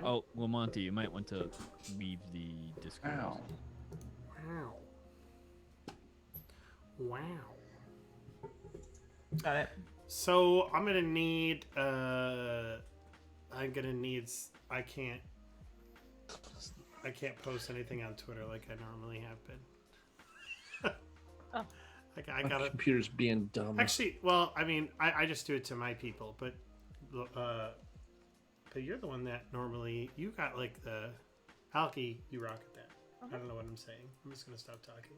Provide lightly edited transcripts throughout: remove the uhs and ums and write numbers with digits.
Oh, well, Monty, you might want to leave the Discord. Ow. Wow. Wow. Got it. So I'm gonna need. I can't. I can't post anything on Twitter like I normally have been. Oh. I My gotta. computer's being dumb. Actually, well, I mean, I just do it to my people, but you're the one that normally you got like the Alki. You rock at that. I don't know what I'm saying. I'm just gonna stop talking.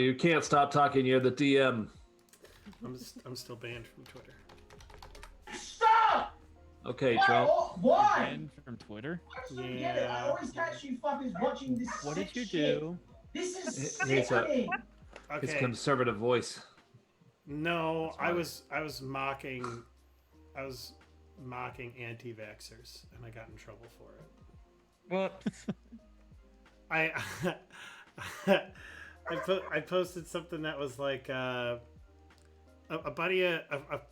You can't stop talking. You're the DM. I'm still banned from Twitter. Stop! Okay, Trump. Why? Banned from Twitter? I just don't get it. I always catch you fuckers watching this. What did sick you shit. do? This is It's sickening. His Okay. conservative voice. No, That's I right. was mocking anti-vaxxers, and I got in trouble for it. What? I posted something that was like a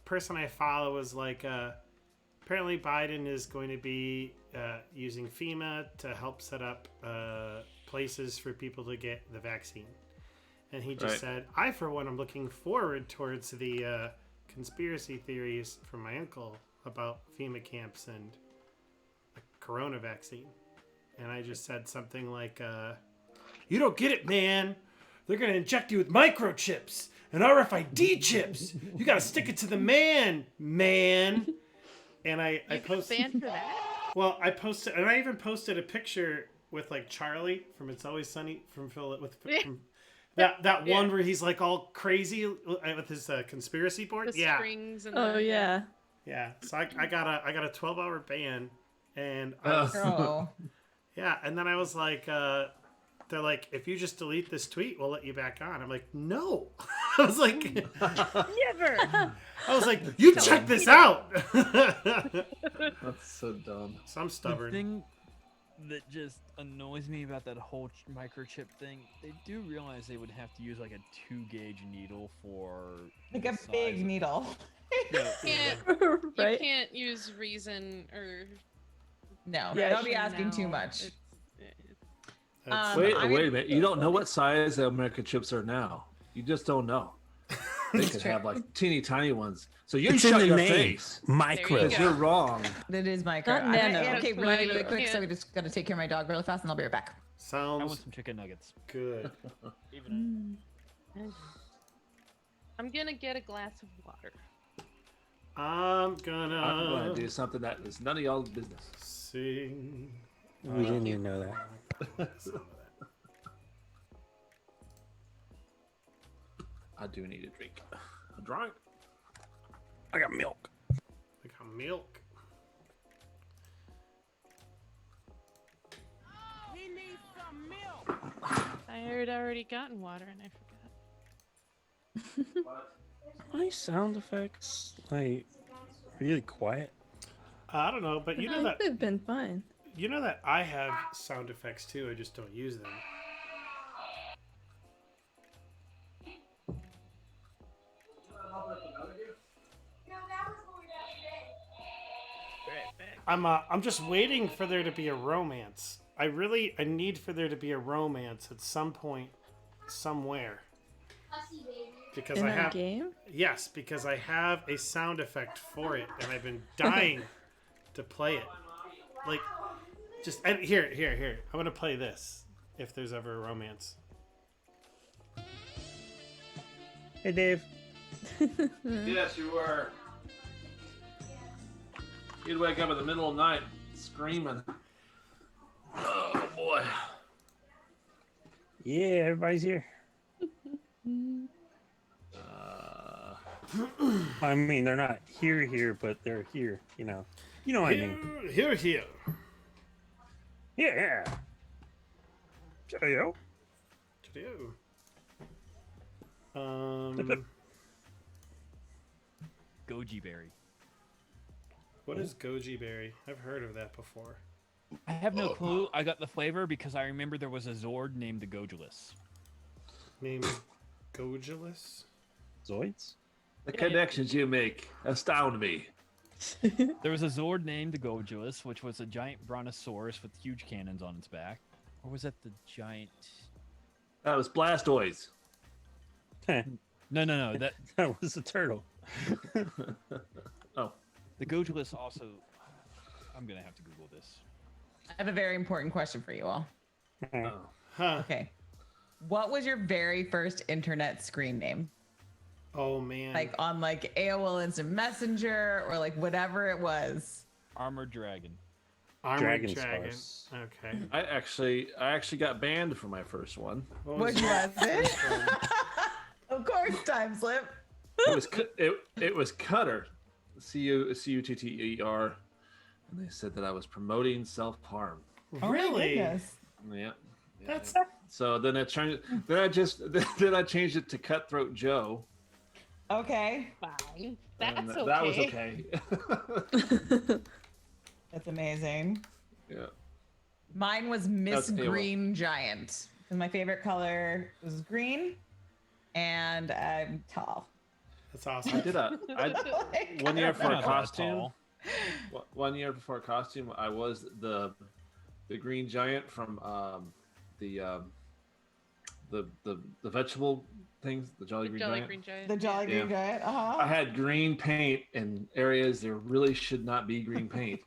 person I follow was like apparently Biden is going to be using FEMA to help set up places for people to get the vaccine, and he just Right. said, I for one am looking forward towards the conspiracy theories from my uncle about FEMA camps and the corona vaccine. And I just said something like, you don't get it, man. They're going to inject you with microchips and RFID chips. You got to stick it to the man. And I posted. Banned for that? Well, I posted, and I even posted a picture with like Charlie from It's Always Sunny from that one where he's like all crazy with his conspiracy board. The Yeah. strings and Oh the, yeah. Yeah. So I got a 12-hour ban, and I was, Oh. yeah, and then I was like, they're like, if you just delete this tweet, we'll let you back on. I'm like, no. I was like, Never. I was like, you check this out. That's so dumb. So I'm The stubborn. thing that just annoys me about that whole microchip thing, they do realize they would have to use like a 2-gauge needle for Like the a size big of- needle. Yeah, Can't, Right? You can't use reason or. No, Yeah, don't be asking too now. much. That's- Wait I a mean- minute. You don't know what size the American chips are now. You just don't know. They could true. have like teeny tiny ones. So you It's in shut the your name. face. Micro. There you Because go. you're wrong. It is micro. Not nano. Okay, That's really, why really you quick. So can't- we just gotta take care of my dog really fast, and I'll be right back. I want Sounds some chicken nuggets. good. Even I'm gonna get a glass of water. I'm I'm going to do something that is none of y'all's business. sing. We didn't even know that. I do need a drink. A drink? I got milk. I got milk. I had already gotten water and I forgot. My sound effects, like, really quiet. I don't know, but you know that They've been fine. I have sound effects too. I just don't use them. I'm just waiting for there to be a romance. I need for there to be a romance at some point, somewhere. Because In I that have game? yes, because I have a sound effect for it, and I've been dying to play it. Like, just and here. I'm gonna play this if there's ever a romance. Hey, Dave. Yes, you were. You'd wake up in the middle of the night screaming. Oh, boy. Yeah, everybody's here. I mean, they're not here, but they're here. You know what I mean. Here. Yeah. Cheerio. To goji berry. what is goji berry? I've heard of that before. I have no clue. I got the flavor because I remember there was a Zord named the Gojulus. Named Gojulus. Zoids? The connections you make astound me. There was a Zord named the Gogulus, which was a giant brontosaurus with huge cannons on its back. Or was that the giant? That was Blastoise. No. That was a turtle. Oh, The Gogulus also. I'm gonna have to Google this. I have a very important question for you all. oh. Huh. Okay. What was your very first internet screen name? Oh man. Like on like AOL Instant Messenger or like whatever it was. Armored Dragon. Armored Dragon Dragon. Stars. Okay. I actually got banned for my first one. What Which your was it? first one? Of course, time slip. It was Cutter, Cutter, and they said that I was promoting self harm. Oh my Really? goodness. Yeah. That's So then I changed. Then I changed it to Cutthroat Joe. Okay. Fine. And That's okay. that was okay. That's amazing. Yeah. Mine was Miss That's AOL. Green Giant. And my favorite color was green. And I'm tall. That's awesome. Like, One year I for don't a know. costume. 1 year before a costume, I was the Green Giant from the vegetable things, the Jolly Green Jolly Giant. Green Giant. The Jolly Green Yeah. Giant. Uh-huh. I had green paint in areas there really should not be green paint.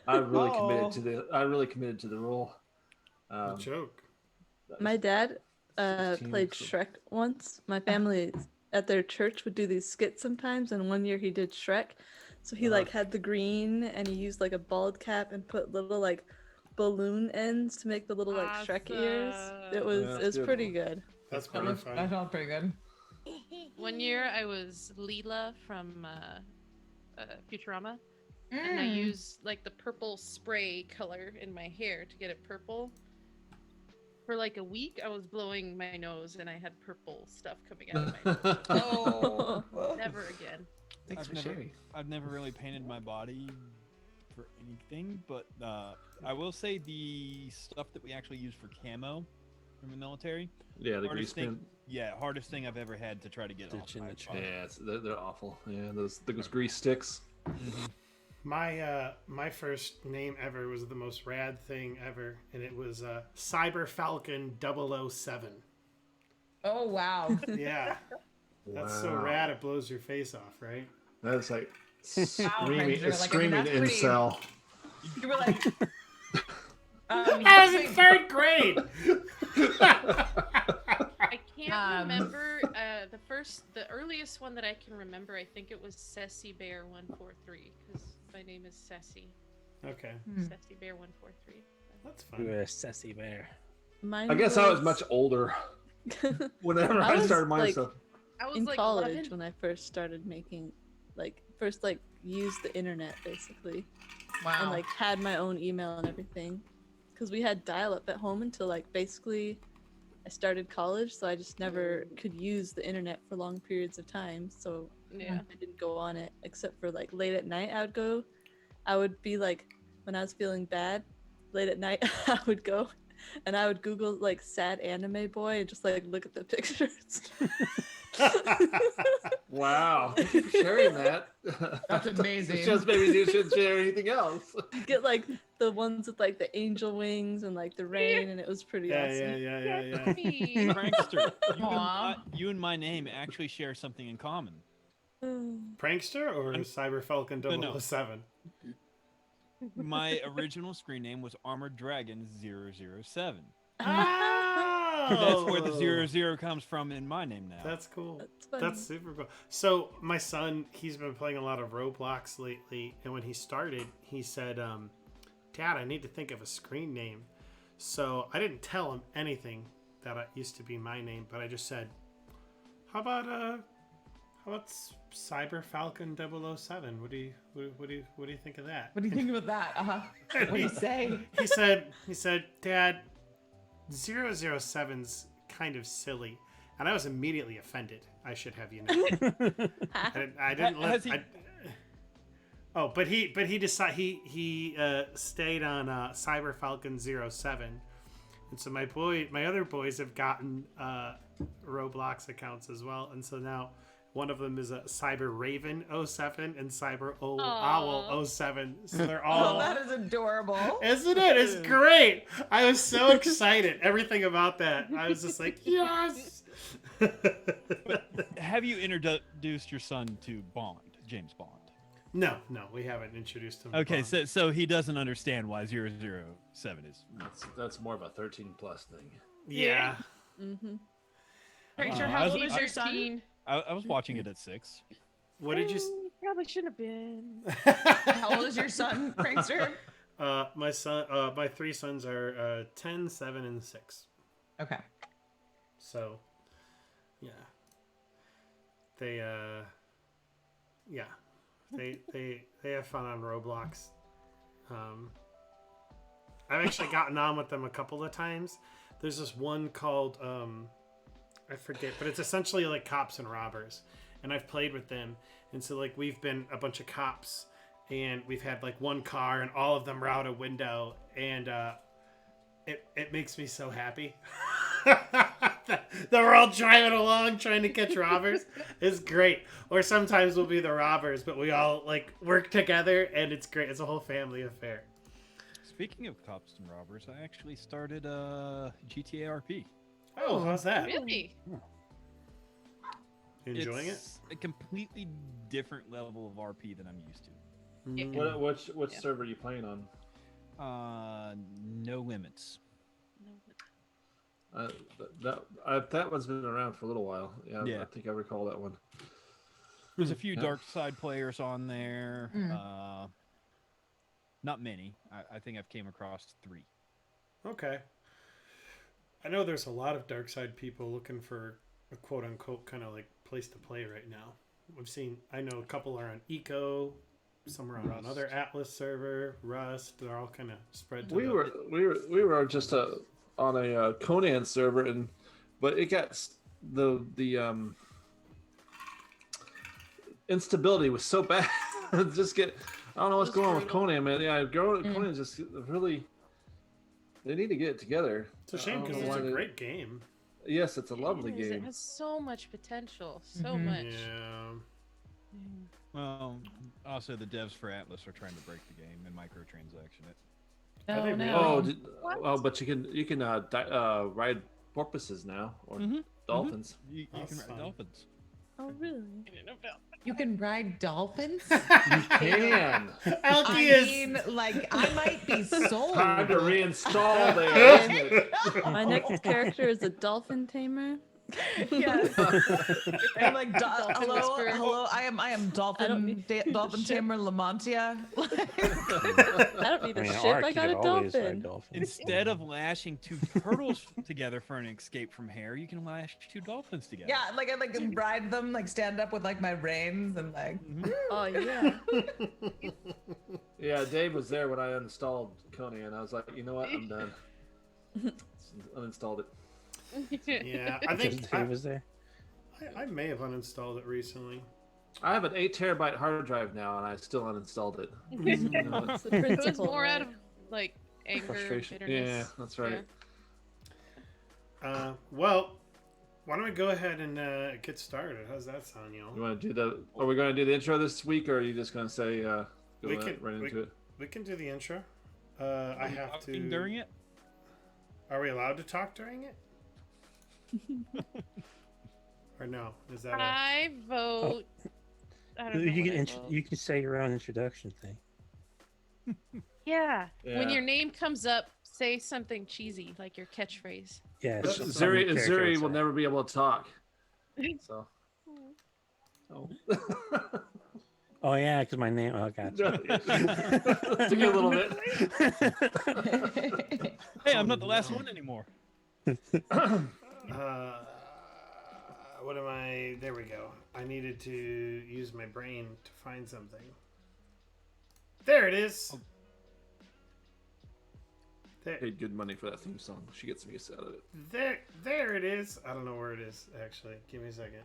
I really committed to the role. No joke. My dad 16, played so- Shrek once. My family at their church would do these skits sometimes, and one year he did Shrek. So he like had the green, and he used like a bald cap and put little like balloon ends to make the little like Shrek ears. It was Yeah, it was good. pretty good. That's That pretty was- fun. that felt pretty good. One year I was Leela from Futurama, and I Mm. used like the purple spray color in my hair to get it purple. For like a week, I was blowing my nose, and I had purple stuff coming out of my nose. Oh. Never again. Thanks for I've never, sharing. I've never really painted my body for anything, but I will say the stuff that we actually use for camo from the military. Yeah, the grease hardest thing, pen. yeah, hardest thing I've ever had to try to get off. Ditch in the chat. Yeah, they're awful. Yeah, those grease sticks. My first name ever was the most rad thing ever, and it was Cyber Falcon 007. Oh, wow. Yeah, that's so Wow. rad it blows your face off, right? That's like Wow, screaming, Ranger, like, I mean, screaming that's pretty- incel. You were like... I was in third grade. I can't remember the earliest one that I can remember. I think it was Sassy Bear 143 because my name is Sassy. Okay, Sassy Bear 143. that's You fun. were a sassy bear. Mine I guess I was much older whenever I I was, started my like, stuff. I was in like college 11. when I first started making use the internet basically, Wow. and like had my own email and everything, because we had dial-up at home until like basically I started college, so I just never could use the internet for long periods of time. So Yeah. I didn't go on it except for like late at night. I would be like, when I was feeling bad, late at night I would go and I would Google like sad anime boy and just like look at the pictures. Wow, thank you for sharing that. That's amazing. It's just maybe you shouldn't share anything else. Get like the ones with like the angel wings and like the rain, and it was pretty Yeah, awesome. yeah. Me. Prankster, Aw. you and my name actually share something in common. Prankster or Cyber Falcon No. 007? My original screen name was Armored Dragon 007. Oh, That's where the 00 comes from in my name now. That's cool. That's fun. That's super cool. So my son, he's been playing a lot of Roblox lately, and when he started, he said, "Dad, I need to think of a screen name." So I didn't tell him anything that used to be my name, but I just said, "How about Cyber Falcon 007? What do you think of that?" What do you think about that? What do you say? He said, "Dad, 007's kind of silly," and I was immediately offended. I should have you know. I didn't Has let. he- But he decided he stayed on Cyber Falcon 07, and so my other boys have gotten Roblox accounts as well, and so now One of them is a Cyber Raven 07 and Cyber Aw. Owl 07. So they're Oh, all. that is adorable. Isn't it? It's great. I was so excited. Everything about that. I was just like, yes. Have you introduced your son to Bond, James Bond? No, we haven't introduced him. to Okay, Bond. so he doesn't understand why 007 is. That's more of a 13+ thing. Yeah. Mm-hmm. Prankster, I how was- old is I- your son? I was watching it at 6. What did you? Probably shouldn't have been. How old is your son, Prankster? My son. My 3 sons are 10, 7, and 6. Okay. So, yeah. They yeah. They have fun on Roblox. I've actually gotten on with them a couple of times. There's this one called I forget, but it's essentially like cops and robbers. And I've played with them. And so like we've been a bunch of cops and we've had like one car and all of them are out a window and it makes me so happy. that we're all driving along trying to catch robbers is great. Or sometimes we'll be the robbers, but we all like work together and it's great. It's a whole family affair. Speaking of cops and robbers, I actually started GTA RP. Oh, how's that? Really? Enjoying It's a completely different level of RP than I'm used to. it? Which Yeah. server are you playing on? No limits. That one's been around for a little while. Yeah, Yeah. I think I recall that one. There's a few Yeah. dark side players on there. Not many. I think I've came across 3. Okay. I know there's a lot of dark side people looking for a quote unquote kind of like place to play right now. I know a couple are on Eco, some are on another Atlas server, Rust. They're all kind of spread. To We were just on a Conan server, but it got the instability was so bad. I don't know what's It was going on with brutal. Conan, man. Yeah, Conan just really. They need to get it together. It's a shame I don't because know it's why a they- great game. Yes, it's a lovely It is. It game. has so much potential. So Mhm. much. Yeah. Well, also the devs for Atlas are trying to break the game and microtransaction it. Are they Oh, no. really? What? But you can ride porpoises now or Mhm. dolphins. You That's can ride fun. dolphins. Oh, really? You can ride dolphins? Can Alki I is. mean, like, I might be sold. time to reinstall there, isn't it? My next character is a dolphin tamer. Yes. I'm like, Dolphin hello, whisperer. hello. I am dolphin, dolphin tamer Lamontia. I don't need a ship. Ark, I you got a could always ride dolphin. dolphins. Instead of lashing 2 turtles together for an escape from hair, you can lash 2 dolphins together. Yeah, like I like ride them, like stand up with like my reins and like. Oh yeah. Yeah, Dave was there when I uninstalled Conan. I was like, you know what? I'm done. Uninstalled it. Yeah, I think Just Dave was there. I may have uninstalled it recently. I have an 8 terabyte hard drive now, and I still uninstalled it. It's the It was principle. more out right? of like anger, Frustration. bitterness. Yeah, that's right. Well, why don't we go ahead and get started? How's that sound, y'all? You want to do the? Are we going to do the intro this week, or are you just going to say go We right can- into it? We can do the intro. I Are you have talking to. during it. Are we allowed to talk during it? Or no? Is that a... I vote. I don't know. You what I can vote. you can say your own introduction thing. Yeah. Yeah. When your name comes up, say something cheesy, like your catchphrase. Yeah, But some Zuri character would will say. never be able to talk. So. Oh. Oh yeah, because my name. Oh, gotcha. Took you a little bit. Hey, I'm not the last one anymore. What am I? There we go. I needed to use my brain to find something. There it is. There, Paid good money for that theme song. She gets me out of it. there it is. I don't know where it is actually. Give me a second.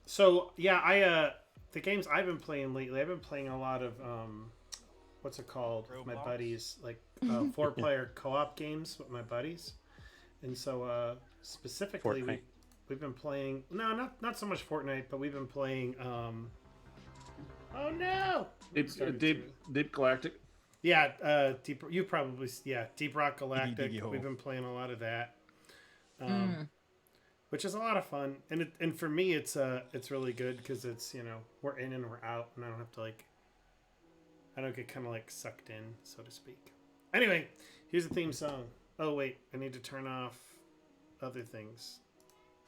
So yeah, the games I've been playing lately. I've been playing a lot of what's it called? With my Roblox? buddies, like 4-player co-op games with my buddies. And so specifically, Fortnite. we've been playing. No, not so much Fortnite, but we've been playing. Oh no! Deep Galactic. Yeah, Deep. You probably Deep Rock Galactic. Diggy-ho. We've been playing a lot of that, which is a lot of fun. And for me, it's really good because it's we're in and we're out, and I don't have to I don't get kind of sucked in, so to speak. Anyway, here's the theme song. Oh wait, I need to turn off other things.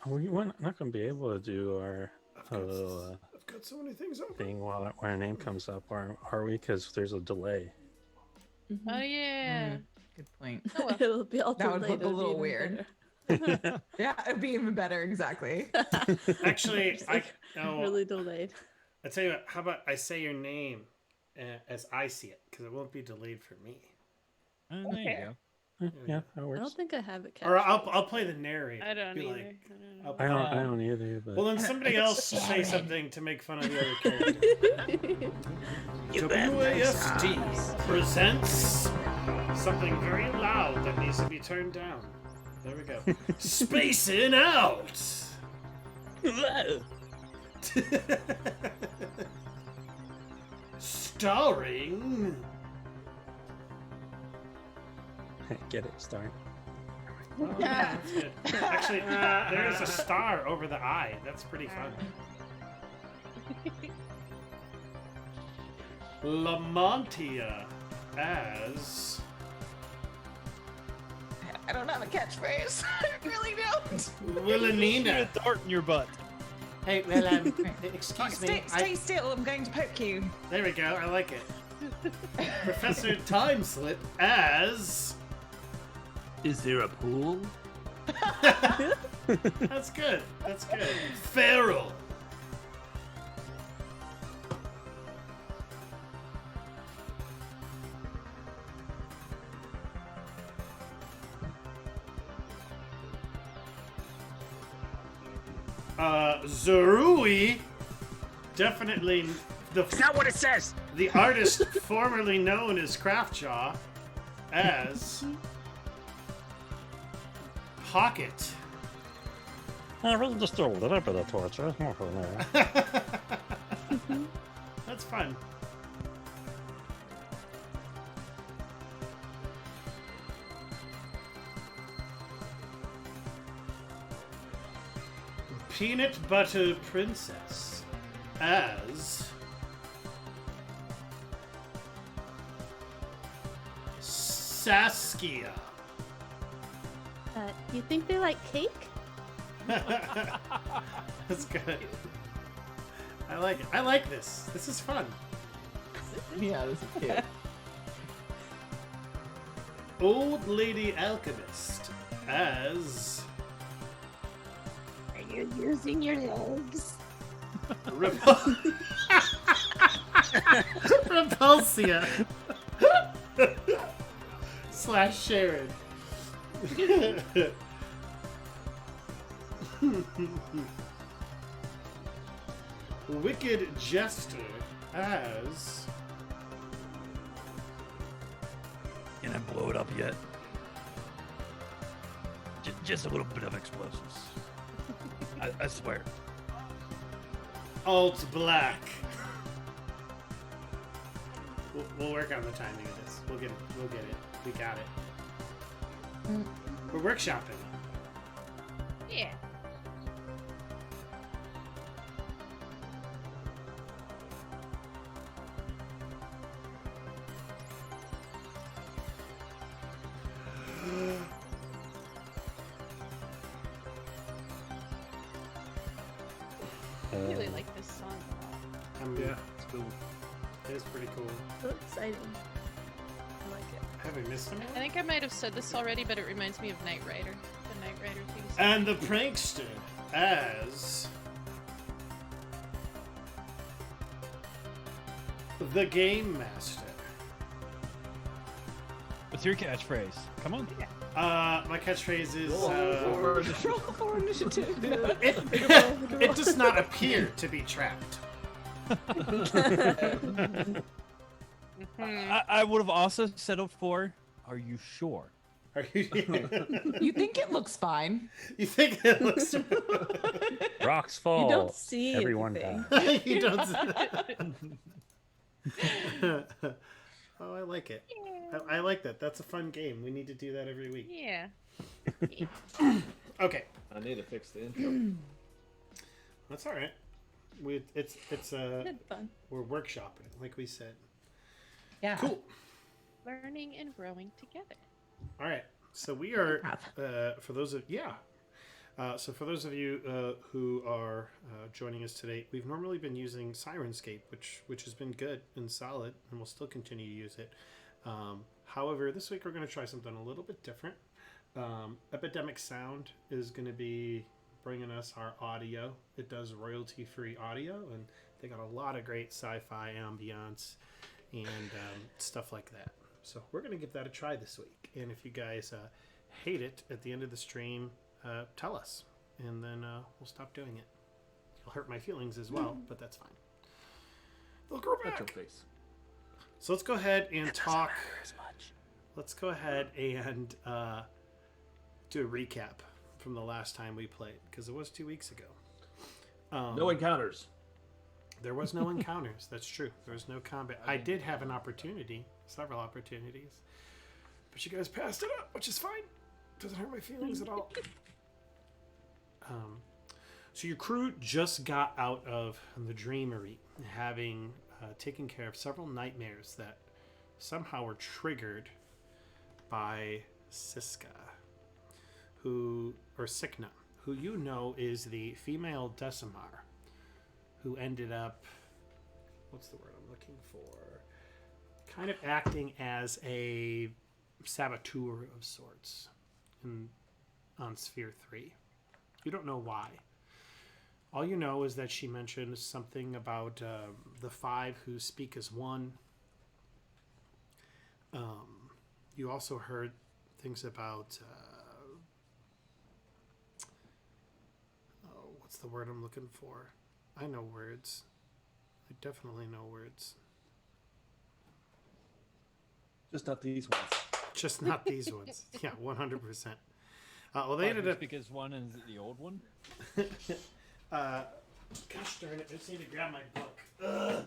We're not going to be able to do our little I've got so many things open. thing while our name comes up, are we? Because there's a delay. Oh yeah. Good point. Oh, well. It'll be all That would delayed, look a it'll be little even weird. better. Yeah, it'd be even better. Exactly. Actually, Really delayed. I tell you what. How about I say your name as I see it, because it won't be delayed for me. Oh, there you go. Yeah, that I works. don't think I have it Or captured. I'll play the narrator. I don't Be either. like, I don't either. But well, then somebody else say something to make fun of the other character. WASD presents something very loud that needs to be turned down. There we go. Spacin' Out! Starring... get it, Star. Oh, yeah, that's good. Actually, there is a star over the eye. That's pretty fun. Lamontia as... I don't have a catchphrase. I really don't. Shoot Wilhelmina. a dart in your butt. Hey, well, excuse me. Stay still. I'm going to poke you. There we go. I like it. Professor Timeslip as... Is there a pool? That's good. That's good. Feral. Zarui. Definitely It's not what it says. the artist formerly known as Craftjaw as Pocket. I really just do a little bit of torture. That's fun. Peanut Butter Princess as Saskia. You think they like cake? That's good. I like it. I like this. This is fun. Yeah, this is cute. Old Lady Alchemist as Are you using your legs? Repulsia slash Sharon. Wicked Jester as Can I blow it up yet? Just a little bit of explosives. I swear. Alt Black. We'll work on the timing of this. We'll get it. We'll get it. We got it. We're workshopping. Yeah. I really like this song a lot. Yeah, it's cool. It is pretty cool. So exciting. I like it. Have we missed him? I think I might have said this already, but it reminds me of Knight Rider. The Knight Rider theme song. And the prankster as the Game Master. What's your catchphrase? Come on. My catchphrase is Roll for initiative. it does not appear to be trapped. I would have also settled for, are you sure? Are you? You think it looks fine? You think it looks? Rocks fall. You don't see Everyone anything. dies. You don't. Oh, I like it. I like that. That's a fun game. We need to do that every week. Yeah. Okay. I need to fix the intro. That's all right. It's Good fun. we're workshopping it, like we said. Yeah. Cool. Learning and growing together. All right. So we are for those of so for those of you who are joining us today, we've normally been using Sirenscape, which has been good and solid, and we'll still continue to use it. However, this week we're going to try something a little bit different. Epidemic Sound is going to be bringing us our audio. It does royalty-free audio, and they got a lot of great sci-fi ambiance and stuff like that. So we're going to give that a try this week. And if you guys hate it at the end of the stream, tell us, and then we'll stop doing it. It'll hurt my feelings as well, but that's fine. They'll grow back. Retroface. So let's go ahead and talk. Let's go ahead and do a recap from the last time we played, because it was 2 weeks ago. No encounters. There was no encounters. That's true. There was no combat. I did have an opportunity, several opportunities, but you guys passed it up, which is fine. Doesn't hurt my feelings at all. So your crew just got out of the Dreamery, having taken care of several nightmares that somehow were triggered by Siska, Sikna, who you know is the female Decimar, who ended up, what's the word I'm looking for? Kind of acting as a saboteur of sorts on Sphere 3. You don't know why. All you know is that she mentioned something about the five who speak as one. You also heard things about what's the word I'm looking for? I know words. I definitely know words. Just not these ones. Just not these ones. Yeah, 100%. Well, they ended up. Because one is the old one. Gosh darn it! I just need to grab my book. Ugh.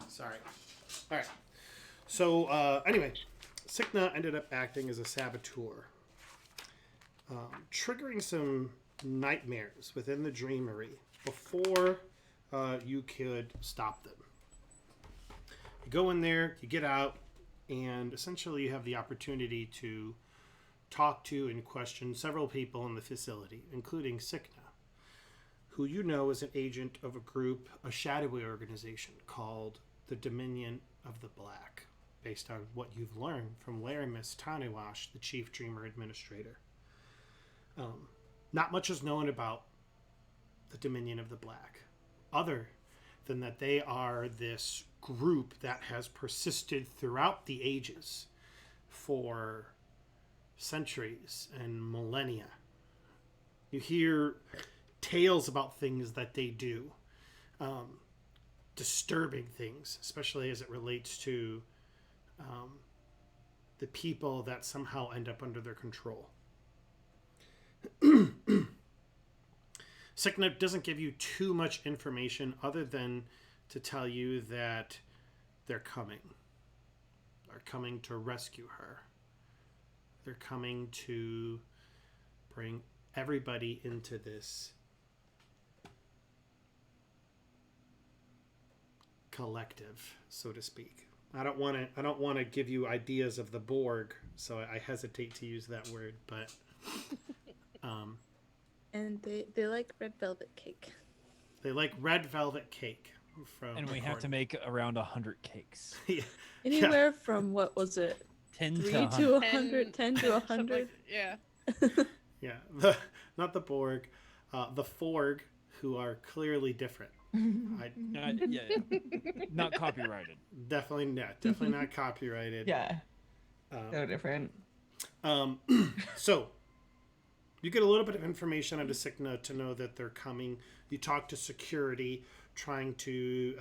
Sorry. All right. So anyway, Sikna ended up acting as a saboteur, triggering some nightmares within the Dreamery before you could stop them. You go in there, you get out, and essentially you have the opportunity to talk to and question several people in the facility, including Sikna, who you know is an agent of a group, a shadowy organization called the Dominion of the Black, based on what you've learned from Laramis Tanewash, the Chief Dreamer Administrator. Not much is known about the Dominion of the Black, other than that they are this group that has persisted throughout the ages for centuries and millennia. You hear tales about things that they do, disturbing things, especially as it relates to the people that somehow end up under their control. Sikna doesn't give you too much information other than to tell you that they're coming. They're coming to rescue her. They're coming to bring everybody into this collective, so to speak. I don't want to give you ideas of the Borg, so I hesitate to use that word, but And they like red velvet cake. they like red velvet cake from And we have to make around 100 cakes. yeah. Anywhere from, what was it? 10 3 to to 100. 100, 10 to 100. Yeah. Yeah, not the Borg, the Forg, who are clearly different. Yeah. Not copyrighted. Definitely not copyrighted. Yeah. So different. So you get a little bit of information on Sikna to know that they're coming. You talk to security, trying to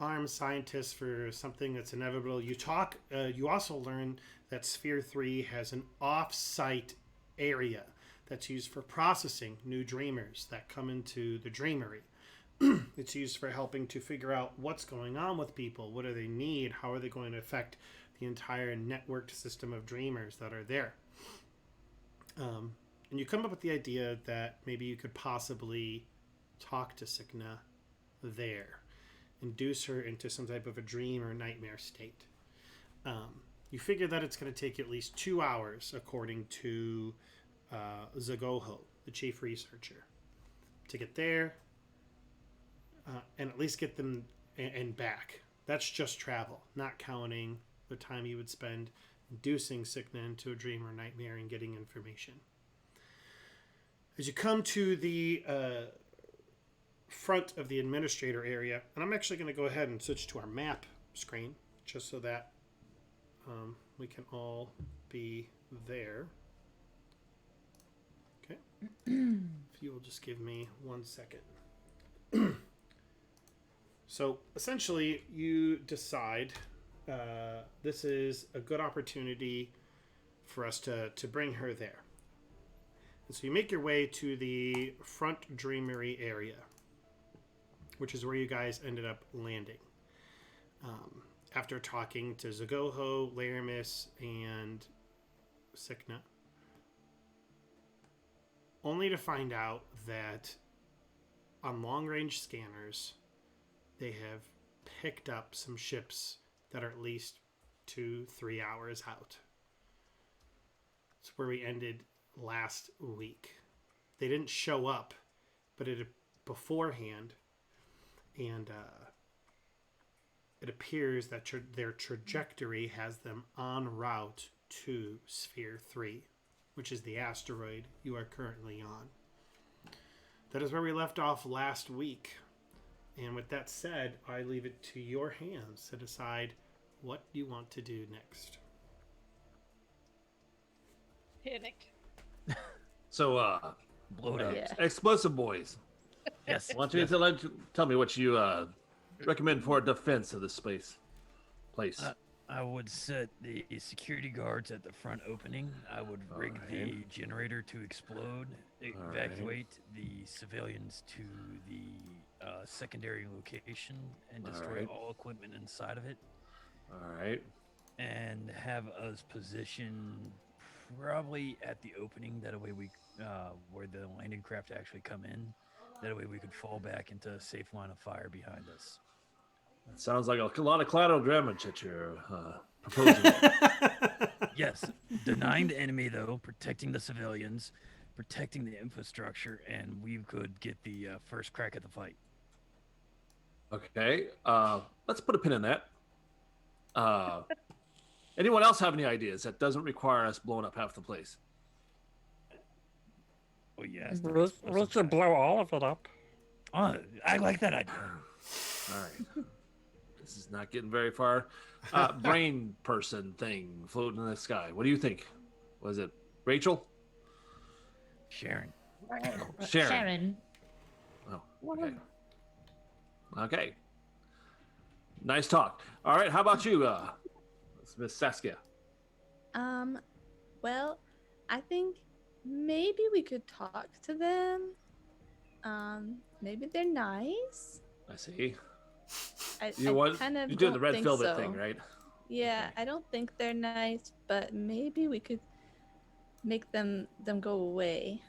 armed scientist for something that's inevitable. You also learn that Sphere 3 has an off-site area that's used for processing new dreamers that come into the dreamery. It's used for helping to figure out what's going on with people, what do they need, how are they going to affect the entire networked system of dreamers that are there. And you come up with the idea that maybe you could possibly talk to Sikna there, induce her into some type of a dream or nightmare state. You figure that it's going to take at least 2 hours, according to Zagoho, the chief researcher, to get there and at least get them and back. That's just travel, not counting the time you would spend inducing Sikna into a dream or nightmare and getting information. As you come to the front of the administrator area, and I'm actually going to go ahead and switch to our map screen just so that we can all be there. Okay. If you will just give me 1 second. So essentially, you decide this is a good opportunity for us to bring her there. And so you make your way to the front dreamery area, which is where you guys ended up landing. After talking to Zagoho, Laramis, and Sikna. Only to find out that on long-range scanners, they have picked up some ships that are at least 2-3 hours out. It's where we ended last week. They didn't show up, but it beforehand, and it appears that their trajectory has them en route to Sphere 3, which is the asteroid you are currently on. That is where we left off last week. And with that said, I leave it to your hands to decide what you want to do next. Panic. So, Blow it up. Yeah. explosive boys. Yes. Why don't you tell me what you recommend for defense of this space place? I would set the security guards at the front opening. I would rig the generator to explode, evacuate the civilians to the secondary location, and destroy all equipment inside of it. All right. And have us position probably at the opening. That way we, where the landing craft actually come in. That way we could fall back into a safe line of fire behind us. That sounds like a lot of collateral damage that you're proposing. Yes, denying the enemy though, protecting the civilians, protecting the infrastructure, and we could get the first crack at the fight. Okay. Let's put a pin in that. Anyone else have any ideas that doesn't require us blowing up half the place? Oh yes. We'll just blow all of it up. Oh, I like that idea. All right. This is not getting very far. Brain person thing floating in the sky. What do you think? Was it Rachel? Sharon. Sharon. Oh, okay. Okay. Nice talk. All right. How about you, Miss Saskia? Well, I think maybe we could talk to them. Maybe they're nice. I see. I kind of you're doing the don't red think velvet so. thing, right? Yeah, I don't think they're nice, but maybe we could make them go away.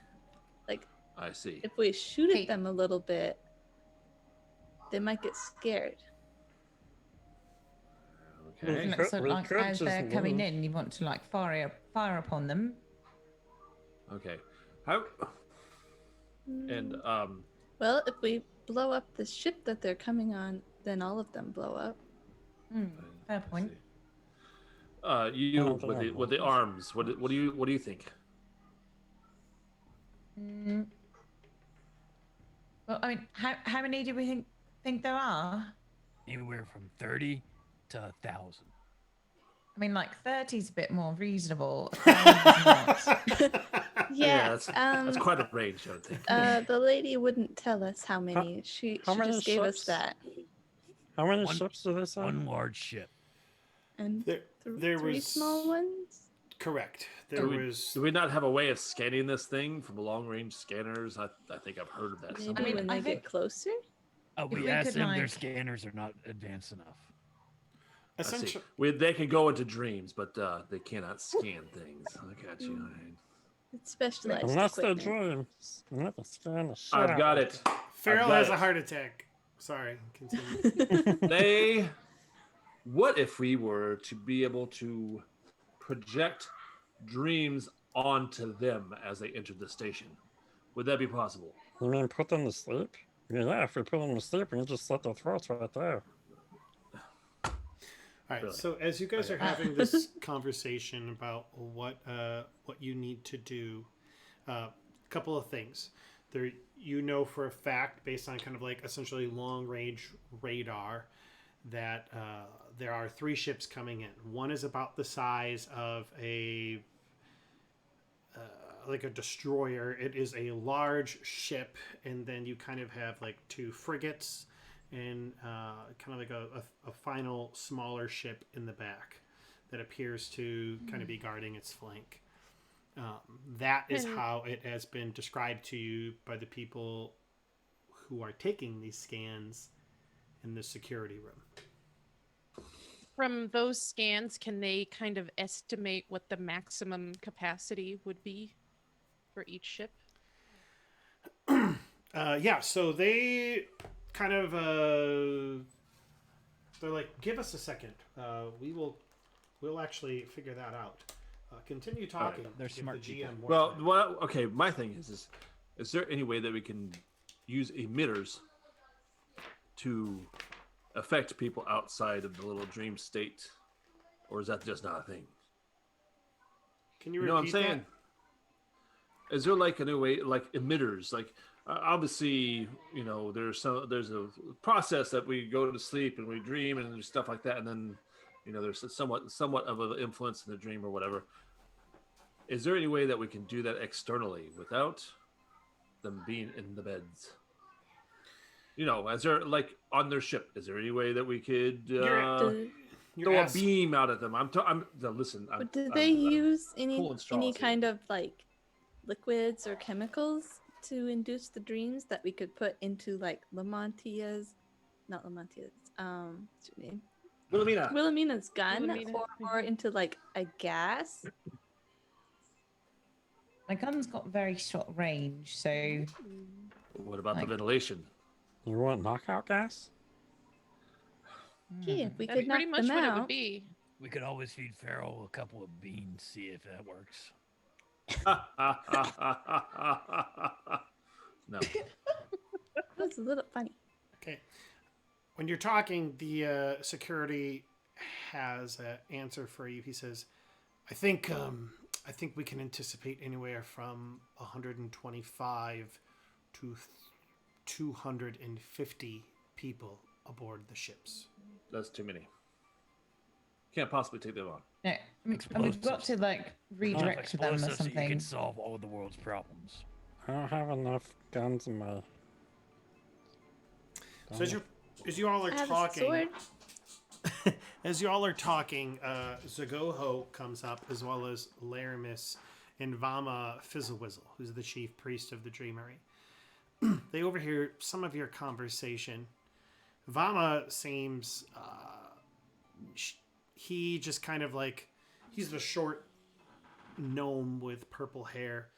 Like, I see. if we shoot at them a little bit, they might get scared. Okay. So, like, as they're coming in, you want to like fire upon them. Okay. How? And Well, if we blow up the ship that they're coming on, then all of them blow up. Fair point. You with the arms. What do you think? Well, I mean, how many do we think there are? Anywhere from 30 to 1,000. I mean, like 30 is a bit more reasonable. 1,000 is not. Yeah, that's quite a range, I would think. The lady wouldn't tell us how many. She many just gave us ships? that. How many One- ships do they say? One large ship. And There three was small ones. correct. There Do we, was do we not have a way of scanning this thing from long range scanners? I think I've heard of that Maybe somewhere. mean, when I they think- get closer. We we asked could, them, their like- scanners are not advanced enough. I see. essentially. They can go into dreams, but they cannot scan things. I got you. All right. It's specialized Unless they're equipment. dreams. Not the scan the shit I've out got of it. Farrell got has it. a heart attack. Sorry, continue. What if we were to be able to project dreams onto them as they entered the station? Would that be possible? You mean put them to sleep? Yeah, if we put them to sleep, we can just slit their throats right there. All right. Really? So as you guys are having this conversation about what you need to do, a couple of things. There, you know for a fact, based on kind of like essentially long range radar, that there are 3 ships coming in. One is about the size of a like a destroyer. It is a large ship, and then you kind of have like 2 frigates and kind of like a final smaller ship in the back that appears to kind of be guarding its flank. That is how it has been described to you by the people who are taking these scans in the security room. From those scans, can they kind of estimate what the maximum capacity would be for each ship? Yeah, so they kind of they're like, give us a second. We'll actually figure that out. Continue talking. They're to give smart the people. GM more Well, time. okay. My thing is there any way that we can use emitters to affect people outside of the little dream state, or is that just not a thing? Can you You know repeat what I'm saying? Is there like a new way, like emitters? Like obviously, there's a process that we go to sleep and we dream and there's stuff like that, and then there's somewhat of an influence in the dream or whatever. Is there any way that we can do that externally without them being in the beds? As they're like on their ship, is there any way that we could You're throw a asking- beam out at them? Listen. But did they use any pulling straws here. kind of like liquids or chemicals to induce the dreams that we could put into like what's your name? Wilhelmina's gun, Wilhelmina. or into like a gas? My gun's got very short range, so What about the Like- ventilation? You want knockout gas? Yeah, if we That's could knock pretty much them what it out. would be. We could always feed Farrell a couple of beans, see if that works. No. That was a little funny. Okay. When you're talking, the security has an answer for you. He says, I think we can anticipate anywhere from 125 to 250 people aboard the ships. That's too many. Can't possibly take them on. no, and we've got to like redirect to them or Explosives so you something. can solve all of the world's problems. I don't have enough guns in my. So as you all are I have a talking, sword. as you all are talking, Zagoho comes up, as well as Laramis and Vama Fizzlewizzle, who's the chief priest of the Dreamery. They overhear some of your conversation. Vama seems he just kind of like, he's the short gnome with purple hair,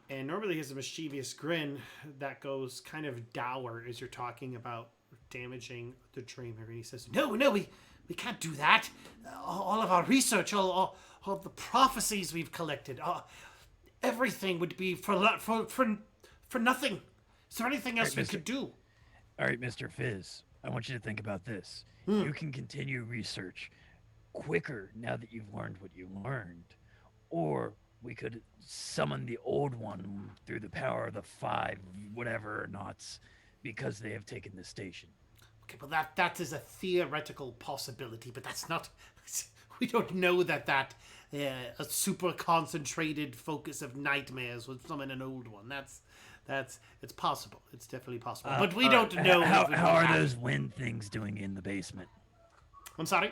and normally he has a mischievous grin that goes kind of dour as you're talking about damaging the Dreamer. And he says, no, we can't do that. All of our research, all of the prophecies we've collected, everything would be for nothing. Is there anything else we could do? All right, Mr. Fizz, I want you to think about this. You can continue research quicker now that you've learned what you learned. Or we could summon the old one through the power of the 5 whatever knots because they have taken the station. Okay, well that is a theoretical possibility, but that's not. We don't know that a super concentrated focus of nightmares would summon an old one. it's possible. It's definitely possible. But we don't Alright, know. How, if it how will are happen. those wind things doing in the basement? I'm sorry.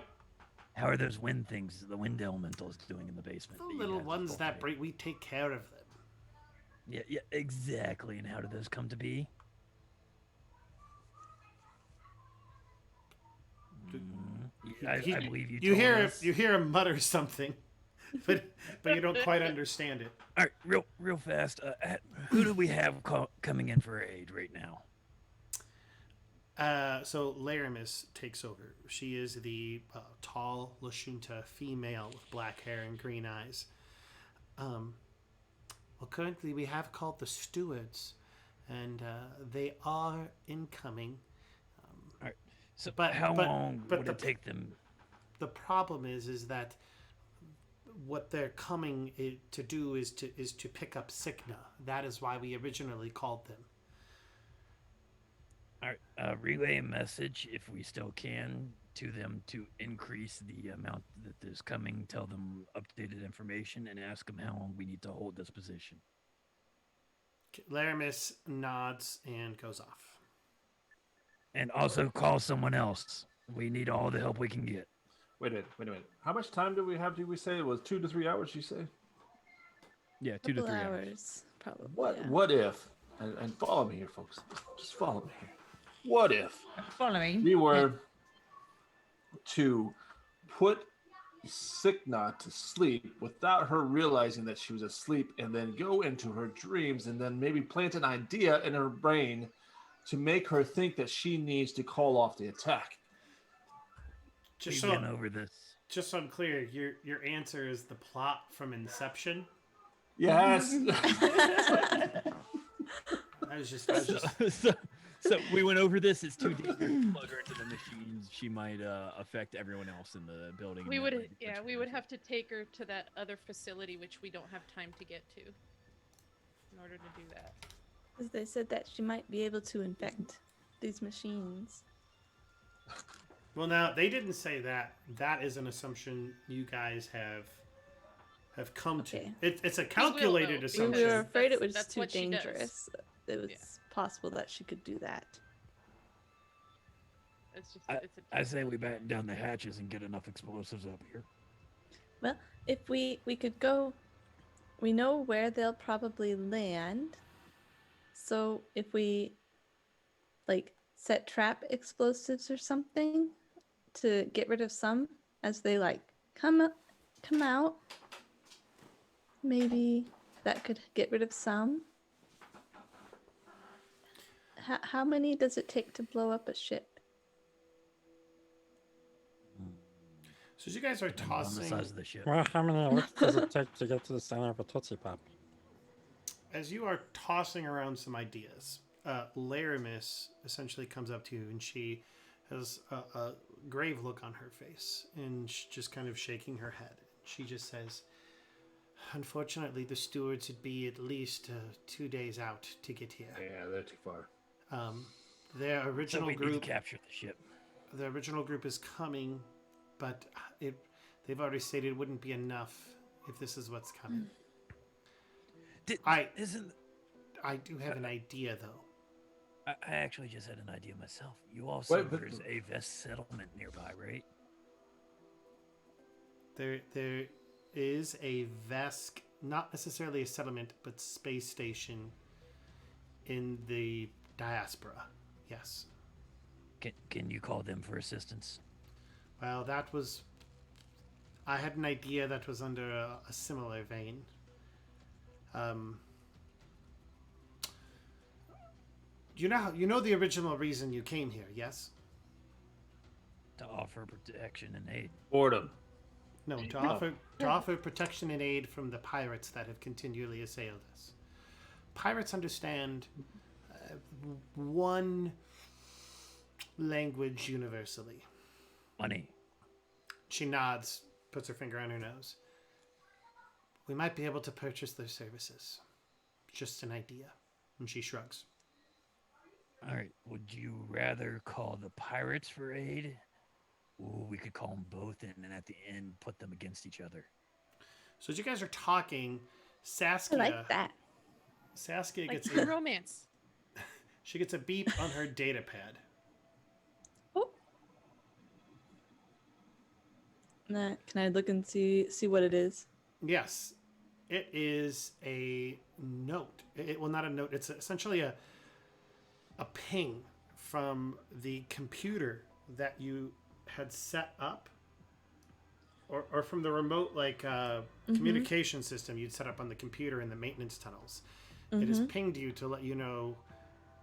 How are those wind things, the wind elementals, doing in the basement? The that you little guys ones that infiltrated? break, we take care of them. Yeah, exactly. And how did those come to be? I believe you told us. You hear him mutter something, but you don't quite understand it. All right, real fast. Who do we have coming in for aid right now? So Laramis takes over. She is the tall Lashunta female with black hair and green eyes. Well, currently we have called the stewards, and they are incoming. All right. So, But- how but- long but would the- it take them? The problem is that what they're coming to do is to pick up Sikna. That is why we originally called them. All right, relay a message if we still can to them to increase the amount that is coming. Tell them updated information and ask them how long we need to hold this position. Laramis nods and goes off. And also call someone else. We need all the help we can get. Wait a minute. How much time do we have? Did we say it was 2 to 3 hours? You say? Yeah, 2 to Couple 3 hours. hours, probably. What? yeah. What if? And follow me here, folks. Just follow me here. What if Following. we were to put Sikna to sleep without her realizing that she was asleep, and then go into her dreams, and then maybe plant an idea in her brain to make her think that she needs to call off the attack? Just We've so, been over this. just so I'm clear, your answer is the plot from Inception. Yes. I was just So we went over this. It's too dangerous to plug her into the machines. She might affect everyone else in the building. We and would, that might be yeah, we would controversial. have to take her to that other facility, which we don't have time to get to, in order to do that. Because they said that she might be able to infect these machines. Well, now they didn't say that. That is an assumption you guys have come Okay. to. It's a We will, calculated though, assumption. We were afraid it That's- was that's too what she does. dangerous. It was possible that she could do that. It's just, it's a I say we batten down the hatches and get enough explosives up here. Well, if we could go, we know where they'll probably land. So if we like set trap explosives or something to get rid of some as they like come out, maybe that could get rid of some. How many does it take to blow up a ship? So as you guys are On the tossing, size of the ship. Well, how many licks does it take to get to the center of a Tootsie Pop? as you are tossing around some ideas, Laramis essentially comes up to you and she has a grave look on her face and just kind of shaking her head. She just says, "Unfortunately, the stewards would be at least 2 days out to get here. Yeah, they're too far. Their So original we need group, to capture the ship. the original group is coming, but they've already stated it wouldn't be enough if this is what's coming. I do have an idea though. I actually just had an idea myself. You all said but- there's a Vest settlement nearby, right? There is a Vesk, not necessarily a settlement, but space station in the diaspora. Yes. Can you call them for assistance? Well, I had an idea that was under a similar vein. You know the original reason you came here, yes? To offer protection and aid. Boredom. No, to offer protection and aid from the pirates that have continually assailed us. Pirates understand one language universally. Money. She nods, puts her finger on her nose. We might be able to purchase their services. Just an idea. And she shrugs. All right. Would you rather call the pirates for aid? Ooh, we could call them both in, and at the end, put them against each other. So as you guys are talking, I Saskia like that. Saskia Like gets true a, romance. she gets a beep on her data pad. Oh. Can I look and see what it is? Yes, it is a note. Well, not a note. It's essentially a ping from the computer that you had set up, or from the remote communication system you'd set up on the computer in the maintenance tunnels. It has pinged you to let you know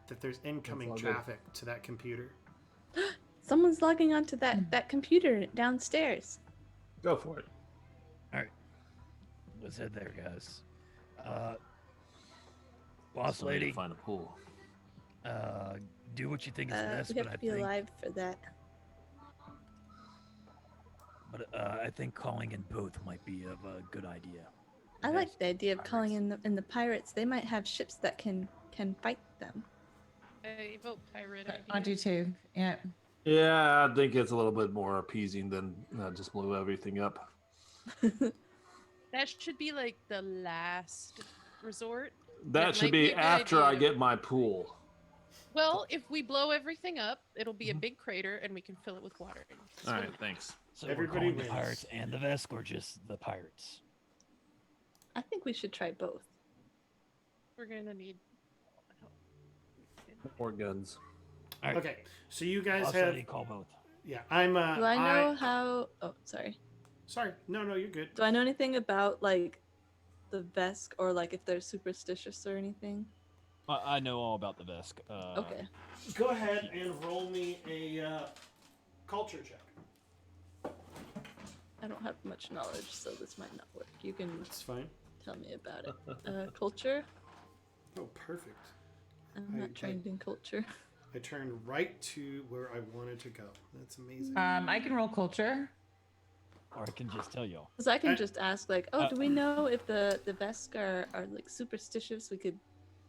that there's incoming traffic to that computer. Someone's logging onto that computer downstairs. Go for it. All right. Let's head there, guys. Boss Still need to lady, find a pool. do what you think is best, We have but to be alive for that. I think calling in both might be of a good idea. I like the idea of calling in the pirates. They might have ships that can fight them. I vote pirate. I do too. Yeah. Yeah, I think it's a little bit more appeasing than just blow everything up. That should be like the last resort. That It should might be a good after I idea. get my pool. Well, if we blow everything up, it'll be a big crater, and we can fill it with water. All right, thanks. So Everybody we're calling wins. the pirates and the Vesk, or just the pirates? I think we should try both. We're gonna need. More guns. All right. Okay, so you guys Boss have. lady, call both. Yeah, I'm. Do I know how? Oh, sorry. Sorry, no, you're good. Do I know anything about like the Vesk or like if they're superstitious or anything? I know all about the Vesk. Okay. Go ahead and roll me a culture check. I don't have much knowledge, so this might not work. You can That's fine. tell me about it. Culture? Oh, perfect. I'm not trained in culture. I turned right to where I wanted to go. That's amazing. I can roll culture. Or I can just tell y'all. Because I can just ask, like, oh, do we know if the Vesk are like superstitious? We could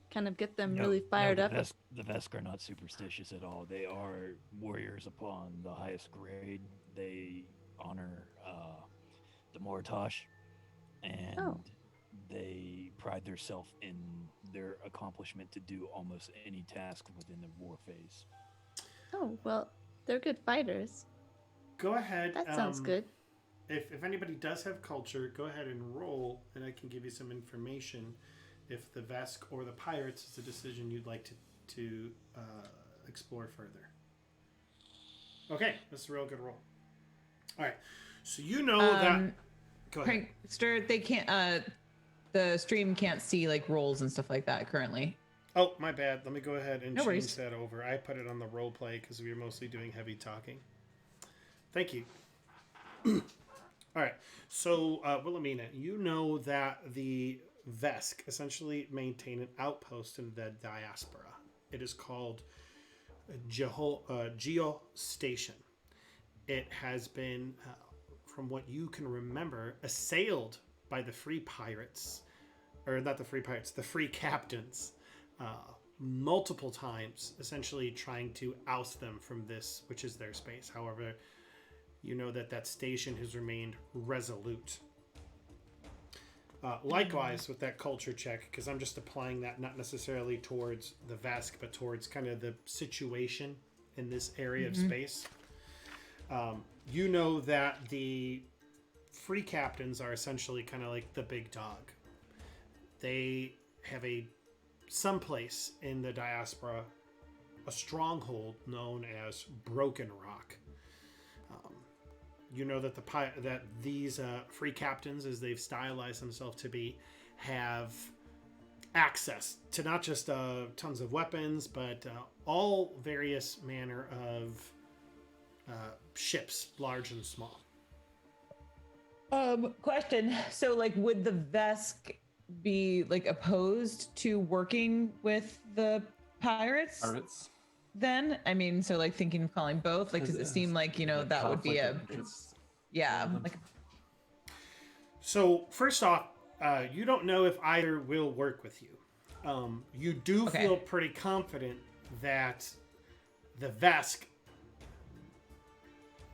kind of get them really fired up. The Vesk are not superstitious at all. They are warriors upon the highest grade. They honor the Mortosh, and they pride themselves in their accomplishment to do almost any task within the war phase. Oh, well, they're good fighters. Go ahead. That sounds good. If anybody does have culture, go ahead and roll, and I can give you some information. If the Vesk or the pirates is a decision you'd like to explore further. Okay, that's a real good roll. All right, so you know that. Go ahead. Prankster, they can't. The stream can't see like rolls and stuff like that currently. Oh, my bad. Let me go ahead and No change worries. that over. I put it on the role play because we were mostly doing heavy talking. Thank you. All right. So, Wilhelmina, you know that the Vesk essentially maintain an outpost in the diaspora. It is called Geostation. It has been, from what you can remember, assailed by the free pirates, or not the free pirates, the free captains, multiple times, essentially trying to oust them from this, which is their space. However, you know that station has remained resolute. Likewise with that culture check, because I'm just applying that not necessarily towards the Vesk, but towards kind of the situation in this area of space. You know that the free captains are essentially kind of like the big dog. They have someplace in the diaspora, a stronghold known as Broken Rock. You know that that these free captains, as they've stylized themselves to be, have access to not just tons of weapons, but all various manner of ships, large and small. Question. So, like, would the Vesk be like opposed to working with the pirates? Then, I mean, so like thinking of calling both, like, does it seem like, you know, that would be like. So first off, you don't know if either will work with you. You do feel pretty confident that the Vesk,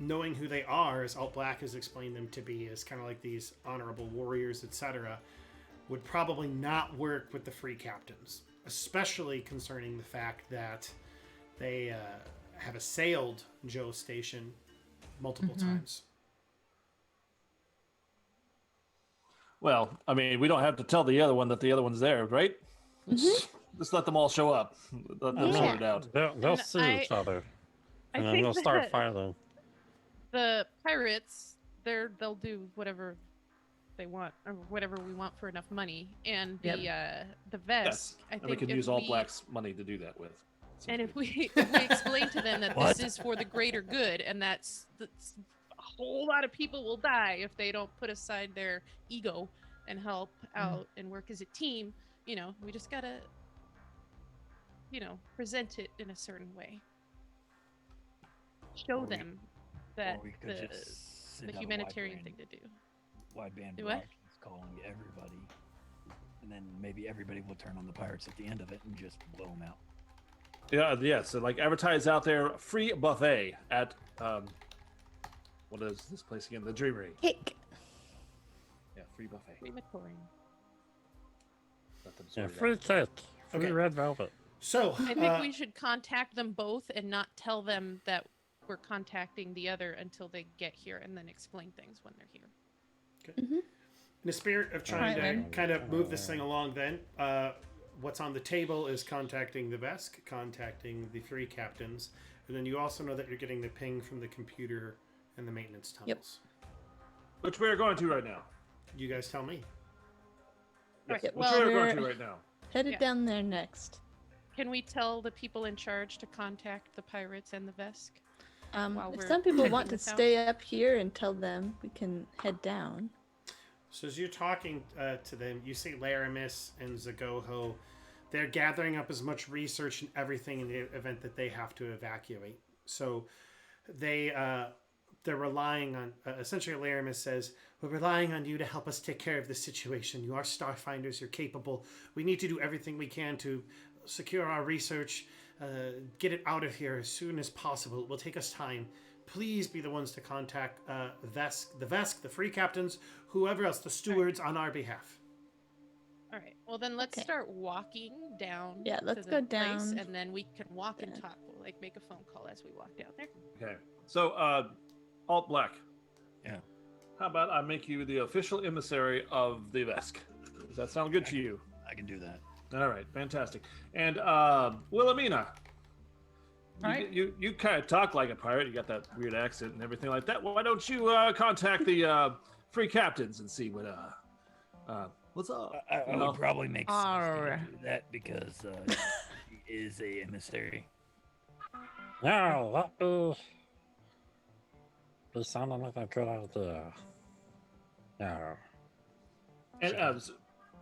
knowing who they are, as Alt Black has explained them to be, as kind of like these honorable warriors, etc., would probably not work with the free captains, especially concerning the fact that they have assailed Joe's station multiple times. Well, I mean, we don't have to tell the other one that the other one's there, right? Just let them all show up. Let them sort it out. They'll see each other, and then they'll start fighting. The pirates, they'll do whatever they want, or whatever we want for enough money. And the Vesk, Yes. I think And we can use All Black's money to do that with. And if we explain to them that this is for the greater good, and that's a whole lot of people will die if they don't put aside their ego and help out and work as a team, we just gotta, present it in a certain way. Show them that the humanitarian thing to do. Wideband Do what? broadcast calling everybody, and then maybe everybody will turn on the pirates at the end of it and just blow them out. Yeah. So like advertise out there, free buffet at what is this place again? The Dreamery. Cake. Yeah, free buffet. Crematorium. Let them Yeah, sort it free out. cake, free Okay. red velvet. So I think we should contact them both and not tell them that we're contacting the other until they get here, and then explain things when they're here. in the spirit of trying Alright, to kind of move this thing along, then what's on the table is contacting the Vesk, contacting the three captains, and then you also know that you're getting the ping from the computer and the maintenance tunnels. Which we're going to right now. You guys tell me. Yes. Yep. Which Well, we're going we're- to right now. Headed Yeah. down there next. Can we tell the people in charge to contact the pirates and the Vesk? While If we're some people checking want to this out? stay up here and tell them, we can head down. So as you're talking to them, you see Laramis and Zagoho. They're gathering up as much research and everything in the event that they have to evacuate. So they're relying on, essentially Laramis says, we're relying on you to help us take care of this situation. You are Starfinders, you're capable. We need to do everything we can to secure our research, get it out of here as soon as possible. It will take us time. Please be the ones to contact the Vesk, the free captains, whoever else, the stewards on our behalf. All right. Well, then let's Okay. start walking down. Yeah, to let's the go place, down. and then we can walk and Yeah. talk. We'll make a phone call as we walk down there. Okay. So Alt Black. Yeah. How about I make you the official emissary of the Vesk? Does that sound good to you? I can do that. All right, fantastic. And Wilhelmina, Alright. you kind of talk like a pirate. You got that weird accent and everything like that. Why don't you contact the free captains and see what's up? I You know? would probably make sense to Arr. do that because he is a emissary. No, this sounded like a good idea. No. And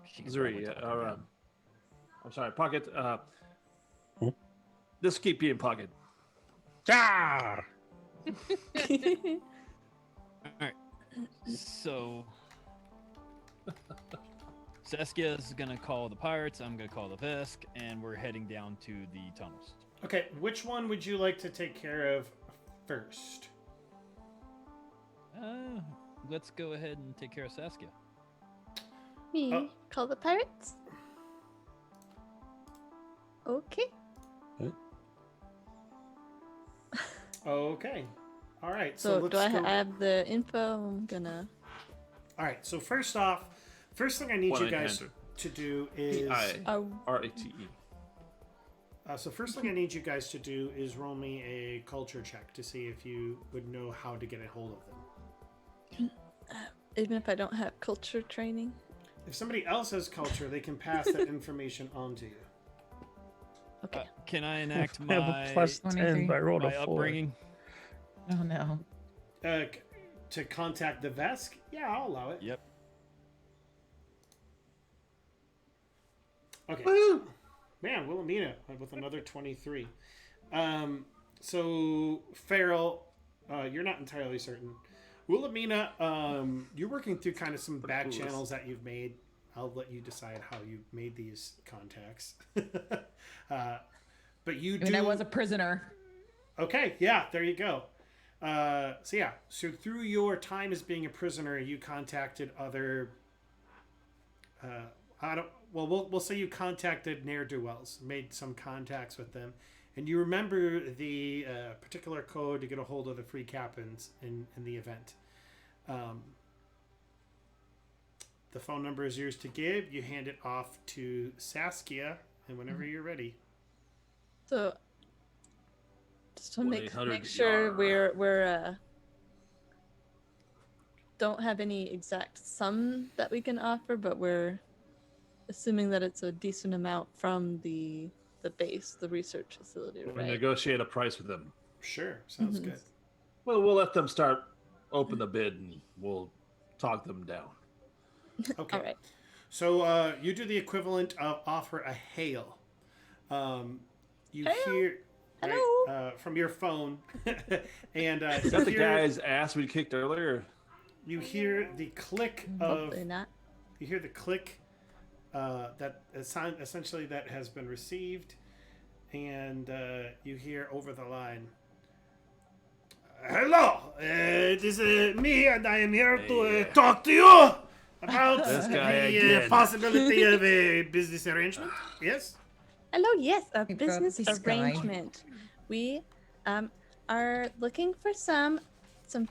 She can Zuri, probably talk or about I'm sorry, Pocket. Hmm? This keep being Pocket. Ah! So Saskia is gonna call the pirates. I'm gonna call the Vesk, and we're heading down to the tunnels. Okay, which one would you like to take care of first? Let's go ahead and take care of Saskia. Me? Oh. Call the pirates? Okay. Okay. All right. So let's do I go. have the info? I'm gonna. All right. So first off, first thing I need you guys 1-800. to do is. Oh, RATE. So first thing I need you guys to do is roll me a culture check to see if you would know how to get a hold of them. even if I don't have culture training. If somebody else has culture, they can pass that information on to you. Okay. Can I enact I have a my plus 23. 10, but I rolled my a 4. upbringing? Oh no. To contact the Vesk, yeah, I'll allow it. Yep. Okay. Man, Wilhelmina with another 23. So, Farrell, you're not entirely certain. Wilhelmina, you're working through kind of some back clueless. channels that you've made. I'll let you decide how you made these contacts. But you do. I mean, I was a prisoner. Okay, yeah, there you go. So through your time as being a prisoner, you contacted other I don't. Well, we'll say you contacted ne'er do wells, made some contacts with them, and you remember the particular code to get a hold of the free captains in the event. The phone number is yours to give. You hand it off to Saskia, and whenever you're ready. So, just to make 1-800 sure YAR. we're don't have any exact sum that we can offer, but we're assuming that it's a decent amount from the base, the research facility, We'll right? negotiate a price with them. Sure, sounds Mhm. good. Well, we'll let them open the bid, and we'll talk them down. Okay. All right. So you do the equivalent of offer a hail. You Hail. hear Hello. from your phone, and Is that the guy's ass we kicked earlier? you hear the click of Hopefully not. you hear the click that essentially that has been received, and you hear over the line. Hello, it is me, and I am here to talk to you about This guy the again. possibility of a business arrangement. Yes. Hello, yes, a Hey, bro, business this guy. arrangement. We are looking for some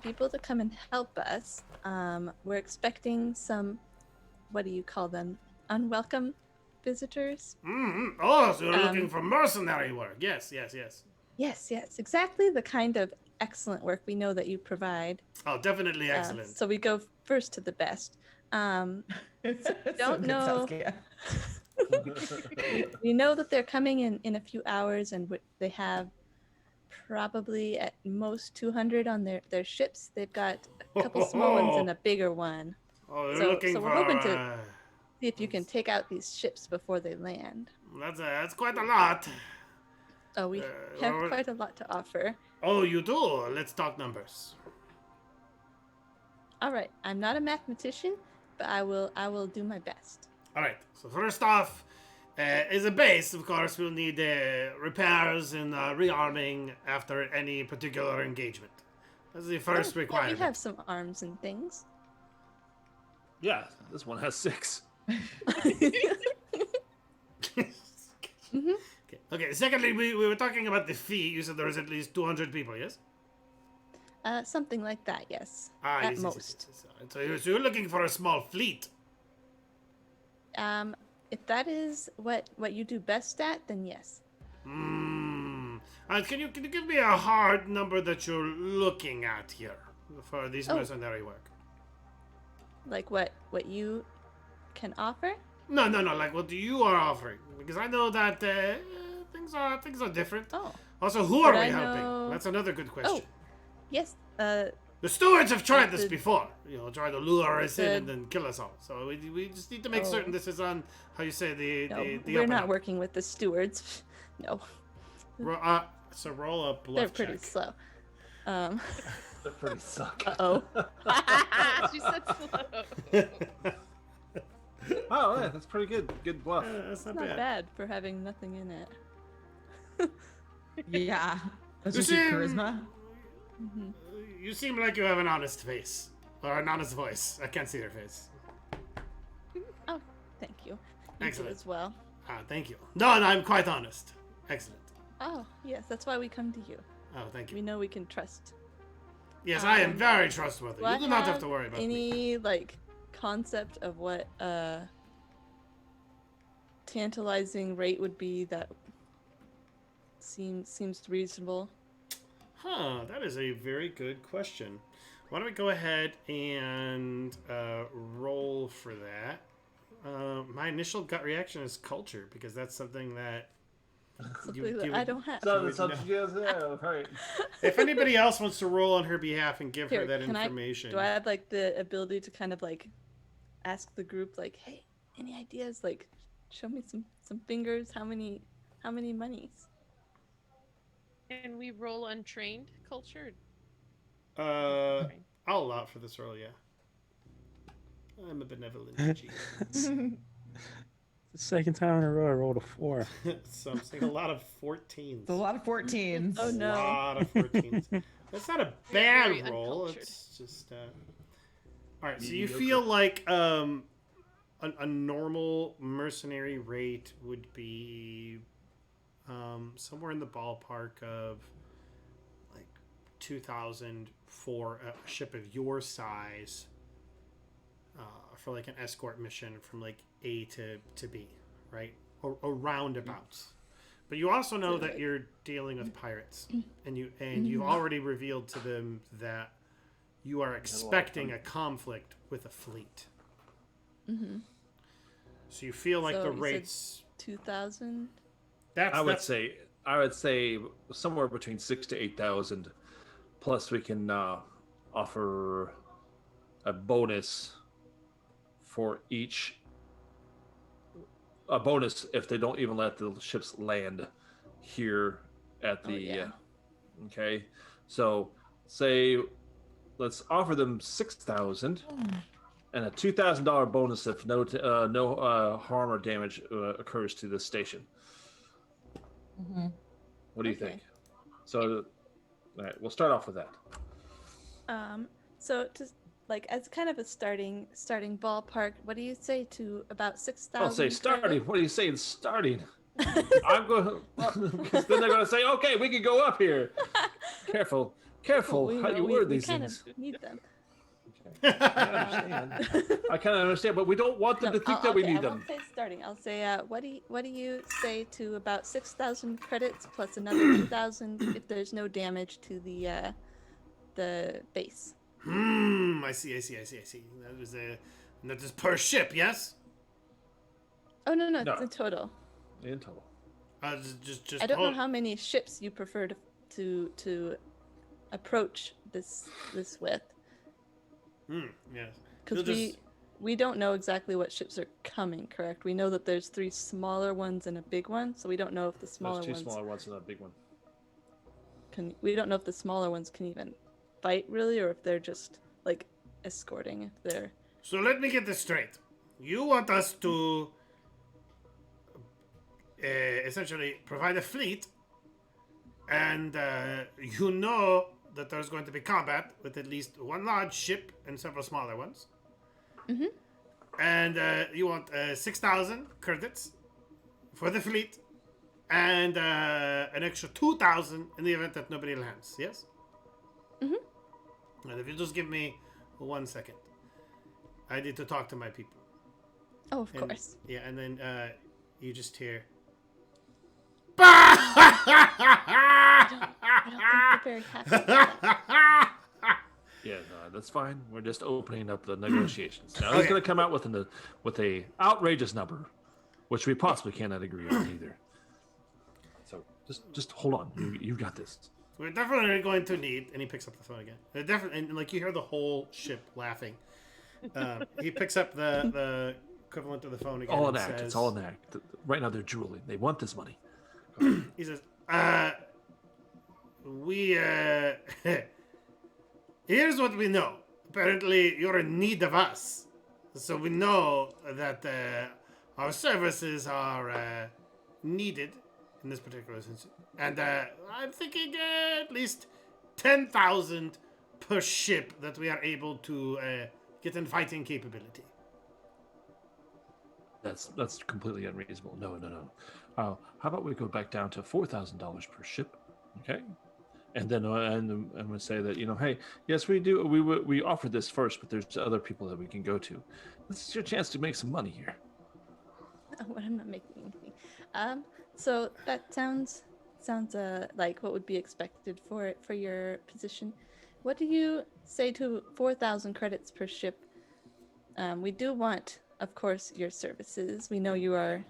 people to come and help us. We're expecting some, what do you call them? Unwelcome visitors? Mm-hmm. Oh, so you're looking Um, for mercenary work? Yes, yes, yes. Yes, exactly the kind of excellent work we know that you provide. Oh, definitely excellent. So we go first to the best. So Don't good, know. Saskia. We know that they're coming in a few hours, and they have probably at most 200 on their ships. They've got a couple small ones and a bigger one. Oh, you're So looking we're for. hoping to see if you can take out these ships before they land. That's quite a lot. Oh, we have quite a lot to offer. Oh, you do? Let's talk numbers. All right, I'm not a mathematician, but I will do my best. All right. So first off, as a base, of course, we'll need repairs and rearming after any particular engagement. That's the first Yeah, requirement. we have some arms and things. Yeah, this one has 6. Mhm. Okay. Secondly, we were talking about the fee. You said there was at least 200 people, yes? Something like that, yes. Ah, At yes, most. Yes. So you're looking for a small fleet. If that is what you do best at, then yes. Can you give me a hard number that you're looking at here for this mercenary work? Like what you can offer? No. Like what you are offering, because I know that things are different. Oh. Also, who are But we I helping? know- That's another good question. Yes. The stewards have tried this the- before. Try to lure us in the- and then kill us all. So we just need to make Oh. certain this is on how you say the No, the we're up and not up. working with the stewards. No, So roll a bluff they're pretty check. slow. They pretty suck. Oh. She said slow. Oh, yeah, that's pretty good. Good bluff. That's not Not bad. bad for having nothing in it. Yeah. That's You just your seem- charisma. You seem like you have an honest face or an honest voice. I can't see your face. Oh, thank you. You Excellent. do as well. Thank you. No, I'm quite honest. Excellent. Oh, yes, that's why we come to you. Oh, thank We you. know we can trust. Yes, I am very trustworthy. Do I You do not have to worry about me. any like concept of what a tantalizing rate would be that seems reasonable? Huh, that is a very good question. Why don't we go ahead and roll for that? My initial gut reaction is culture, because that's something that Something that I don't have. So that's something you guys have, right? if anybody else wants to roll on her behalf and give her Here, that can information. do I have like the ability to kind of like ask the group like, hey, any ideas? Like, show me some fingers. How many monies? Can we roll untrained culture? I'll allow for this roll, yeah. I'm a benevolent GM. The second time in a row I rolled a 4. So I'm seeing a lot of 14s. It's a lot of 14s. Oh no. A lot of 14s. That's not a Very bad roll. uncultured. It's just all right. So you feel like a normal mercenary rate would be somewhere in the ballpark of like 2,000 for a ship of your size for like an escort mission from like A to B, right? Or roundabouts. But you also know that you're dealing with pirates, and you've already revealed to them that you are expecting a conflict with a fleet. Mm-hmm. So you feel like So the you said rates. 2,000. I would say somewhere between 6 to 8,000. Plus, we can offer a bonus for each. A bonus if they don't even let the ships land here at the. Okay, so say let's offer them 6,000 and a $2,000 bonus if no harm or damage occurs to the station. Mm-hmm. What do you think? So, all right, we'll start off with that. So just like as kind of a starting ballpark, what do you say to about 6,000? I'll say starting. What are you saying starting? I'm going because then they're going to say, okay, we can go up here. Careful how you word these things. We need them. Okay. I kind of understand, but we don't want them to think that we need them. I won't say starting. I'll say, what do you say to about 6,000 credits plus another 2,000 if there's no damage to the base? I see. That is per ship, yes? Oh no, it's in total. In total. Just I don't know how many ships you prefer to approach this with. Yes. Because we don't know exactly what ships are coming, correct? We know that there's 3 smaller ones and a big one, so we don't know if the smaller ones. There's 2 smaller ones and a big one. We don't know if the smaller ones can even fight really, or if they're just like escorting. If they're. So let me get this straight. You want us to essentially provide a fleet, and you know that there's going to be combat with at least one large ship and several smaller ones. Mm-hmm. And you want 6,000 credits for the fleet, and an extra 2,000 in the event that nobody lands. Yes. Mm-hmm. And if you just give me 1 second, I need to talk to my people. Oh, of course. Yeah, and then you just hear. I don't think they're very happy with that. Yeah, no, that's fine. We're just opening up the negotiations. Now he's going to come out with a outrageous number, which we possibly cannot agree on either. So just hold on. You got this. We're definitely going to need, and he picks up the phone again. And like you hear the whole ship laughing. He picks up the equivalent of the phone again. All an act. It's all an act. Right now they're drooling. They want this money. He says, we here's what we know. Apparently you're in need of us. So we know that our services are needed in this particular instance. And I'm thinking at least 10,000 per ship that we are able to get in fighting capability. That's completely unreasonable. No. How about we go back down to $4,000 per ship, okay? And then and we say that hey, yes, we do. We offer this first, but there's other people that we can go to. This is your chance to make some money here. Oh, I'm not making anything. So that sounds like what would be expected for your position. What do you say to 4,000 credits per ship? We do want, of course, your services. We know you are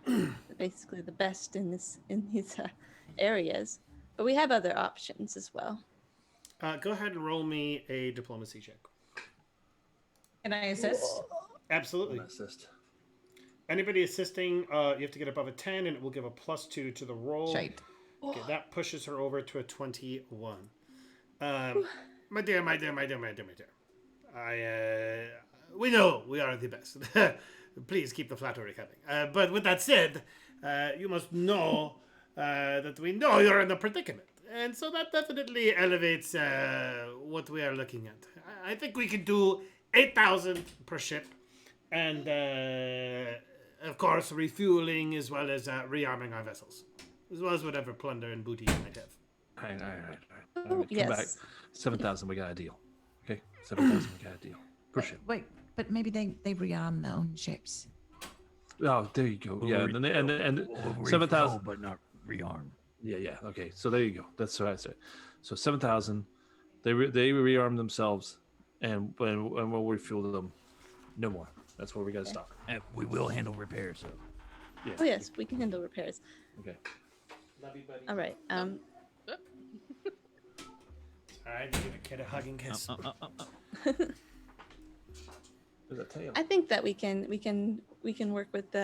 basically the best in these areas, but we have other options as well. Go ahead and roll me a diplomacy check. Can I assist? Absolutely. Assist. Anybody assisting, you have to get above a 10, and it will give a +2 to the roll. Shite. Okay, that pushes her over to a 21. My dear. We know we are the best. Please keep the flattery coming. But with that said, you must know that we know you're in a predicament. And so that definitely elevates what we are looking at. I think we could do 8,000 per ship. And of course, refueling as well as rearming our vessels, as well as whatever plunder and booty you might have. All right. Oh, Come back. yes. 7,000. We got a deal. Okay, 7,000. We got a deal. Per ship. Wait, but maybe they rearm their own ships. Oh, there you go. Yeah, and We'll 7,000, refuel, but not rearm. Yeah. Okay, so there you go. That's what I said. So 7,000. They rearm themselves, and we'll refuel them. No more. That's where we got to stop. And we will handle repairs. So. Yeah. Oh yes, we can handle repairs. Okay. Love you, buddy. All right. All right, give a kid a hug and kiss. I think that we can work with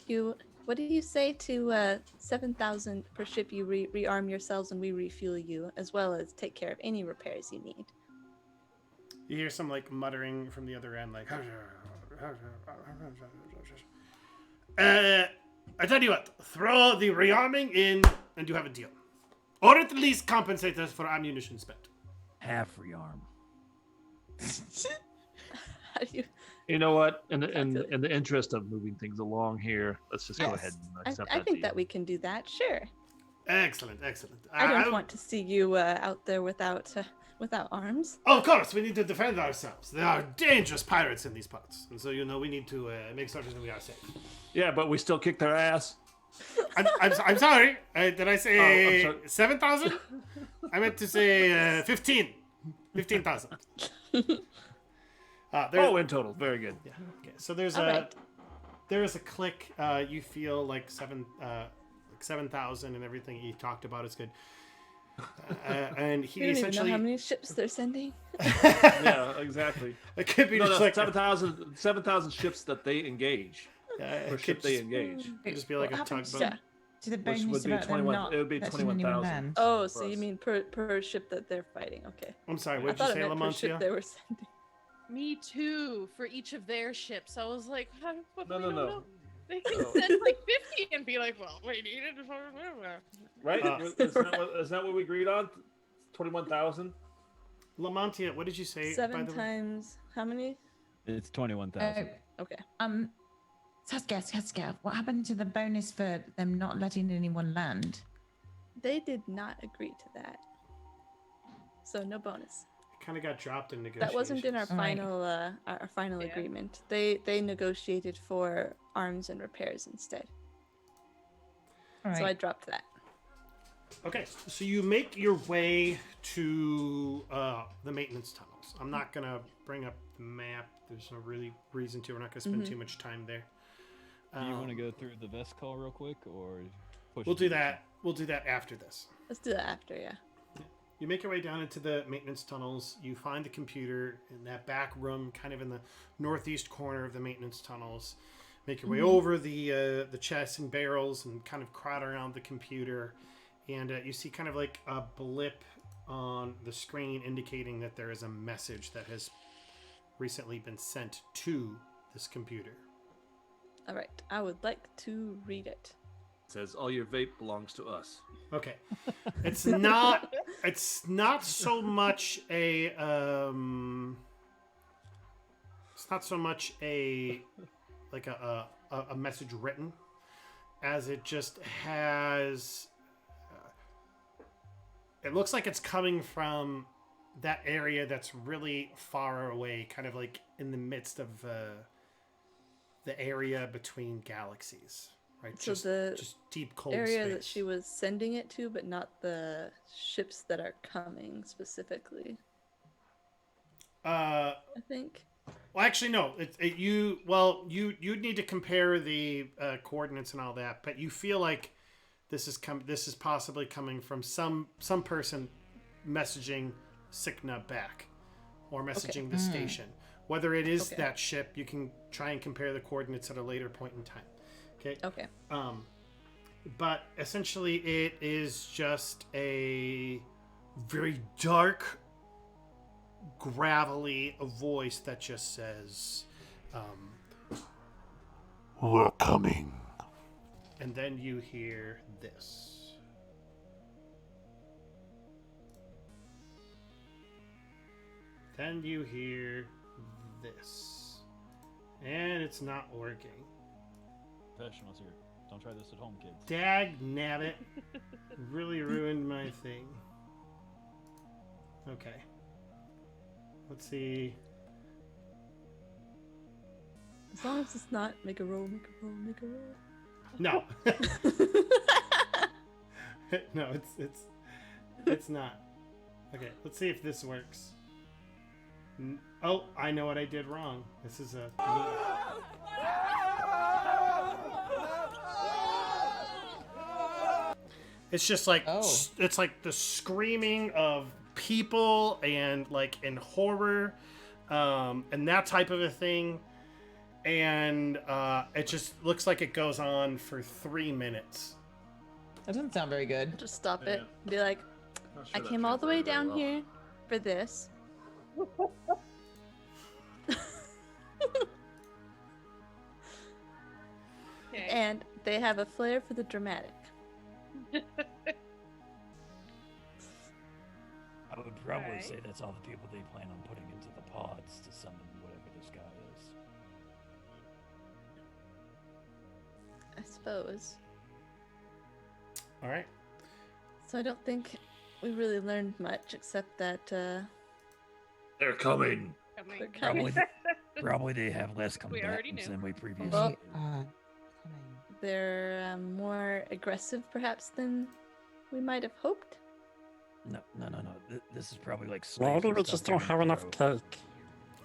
you. What do you say to 7,000 per ship? You rearm yourselves and we refuel you, as well as take care of any repairs you need. You hear some like muttering from the other end, like. I tell you what, throw the rearming in, and you have a deal, or at least compensate us for ammunition spent. Half rearm. How do you? You know what? In the interest of moving things along here, let's just go ahead and accept I think deal. that we can do that. Sure. Excellent. I don't want to see you out there without arms. Oh, of course, we need to defend ourselves. There are dangerous pirates in these parts, and so we need to make certain that we are safe. Yeah, but we still kick their ass. I'm sorry. Did I say 7,000? I meant to say 15,000. In total, very good. Yeah. Okay. So there's there is a click. You feel like 7,000 and everything he talked about is good. And he We don't essentially even know how many ships they're sending. Yeah, exactly. It could be No, just that's like 7,000 ships that they engage. Per it ship could they just- engage. It'd just be like What a happens tugboat. to the Which bonus would be about them 21 not it would be letting anyone 21,000. land? Oh, for so you us. mean per ship that they're fighting? Okay. I'm sorry. I What did thought you it say, meant per ship Lamontia? they were sending. Me too, for each of their ships. I was like, huh, but No, we no, don't no. know. They can No. send like 50 and be like, well, we needed it for. Right? Isn't that what we agreed on? 21,000. Lamontia, what did you say? by Seven the way? times how many? It's 21,000. Okay. Saskia, what happened to the bonus for them not letting anyone land? They did not agree to that. So no bonus. Kind of got dropped in negotiations. That wasn't in our Right. final Yeah. agreement. They negotiated for arms and repairs instead. All So I right. dropped that. Okay, so you make your way to the maintenance tunnels. I'm not gonna bring up the map. There's no really reason to. We're not gonna spend too much time there. Do you want to go through the vest call real quick, or push? We'll it do to- that. We'll do that after this. Let's do that after, yeah. You make your way down into the maintenance tunnels. You find the computer in that back room, kind of in the northeast corner of the maintenance tunnels. Make your way over the chests and barrels and kind of crowd around the computer. And you see kind of like a blip on the screen indicating that there is a message that has recently been sent to this computer. All right. I would like to read it. It says all your vape belongs to us. Okay, it's not so much a it's not so much a like a message written as it just has it looks like it's coming from that area that's really far away, kind of like in the midst of the area between galaxies. Right, So the just deep cold Area space. that she was sending it to, but not the ships that are coming specifically. I think. Well, actually, no. You'd need to compare the coordinates and all that, but you feel like this is possibly coming from some person messaging Sikna back, or messaging the station. Whether it is that ship, you can try and compare the coordinates at a later point in time. Okay. Okay. But essentially, it is just a very dark, gravelly voice that just says, "We're coming." And then you hear this. Then you hear this. And it's not working. Professionals here. Don't try this at home, kids. Dag nabbit. Really ruined my thing. Okay. Let's see. As long as it's not make a roll, make a roll, make a roll. No. No, it's not. Okay, let's see if this works. Oh, I know what I did wrong. This is a It's just like it's like the screaming of people and like in horror, and that type of a thing, and it just looks like it goes on for 3 minutes. That doesn't sound very good. Just stop it. Be like, I came all the way down here for this. Okay. And they have a flair for the dramatic. I would probably say that's all the people they plan on putting into the pods to summon whatever this guy is. I suppose. All right. So I don't think we really learned much except that They're coming. they're coming. Probably they have less We already combatants knew. than we previously Well, did. They're more aggressive, perhaps, than we might have hoped. No. This is probably like Why slaves do and we stuff just they're don't have gonna enough throw.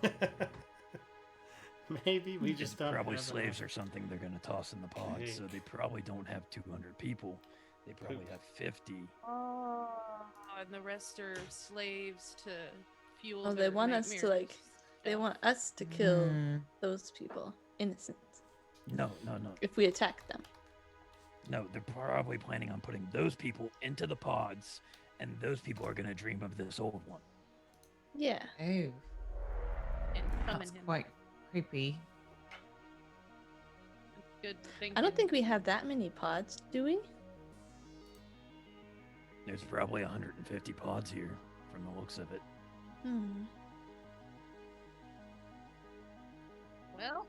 cake? Maybe we just don't Probably have slaves enough. or something they're going to toss in the pods, so they probably don't have 200 people. They probably have 50. Oh, and the rest are slaves to fuel. Oh, they their want us to nightmares. they want us to kill Hmm. those people, innocent, No. if we attack them. No, they're probably planning on putting those people into the pods, and those people are going to dream of this old one. Yeah. Oh, And summon that's him. quite creepy. Good thinking. I don't think we have that many pods, do we? There's probably 150 pods here, from the looks of it. Hmm. Well,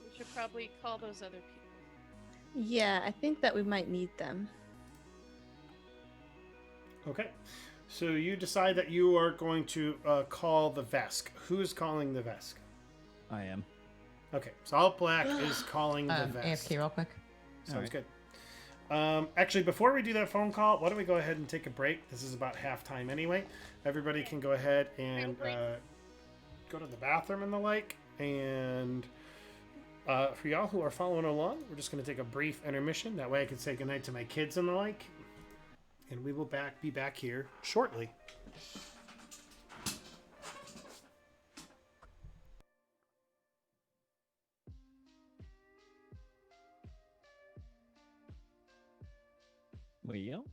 we should probably call those other people. Yeah, I think that we might need them. Okay. So you decide that you are going to call the Vesk. Who's calling the Vesk? I am. Okay, so All Black is calling the Vesk. AFK real quick. Sounds good. Actually, before we do that phone call, why don't we go ahead and take a break? This is about halftime anyway. Everybody can go ahead and go to the bathroom and the like. And for y'all who are following along, we're just going to take a brief intermission. That way I can say goodnight to my kids and the like. And we will be back here shortly. Well,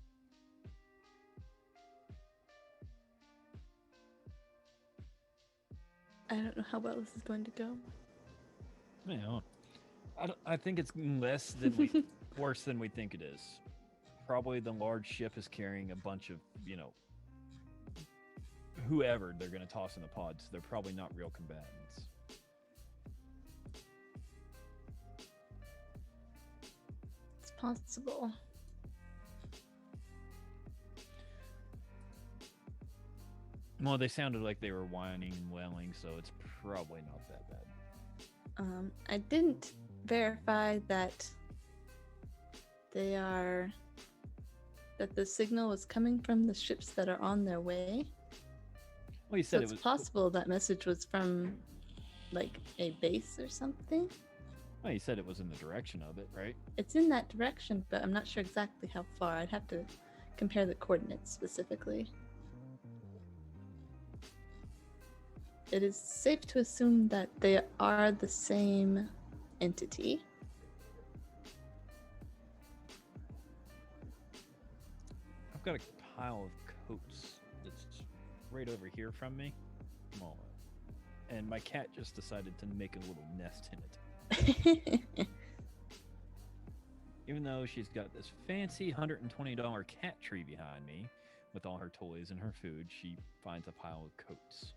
I don't know how well this is going to go. yeah. I think it's less than we, worse than we think it is. Probably the large ship is carrying a bunch of, whoever they're going to toss in the pods. They're probably not real combatants. It's possible. Well, they sounded like they were whining and wailing, so it's probably not that bad. I didn't verify that that the signal was coming from the ships that are on their way. Well, you So said it's it was possible that message was from like a base or something. Well, you said it was in the direction of it, right? It's in that direction, but I'm not sure exactly how far. I'd have to compare the coordinates specifically. It is safe to assume that they are the same entity. I've got a pile of coats that's right over here from me. Well, and my cat just decided to make a little nest in it. Even though she's got this fancy $120 cat tree behind me with all her toys and her food, she finds a pile of coats.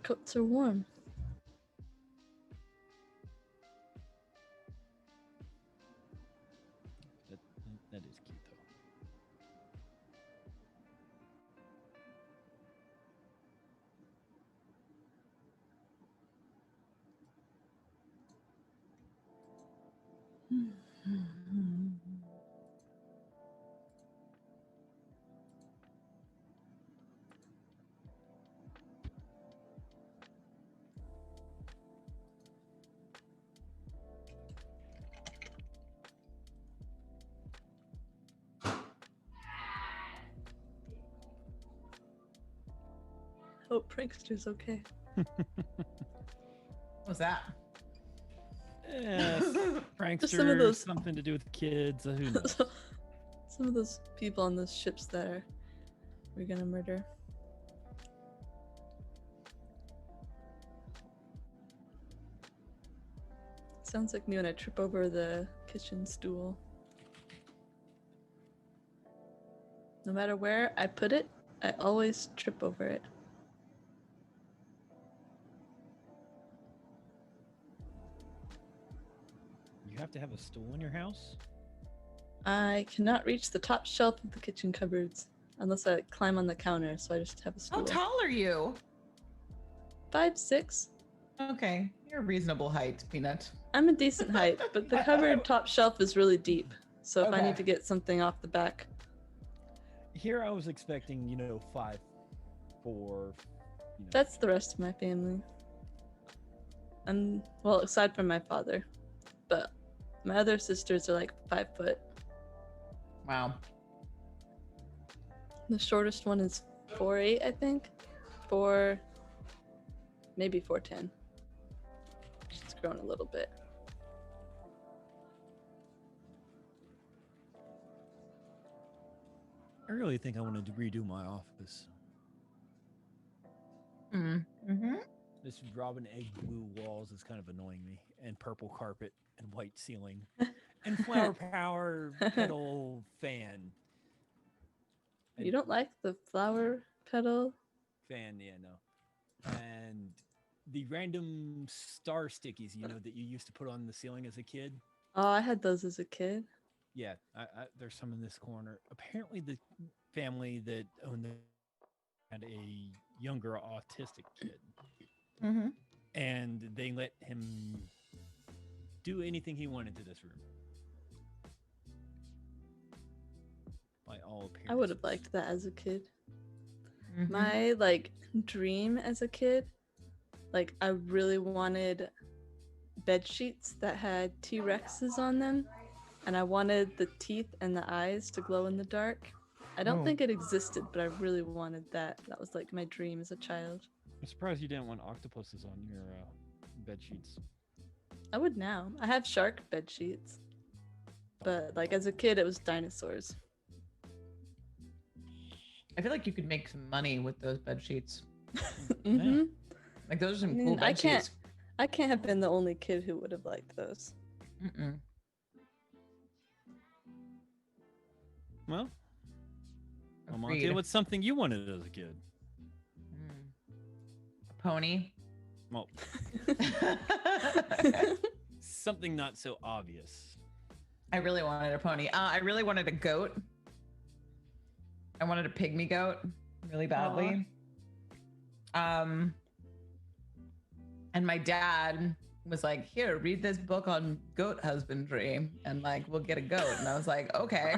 Coats are warm. Hope Prankster's okay. What's that? Prankster, Just some of those- something to do with kids. Who knows? Some of those people on those ships that we're gonna murder. Sounds like me when I trip over the kitchen stool. No matter where I put it, I always trip over it. You have to have a stool in your house? I cannot reach the top shelf of the kitchen cupboards unless I climb on the counter, so I just have a stool. How tall are you? 5'6". Okay, you're a reasonable height, Peanut. I'm a decent height, but the cupboard top shelf is really deep. So if I Okay. need to get something off the back, Here I was expecting, 5'4". that's the rest of my family. Well, aside from my father, but my other sisters are like 5 foot. Wow. The shortest one is 4'8", I think. Maybe 4'10". It's grown a little bit. I really think I wanted to redo my office. Mm-hmm. This robin egg blue walls is kind of annoying me, and purple carpet and white ceiling, and flower power pedal fan. You don't like the flower petal? Fan, yeah, no. And the random star stickies, that you used to put on the ceiling as a kid. Oh, I had those as a kid. Yeah, there's some in this corner. Apparently, the family that owned them had a younger autistic kid, Mm-hmm. and they let him do anything he wanted to this room. By all appearances, I would have liked that as a kid. Mm-hmm. My dream as a kid, I really wanted bed sheets that had T-Rexes on them, and I wanted the teeth and the eyes to glow in the dark. I don't Oh. think it existed, but I really wanted that. That was my dream as a child. I'm surprised you didn't want octopuses on your bed sheets. I would now. I have shark bed sheets, but as a kid, it was dinosaurs. I feel like you could make some money with those bed sheets. Mm-hmm. Like those are some I mean, cool bed sheets. I can't have been the only kid who would have liked those. Mm-mm. Well, Agreed. Monty, what's something you wanted as a kid? A pony. Well, something not so obvious. I really wanted a pony. I really wanted a goat. I wanted a pygmy goat really badly. And my dad was like, "Here, read this book on goat husbandry, and we'll get a goat." And I was like, "Okay."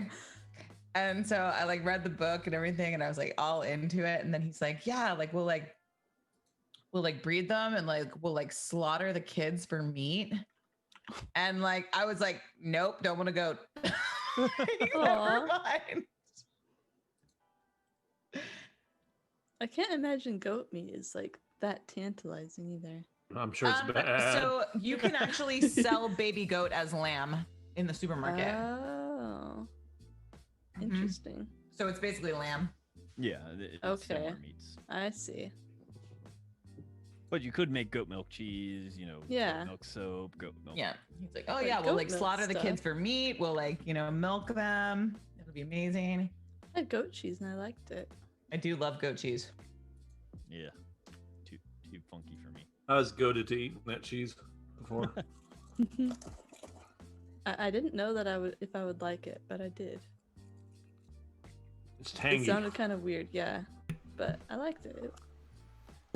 And so I read the book and everything, and I was all into it. And then he's like, "Yeah, we'll breed them, and we'll slaughter the kids for meat." And I was like, "Nope, don't want a goat." Never mind. I can't imagine goat meat is that tantalizing either. I'm sure it's bad. So you can actually sell baby goat as lamb in the supermarket. Oh, interesting. So it's basically lamb. Yeah, it's Okay. similar meats. I see. But you could make goat milk cheese, Yeah. goat milk soap, goat milk. Yeah. He's like, "Oh Like yeah, we'll goat milk slaughter the kids stuff. for meat. We'll milk them. It'll be amazing." I had goat cheese and I liked it. I do love goat cheese. Yeah. Too funky for me. I was goaded to eat that cheese before. I didn't know that if I would like it, but I did. It's tangy. It sounded kind of weird, yeah, but I liked it.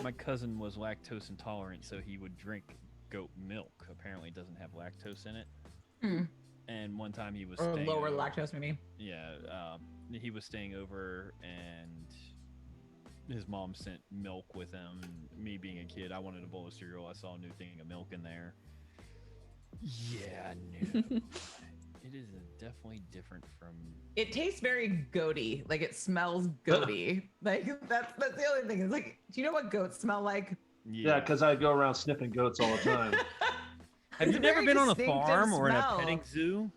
My cousin was lactose intolerant, so he would drink goat milk. Apparently, it doesn't have lactose in it. Hmm. And one time he was Or staying lower over- lactose, maybe. Yeah, he was staying over, and his mom sent milk with him. And me being a kid, I wanted a bowl of cereal. I saw a new thing of milk in there. Yeah, no. It is definitely different from. It tastes very goaty. Like it smells goaty. Like that's the only thing. It's like, do you know what goats smell like? Yeah, because I go around sniffing goats all the time. Have It's you a never very been on a distinctive farm or in a smell. petting zoo?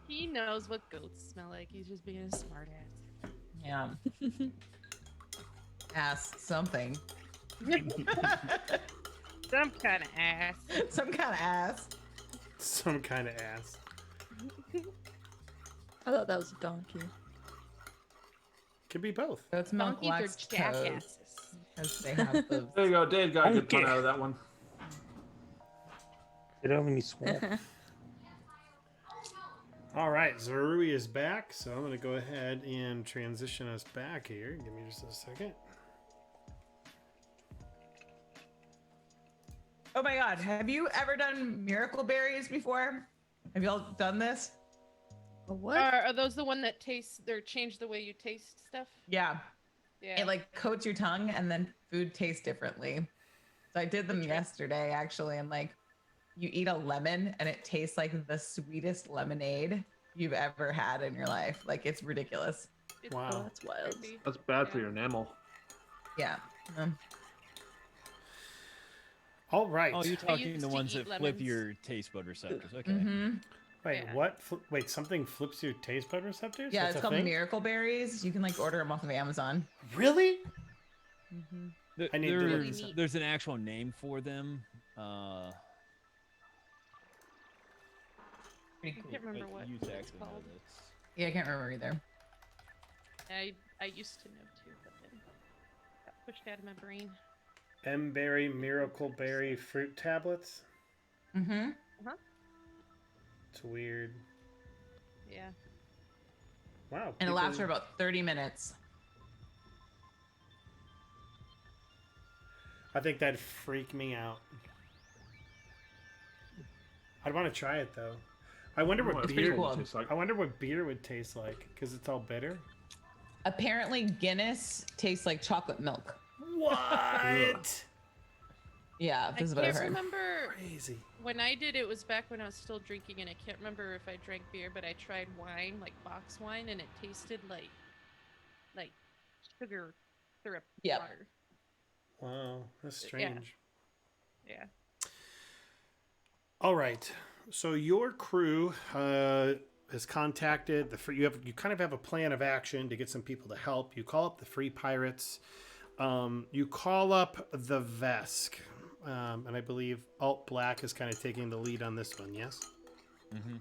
He knows what goats smell like. He's just being a smartass. Yeah. Ass something. Some kind of ass. Some kind of ass. Some kind of ass. I thought that was a donkey. Could be both. Goats milk Donkeys are waxed jackasses. toes. Because they have those. There you go. Dave got a good pun Okay. out of that one. Get over me, swamp. All right, Zarui is back, so I'm going to go ahead and transition us back here. Give me just a second. Oh my god, have you ever done miracle berries before? Have y'all done this? What? Are those the one that taste or change the way you taste stuff? Yeah. Yeah. It like coats your tongue and then food tastes differently. So I did them yesterday actually, and like you eat a lemon and it tastes like the sweetest lemonade you've ever had in your life. Like it's ridiculous. Wow. Oh, that's wild. That's bad for your enamel. Yeah. All right. Oh, you're talking used the to ones eat that flip lemons. your taste bud receptors. Okay. Mm-hmm. Wait, Yeah. what? Wait, something flips your taste bud receptors? Yeah, That's it's a called thing? miracle berries. You can like order them off of Amazon. Really? There- I need to look there's, this up. there's an actual name for them. Pretty I cool. can't remember but what you it's actually know called. this. Yeah, I can't remember either. I used to know too, but then got pushed out of my brain. M-berry, miracle berry, fruit tablets? Mm-hmm. It's weird. Yeah. Wow. And it lasts for people- about 30 minutes. I think that'd freak me out. I'd want to try it though. I wonder what It's beer. pretty cool. tastes like. I wonder what beer would taste like because it's all bitter. Apparently Guinness tastes like chocolate milk. What? Yeah, I this is what I've can't heard. remember Crazy. when I did it was back when I was still drinking, and I can't remember if I drank beer, but I tried wine, like box wine, and it tasted like sugar syrup Yep. water. Wow, that's strange. Yeah. All right. So your crew has contacted the free. You kind of have a plan of action to get some people to help. You call up the Free Pirates. You call up the Vesk, and I believe Alt Black is kind of taking the lead on this one. Yes. Mm-hmm.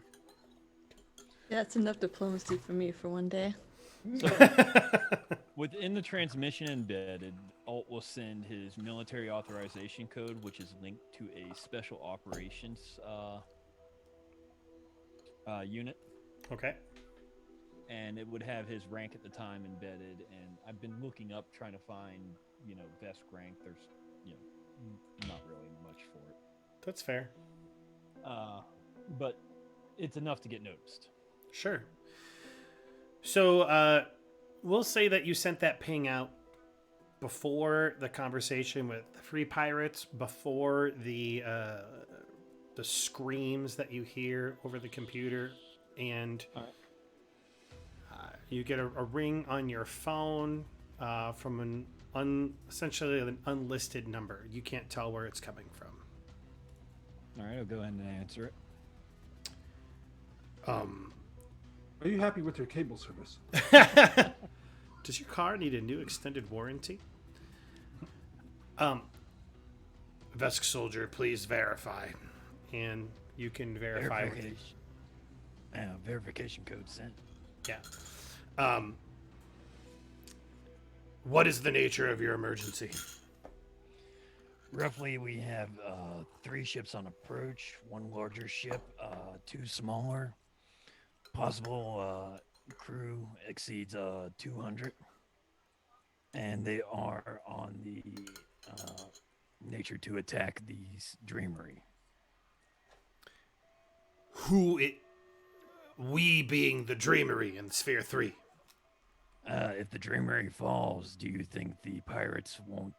Yeah, it's enough diplomacy for me for one day. Within the transmission embedded, Alt will send his military authorization code, which is linked to a special operations unit, Okay. and it would have his rank at the time embedded. And I've been looking up trying to find, Vesk rank. There's, not really much for it. That's fair. But it's enough to get noticed. Sure. So we'll say that you sent that ping out before the conversation with the Free Pirates, before the screams that you hear over the computer, and you get a ring on your phone from essentially an unlisted number. You can't tell where it's coming from. All right, I'll go ahead and answer it. Are you happy with your cable service? Does your car need a new extended warranty? Vesk soldier, please verify. And you can verify. Verification. Verification code sent. Yeah. What is the nature of your emergency? Roughly, we have 3 ships on approach, 1 larger ship, 2 smaller. Possible crew exceeds 200. And they are on the nature to attack the Dreamery. We being the Dreamery in Sphere 3. If the Dreamery falls, do you think the pirates won't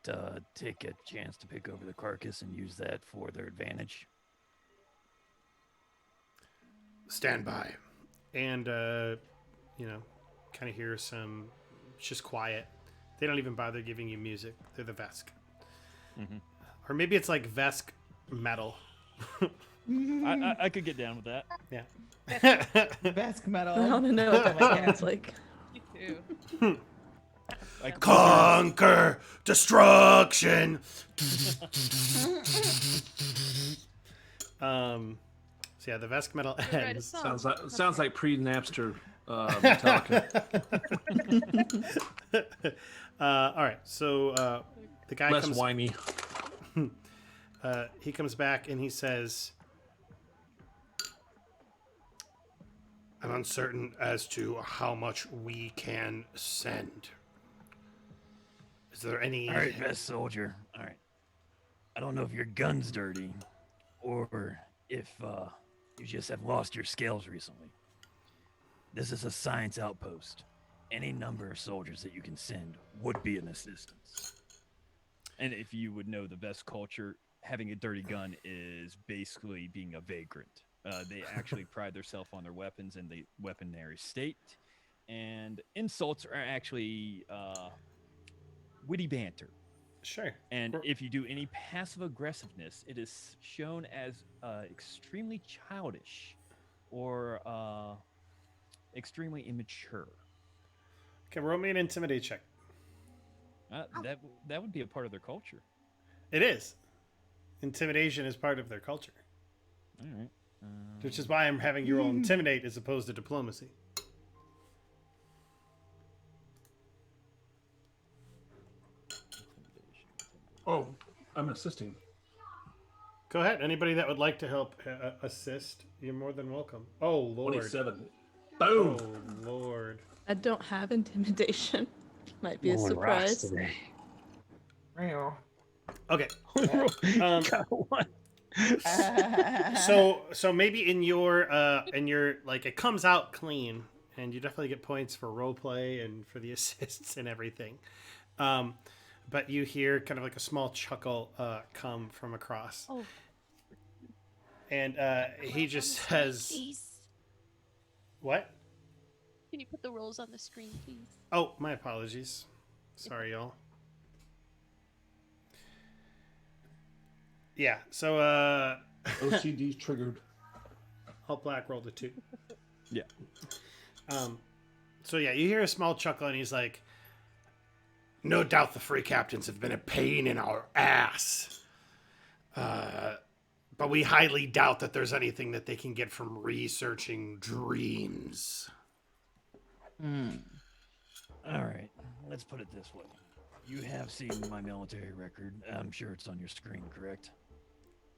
take a chance to pick over the carcass and use that for their advantage? Stand by. and kind of hear some. It's just quiet. They don't even bother giving you music. They're the Vesk. Mm-hmm. Or maybe it's like Vesk metal. I could get down with that. Yeah. Vesk metal. I want to know what that sounds like. Me too. Conquer destruction. So yeah, the Vesk metal Write a ends. song. Sounds like pre-Napster Metallica. All right, so the guy Less comes. whiny. He comes back and he says, "I'm uncertain as to how much we can send. Is there any?" All right, best soldier. All right. I don't know if your gun's dirty, or if you just have lost your scales recently. This is a science outpost. Any number of soldiers that you can send would be an assistance. And if you would know the best culture, having a dirty gun is basically being a vagrant. They actually pride themselves on their weapons and the weaponary state. And insults are actually witty banter. Sure. And if you do any passive aggressiveness, it is shown as extremely childish or extremely immature. Okay, roll me an intimidate check. That would be a part of their culture. It is. Intimidation is part of their culture. All right. Which is why I'm having you roll intimidate as opposed to diplomacy. Oh, I'm assisting. Go ahead. Anybody that would like to help assist, you're more than welcome. Oh, Lord. 27. Boom. Oh, Lord. I don't have intimidation. Might be a surprise. Okay. Got one. So maybe in your like it comes out clean, and you definitely get points for role play and for the assists and everything. But you hear kind of like a small chuckle come from across. Oh. And he just says, Please. "What? Can you put the rolls on the screen, please? Oh, my apologies. Sorry, y'all." Yeah, so OCD triggered. Alt Black rolled a 2. Yeah. So yeah, you hear a small chuckle, and he's like, "No doubt the free captains have been a pain in our ass. But we highly doubt that there's anything that they can get from researching dreams." All right, let's put it this way. You have seen my military record. I'm sure it's on your screen, correct?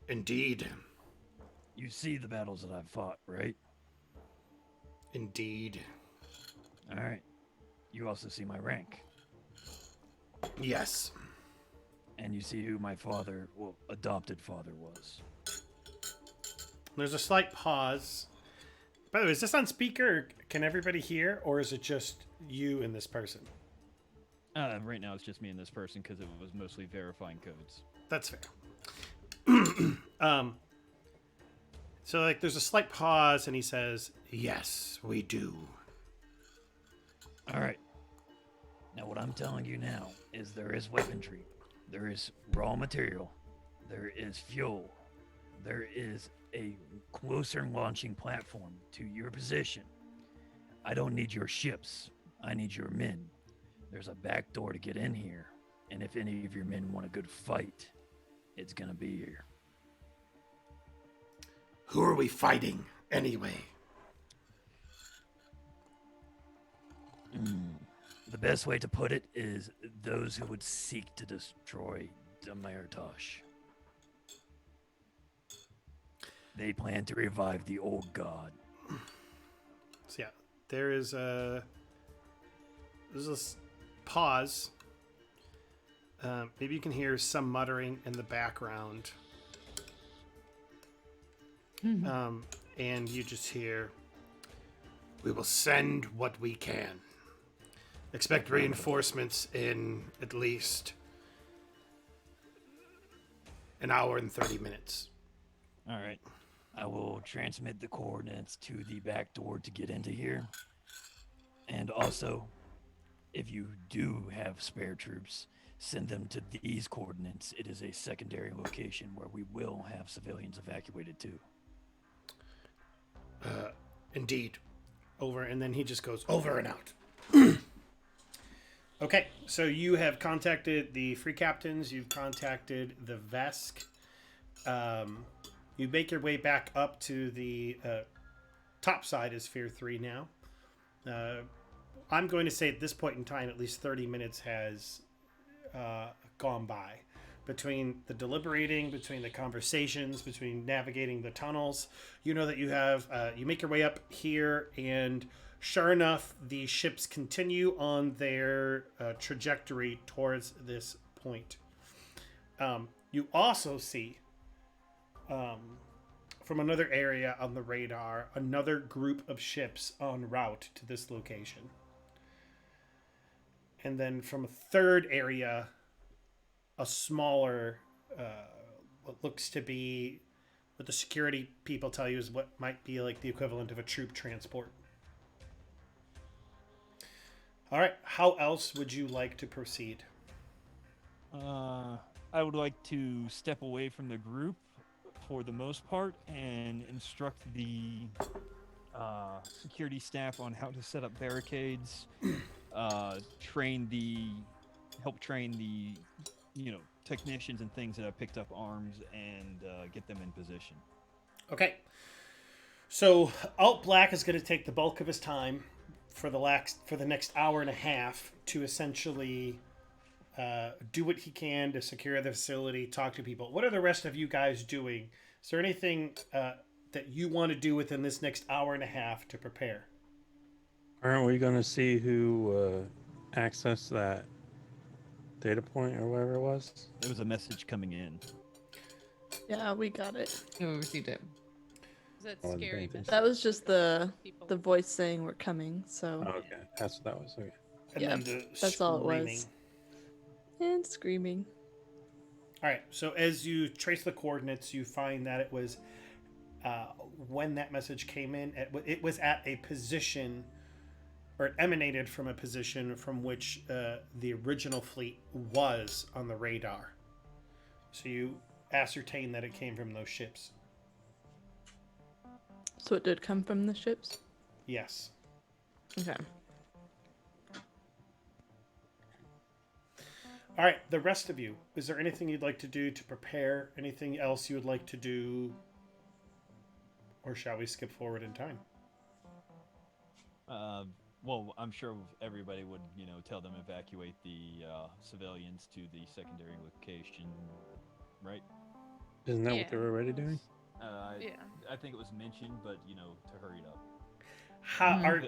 Indeed. You see the battles that I've fought, right? Indeed. All right. You also see my rank. Yes. And you see who my father, well, adopted father was. There's a slight pause. By the way, is this on speaker? Can everybody hear? Or is it just you and this person? Right now it's just me and this person because it was mostly verifying codes. That's fair. So like there's a slight pause and he says, "Yes, we do." All right. Now what I'm telling you now is there is weaponry. There is raw material. There is fuel. There is a closer launching platform to your position. I don't need your ships. I need your men. There's a back door to get in here. And if any of your men want a good fight, it's gonna be here. Who are we fighting anyway? The best way to put it is those who would seek to destroy Demirtosh. They plan to revive the old god. So yeah, there's a pause. Maybe you can hear some muttering in the background. And you just hear, "We will send what we can. Expect reinforcements in at least an hour and 30 minutes. All right. I will transmit the coordinates to the back door to get into here. And also, if you do have spare troops, send them to these coordinates. It is a secondary location where we will have civilians evacuated to. Indeed. Over, and then he just goes over and out. Okay, so you have contacted the free captains. You've contacted the Vesk. You make your way back up to the top side is Sphere 3 now. I'm going to say at this point in time, at least 30 minutes has gone by. Between the deliberating, between the conversations, between navigating the tunnels. You know that you have, you make your way up here, and sure enough, the ships continue on their trajectory towards this point. You also see, from another area on the radar, another group of ships en route to this location. And then from a third area, a smaller, what looks to be, what the security people tell you is what might be like the equivalent of a troop transport. All right, how else would you like to proceed? I would like to step away from the group for the most part and instruct the security staff on how to set up barricades, help train the technicians and things that have picked up arms and get them in position. Okay. So Alt Black is going to take the bulk of his time for the next hour and a half to essentially do what he can to secure the facility, talk to people. What are the rest of you guys doing? Is there anything that you want to do within this next hour and a half to prepare? Aren't we going to see who accessed that data point or whatever it was? There was a message coming in. Yeah, we got it. We received it. Is that Oh, scary? advantage. That was just the People. voice saying we're coming. So Oh, okay, that's what that was. Okay. And Yeah, then the that's all it was. screaming. And screaming. All right. So as you trace the coordinates, you find that it was when that message came in, it was at a position, or it emanated from a position from which the original fleet was on the radar. So you ascertain that it came from those ships. So it did come from the ships? Yes. Okay. All right. The rest of you, is there anything you'd like to do to prepare? Anything else you would like to do? Or shall we skip forward in time? Well, I'm sure everybody would, tell them evacuate the civilians to the secondary location, right? Isn't that Yeah. what they were already doing? Yeah. I think it was mentioned, but to hurry it up. How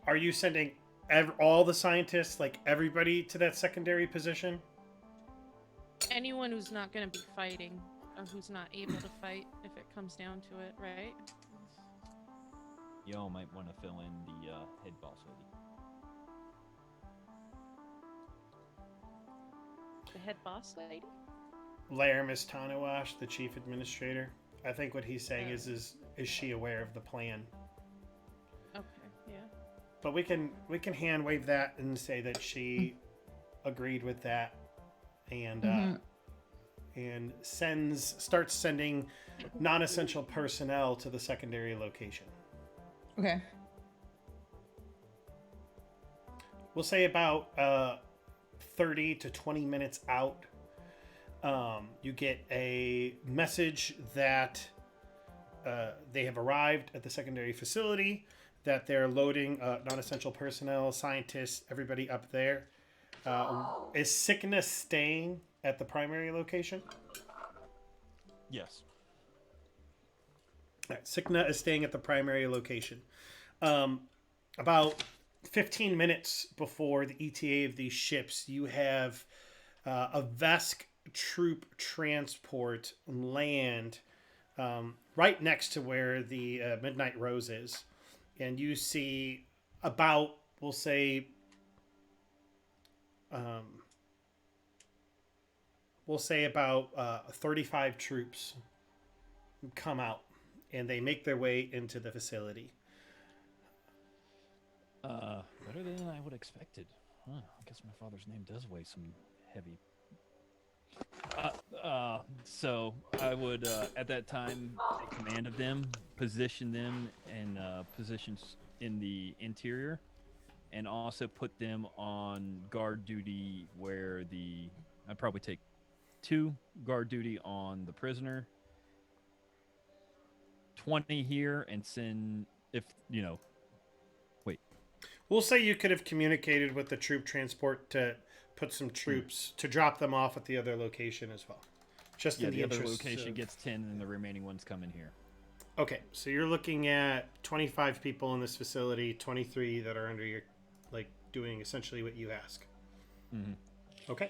are you sending all the scientists, like everybody, to that secondary position? Anyone who's not going to be fighting or who's not able to fight, if it comes down to it, right? Y'all might want to fill in the head boss lady. The head boss lady? Laramis Tanawash, the chief administrator. I think what he's saying is she aware of the plan? Okay, yeah. But we can hand wave that and say that she agreed with that, and and starts sending non-essential personnel to the secondary location. Okay. We'll say about 30 to 20 minutes out, you get a message that they have arrived at the secondary facility, that they're loading non-essential personnel, scientists, everybody up there. Is Sickness staying at the primary location? Yes. All right, Sickna is staying at the primary location. About 15 minutes before the ETA of these ships, you have a Vesk troop transport land right next to where the Midnight Rose is. And you see about, we'll say 35 troops come out. and they make their way into the facility. Better than I would expected. Huh, I guess my father's name does weigh some heavy. So I would, at that time, take command of them, position them in positions in the interior, and also put them on guard duty where I'd probably take 2 guard duty on the prisoner, 20 here, and send, if, We'll say you could have communicated with the troop transport to put some troops to drop them off at the other location as well. Just yeah, in the the other interest location of... gets 10 and the remaining ones come in here. Okay, so you're looking at 25 people in this facility, 23 that are under your, like, doing essentially what you ask. Mm-hmm. Okay.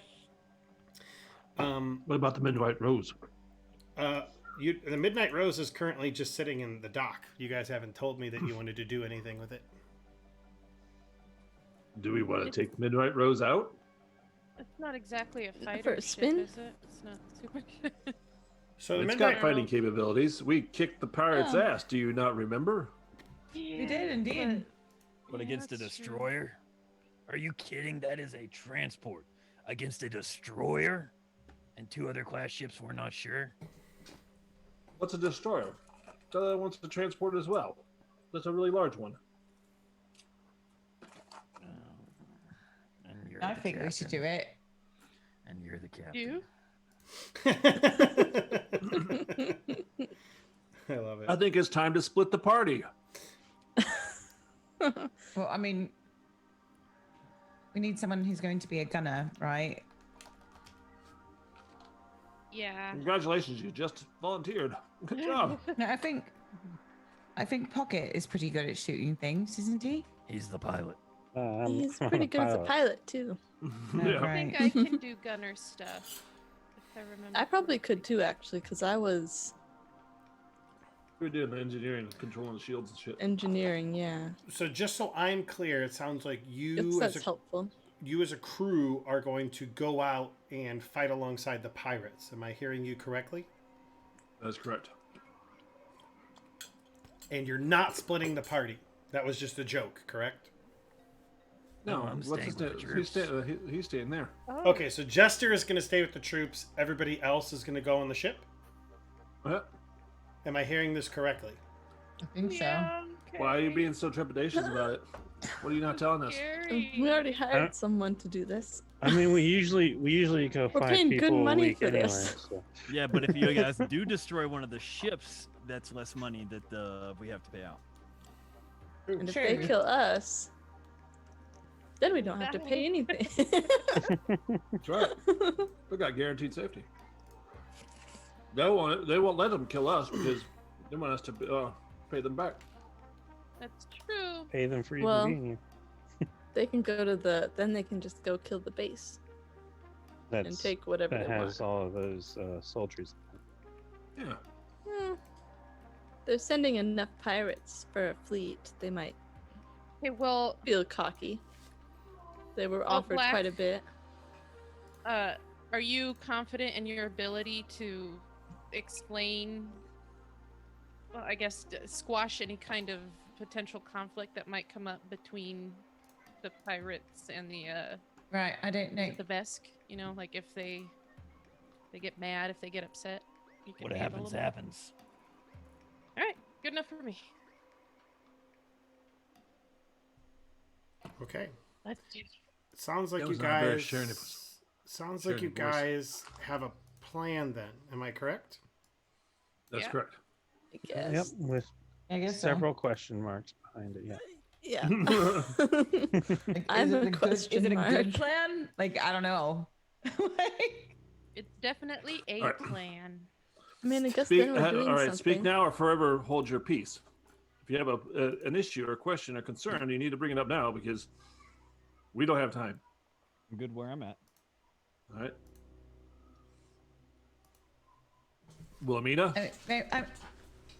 What about the Midnight Rose? The Midnight Rose is currently just sitting in the dock. You guys haven't told me that you wanted to do anything with it. Do we want to take Midnight Rose out? It's not exactly a fighter For a spin? ship, is it? It's not super. So the It's Midnight got fighting capabilities. We kicked the pirates' Yeah. ass. Do you not remember? We did indeed. But against a destroyer? Are you kidding? That is a transport. Against a destroyer? And 2 other class ships, we're not sure. What's a destroyer? The other wants to transport as well. That's a really large one. And you're I the think we should do it. And you're the captain. You? I love it. I think it's time to split the party. Well, I mean, we need someone who's going to be a gunner, right? Yeah. Congratulations, you just volunteered. Good job. No, I think Pocket is pretty good at shooting things, isn't he? He's the pilot. He's pretty good as a pilot too. Yeah. I think I can do gunner stuff. If I remember. I probably could too, actually, because I was We're doing engineering, controlling the shields and shit. engineering. Yeah, So just so I'm clear, it sounds like Yes, that's helpful. you as a crew are going to go out and fight alongside the pirates. Am I hearing you correctly? That's correct. And you're not splitting the party. That was just a joke, correct? No, I'm what's staying his with name? the troops. He's staying there. Oh. Okay, so Jester is going to stay with the troops. Everybody else is going to go on the ship. Am I hearing this correctly? I think Yeah, okay. Why are you being so trepidatious about it? What are you not telling us? We already hired someone to do this. I mean, we usually go We're 5 paying good people a money week for anyway. this. So. Yeah, but if you guys do destroy one of the ships, that's less money that we have to pay out. And if Sure. they kill us, then we don't have to pay anything. That's right. We got guaranteed safety. They won't let them kill us because they want us to pay them back. That's true. Pay them for Well, even being here. They can go to then they can just go kill the base and That's, take whatever that they has want. all of those sultries. Yeah. They're sending enough pirates for a fleet. They might Okay, well, feel cocky. They were All offered Black- quite a bit. are you confident in your ability to explain, well, I guess, squash any kind of potential conflict that might come up between the pirates and the Right, I don't know. the Vesk? You know, like if they get mad, if they get upset. You can What handle happens, them. happens. All right, good enough for me. Okay. Let's do it. It sounds like That you was not very guys. sharing Sounds like you sharing voice. guys have a plan. Then, am I correct? That's Yeah. correct. I guess. Yep, with I guess so. several question marks behind it. Yeah. Yeah. Like, I'm is it a a good, question is it a mark. good plan? Like, I don't know. Like, It's definitely a Alright. plan. I mean, I guess Speak, then we're doing all right, something. speak now or forever hold your peace. If you have an issue or question or concern, you need to bring it up now because we don't have time. I'm good where I'm at. All right. Wilhelmina?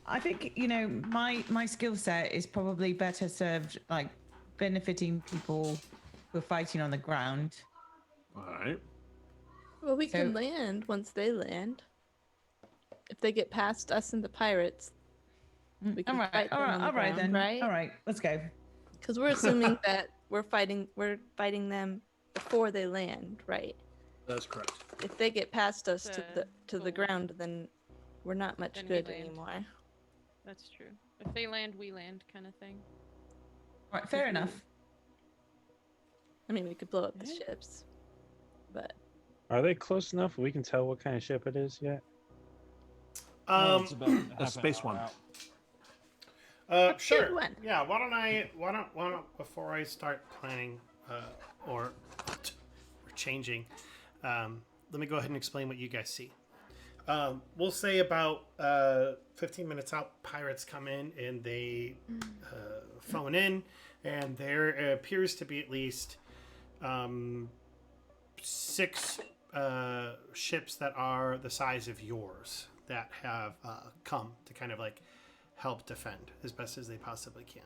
I think my skill set is probably better served like benefiting people who are fighting on the ground. All right. Well, we can So- land once they land. If they get past us and the pirates, We can All right, fight them on the all right ground, then. right? All right, let's go. Because we're assuming that we're fighting them before they land, right? That's correct. If they get past us to the Cool. ground, then we're not much Then we good land. anymore. That's true. If they land, we land, kind of thing. All right, fair enough. I mean, we could blow up the ships, but Are they close enough we can tell what kind of ship it is yet? It's about A half an space hour one. out. Sure. one. Yeah. Why don't before I start planning or changing, let me go ahead and explain what you guys see. We'll say about 15 minutes out, pirates come in and they phone in, and there appears to be at least 6 ships that are the size of yours that have come to kind of like help defend as best as they possibly can.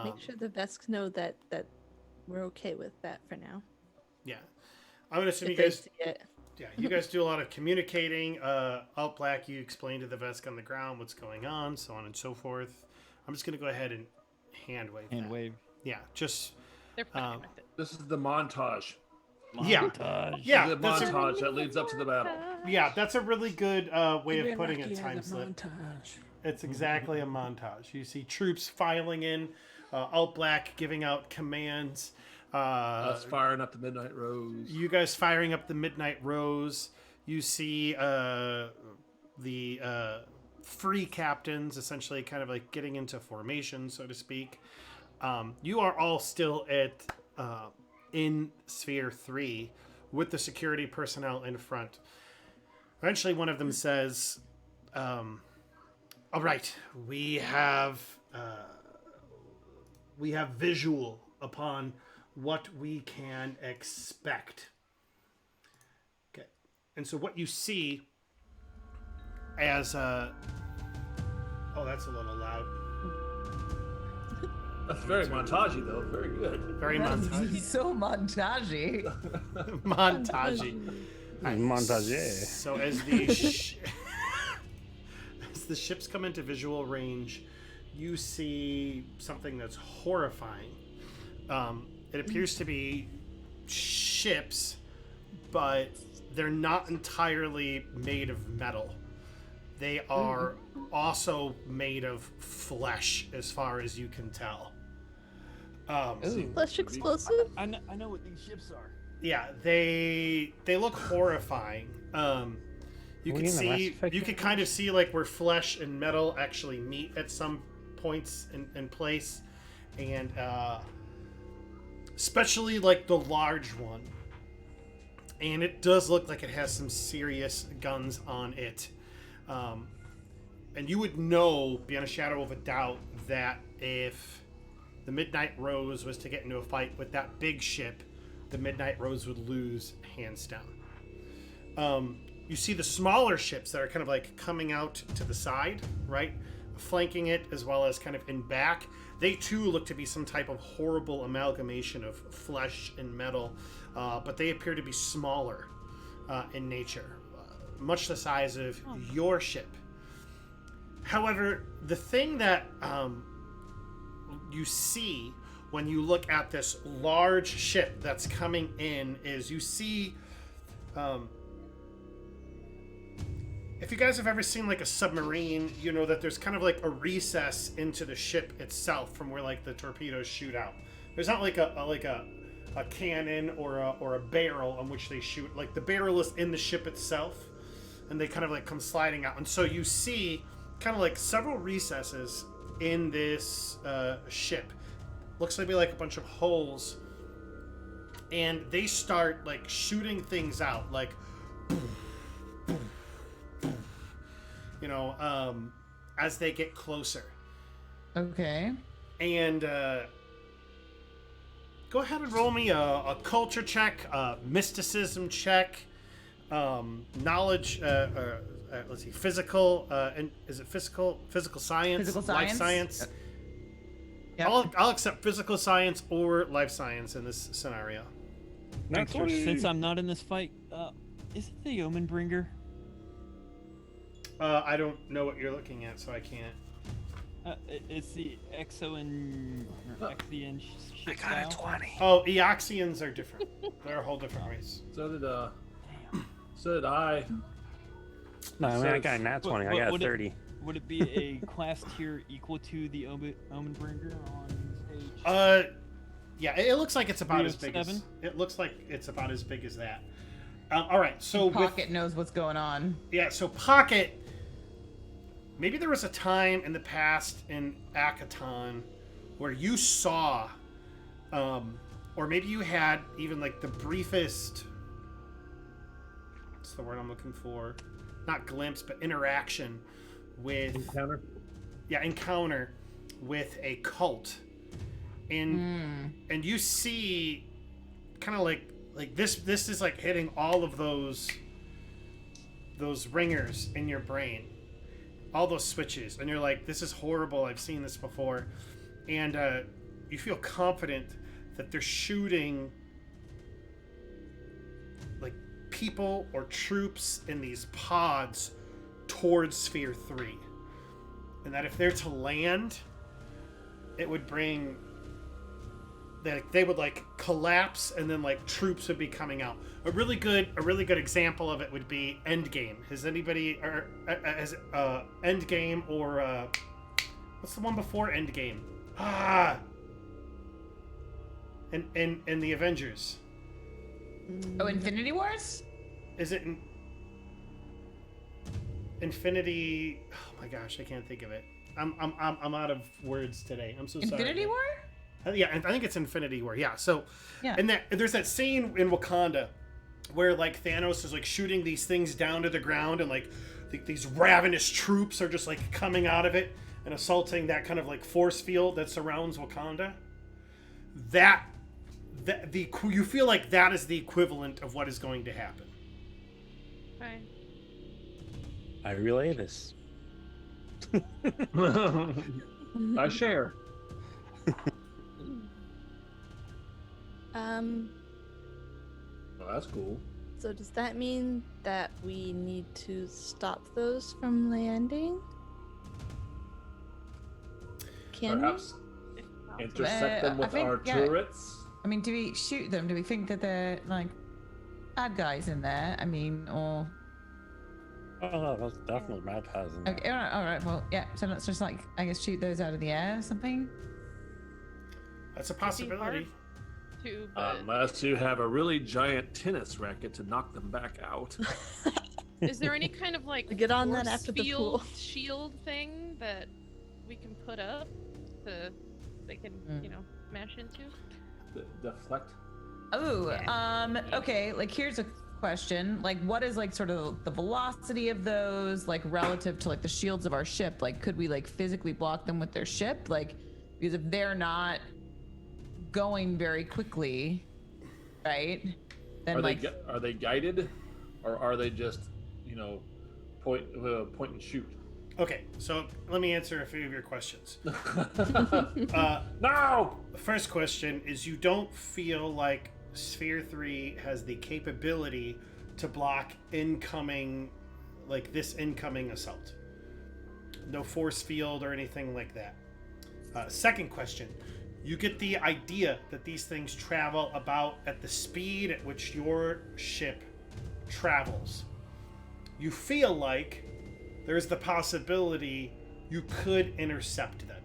Make sure the Vesks know that we're okay with that for now. Yeah, I'm gonna assume If you they guys. see it. Yeah, you guys do a lot of communicating. Out Black, you explain to the Vesk on the ground what's going on, so on and so forth. I'm just gonna go ahead and hand wave. Hand that. wave. Yeah, just They're fine with it. This is the montage. yeah, Montage. yeah. The That's a, montage that leads up to the battle. yeah, that's a really good way of putting it. Time slip. It's exactly a montage. You see troops filing in, Out Black giving out commands. Us firing up the Midnight Rose. You guys firing up the Midnight Rose. You see the free captains essentially kind of like getting into formation, so to speak. You are all still at in Sphere 3 with the security personnel in front. Eventually one of them says, all right, we have visual upon what we can expect. Okay. And so what you see as oh, that's a little loud. That's very montagey, though. Very good. Very montagey. So montagey. Montagey. Montage. So as the ships come into visual range, you see something that's horrifying. It appears to be ships, but they're not entirely made of metal. They are also made of flesh, as far as you can tell. Flesh explosive? I know what these ships are. Yeah, they look horrifying. You can see, you can kind of see like where flesh and metal actually meet at some points in place, and especially like the large one. And it does look like it has some serious guns on it. And you would know, beyond a shadow of a doubt, that if the Midnight Rose was to get into a fight with that big ship, the Midnight Rose would lose hands down. You see the smaller ships that are kind of like coming out to the side, right? Flanking it, as well as kind of in back. They too look to be some type of horrible amalgamation of flesh and metal, but they appear to be smaller in nature, much the size of your ship. However, the thing that you see when you look at this large ship that's coming in is you see, if you guys have ever seen like a submarine, you know that there's kind of like a recess into the ship itself from where like the torpedoes shoot out. There's not like a cannon or a barrel on which they shoot. Like the barrel is in the ship itself, and they kind of like come sliding out. And so you see kind of like several recesses in this ship. Looks to be like a bunch of holes, and they start like shooting things out, like you know, as they get closer. Okay. And go ahead and roll me a culture check, a mysticism check, knowledge. Let's see, physical. And is it physical science? Physical science. Life science. Yep. I'll accept physical science or life science in this scenario. Since I'm not in this fight, is it the Omen Bringer? I don't know what you're looking at, so I can't. It's the Exo or Exian ship I got a style. 20. Oh, Eoxians are different. They're a whole different race. So did I. No, I mean, I got a nat 20. I got a 30. Would it be a class tier equal to the Omenbringer on stage? Yeah, it looks like it's about as big as. 307? It looks like it's about as big as that. All right, so Pocket knows what's going on. Yeah, so Pocket. Maybe there was a time in the past in Akaton where you saw, or maybe you had even like the briefest. What's the word I'm looking for? Not glimpse, but interaction with encounter with a cult, and you see kind of like this is like hitting all of those ringers in your brain, all those switches, and you're like, this is horrible, I've seen this before, and you feel confident that they're shooting like people or troops in these pods towards Sphere 3, and that if they're to land, it would bring that they would like collapse, and then like troops would be coming out. A really good example of it would be Endgame. Has anybody has Endgame or what's the one before Endgame? In the Avengers. Oh, Infinity Wars? Is it Infinity? Oh my gosh, I can't think of it. I'm out of words today. I'm so sorry. Infinity War? Yeah, I think it's Infinity War. Yeah. So, yeah. And there's that scene in Wakanda where like Thanos is like shooting these things down to the ground, and like these ravenous troops are just like coming out of it and assaulting that kind of like force field that surrounds Wakanda. You feel like that is the equivalent of what is going to happen. Fine. I relay this. I share. Well, that's cool. So does that mean that we need to stop those from landing? Can Perhaps intersect them with our turrets? I mean, do we shoot them? Do we think that they're like bad guys in there? I mean, or... Oh, that's definitely bad guys in there. Okay, all right, well, yeah, so let's just like, I guess, shoot those out of the air or something? That's a possibility. Unless you have a really giant tennis racket to knock them back out. Is there any kind of like get on that after the pool shield thing that we can put up to they can smash into? Deflect. Oh, okay. Like, here's a question. Like, what is like sort of the velocity of those, like relative to like the shields of our ship? Like, could we like physically block them with their ship? Like, because if they're not going very quickly, right? Then are they guided, or are they just point and shoot? Okay, so let me answer a few of your questions. No! The first question is, you don't feel like Sphere 3 has the capability to block incoming assault. No force field or anything like that. Second question, you get the idea that these things travel about at the speed at which your ship travels. You feel like there's the possibility you could intercept them.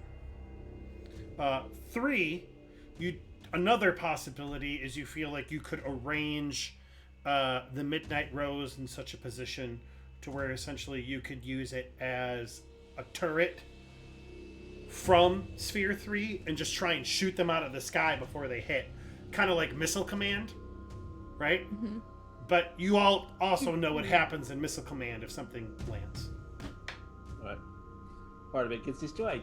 Another possibility is you feel like you could arrange the Midnight Rose in such a position to where essentially you could use it as a turret from Sphere 3 and just try and shoot them out of the sky before they hit. Kind of like Missile Command, right? Mm-hmm. But you all also know what happens in Missile Command if something lands. Right. Part of it gets destroyed.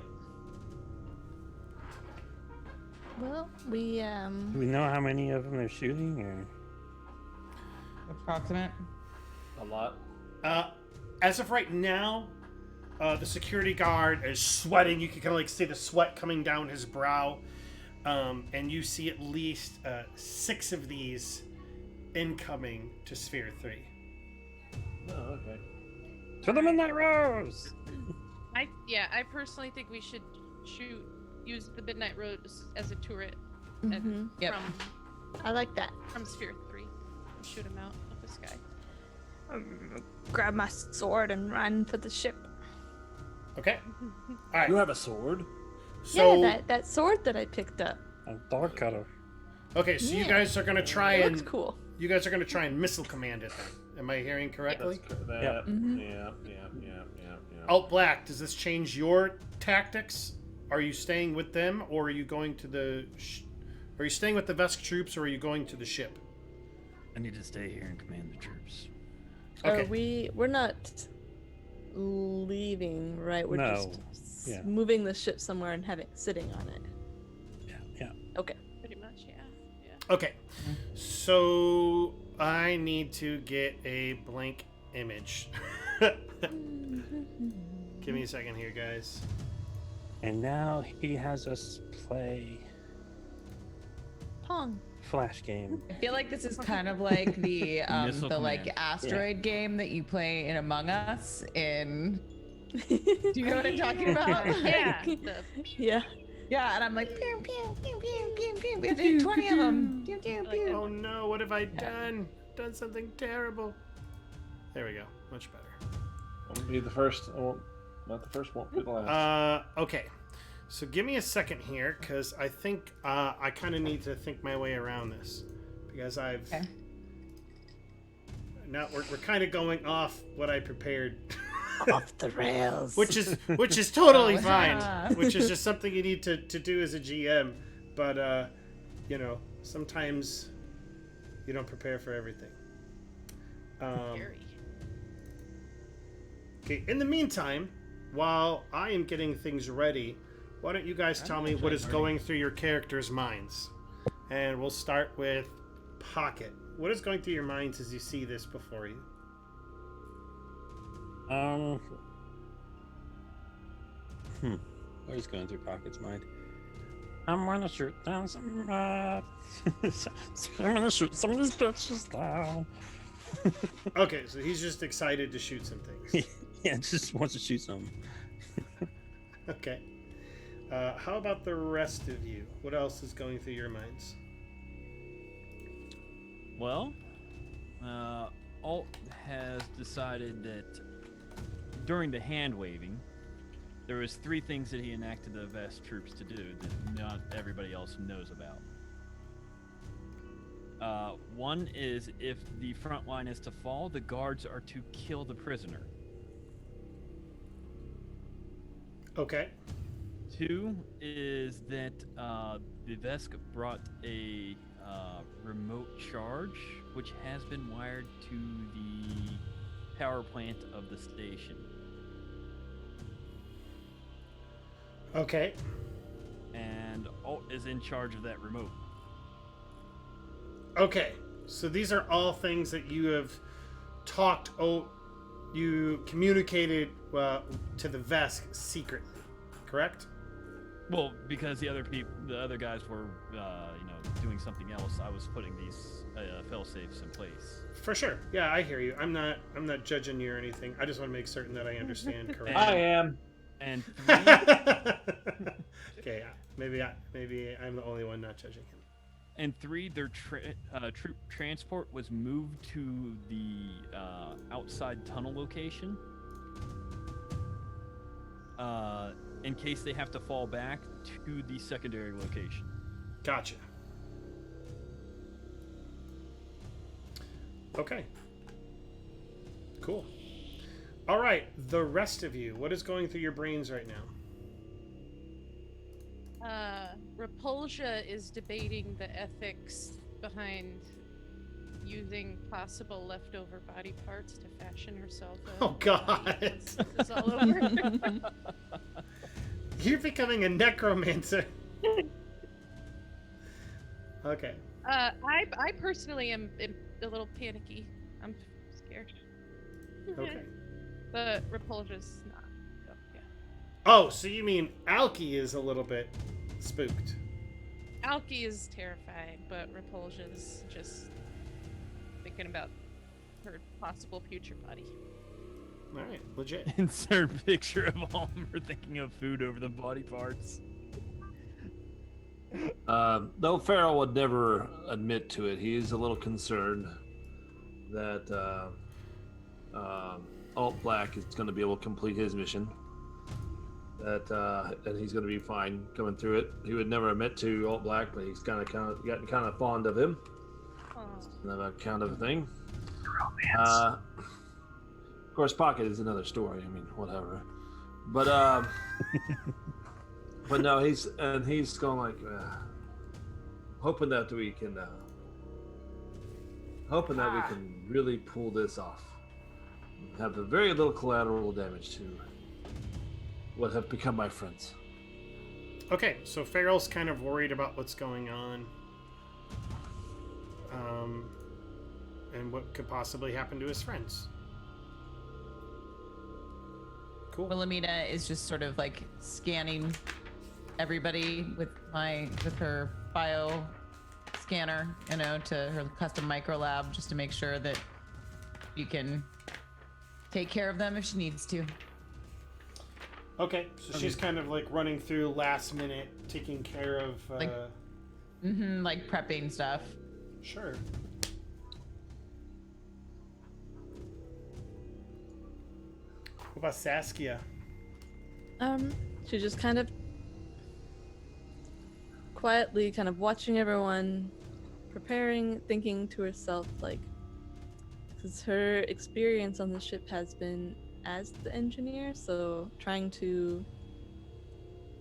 Well, we Do we know how many of them they're shooting, or approximate? A lot. As of right now, the security guard is sweating. You can kind of like see the sweat coming down his brow, and you see at least 6 of these incoming to Sphere 3. Oh, okay. To the Midnight Rose! I personally think we should use the Midnight Rose as a turret and Yep. I like that. from Sphere 3 and shoot him out of the sky. Grab my sword and run for the ship. Okay. All right. You have a sword? So Yeah, that sword that I picked up. A dog cutter. okay, so you Yeah. guys are gonna try It and looks cool. you guys are gonna try and missile command it then. Am I hearing correctly? That, Mhm. yeah. Alt Black, does this change your tactics? Are you staying with them, or are you going to the? Are you staying with the Vesk troops, or are you going to the ship? I need to stay here and command the troops. Okay. We're not leaving, right? We're No. just Yeah. moving the ship somewhere and sitting on it. Yeah. Okay. Pretty much, yeah. Okay. So I need to get a blank image. Give me a second here, guys. And now he has us play Pong. Flash game. I feel like this is kind of like the Missile like command. asteroid game that you play in Among Us. Do you know what I'm talking about? Yeah. Yeah. Yeah, and I'm like, pew, pew, pew, pew, pew, pew. We have to do 20 of them. Pew, pew, pew. Oh no, what have I done? Done something terrible. There we go. Much better. Won't be the first. Not the first, won't be the last. Okay. So give me a second here, because I think I kind of need to think my way around this, because I've Okay. now we're kind of going off what I prepared, Off the rails. which is totally Oh, fine. yeah. Which is just something you need to do as a GM, but sometimes you don't prepare for everything. Scary. Okay. In the meantime, while I am getting things ready, why don't you guys tell me what is going through your characters' minds? And we'll start with Pocket. What is going through your minds as you see this before you? What is going through Pocket's mind? I'm gonna shoot down some. I'm gonna shoot some of these bitches down. Okay, so he's just excited to shoot some things. Yeah, just wants to shoot some. Okay. How about the rest of you? What else is going through your minds? Well, Alt has decided that during the hand waving, there was 3 things that he enacted the Vest troops to do that not everybody else knows about. One is if the front line is to fall, the guards are to kill the prisoner. Okay. 2 is that the Vesk brought a remote charge, which has been wired to the power plant of the station. Okay. And Alt is in charge of that remote. Okay. So these are all things that you have talked. You communicated to the Vesk secretly, correct? Well, because the other guys were, doing something else, I was putting these fail-safes in place. For sure. Yeah, I hear you. I'm not judging you or anything. I just want to make certain that I understand correctly. I am. And 3, Okay, maybe I'm the only one not judging him. and 3, their troop transport was moved to the outside tunnel location. In case they have to fall back to the secondary location. Gotcha. Okay. Cool. All right, the rest of you, what is going through your brains right now? Repulsia is debating the ethics behind using possible leftover body parts to fashion herself a Oh, God. body once this is all over. You're becoming a necromancer. Okay. I personally am a little panicky. I'm scared. Okay. But Repulsia's not. So, yeah. Oh, so you mean Alki is a little bit spooked? Alki is terrified, but Repulsia's just thinking about her possible future body. All right, legit. Insert picture of Homer thinking of food over the body parts. Though Farrell would never admit to it, he is a little concerned that Alt Black is going to be able to complete his mission. And he's going to be fine coming through it. He would never admit to Alt Black, but he's gotten kind of fond of him. It's another kind of thing. Of course, Pocket is another story. I mean, whatever. But but no, he's going like hoping that we can really pull this off. Have a very little collateral damage to what have become my friends. Okay, so Farrell's kind of worried about what's going on. And what could possibly happen to his friends. Cool. Wilhelmina is just sort of like scanning everybody with her bio scanner, to her custom micro lab, just to make sure that you can take care of them if she needs to. Okay, so she's kind of like running through last minute, taking care of like prepping stuff. Sure. What about Saskia? She just kind of quietly kind of watching everyone preparing, thinking to herself, like, because her experience on the ship has been as the engineer, so trying to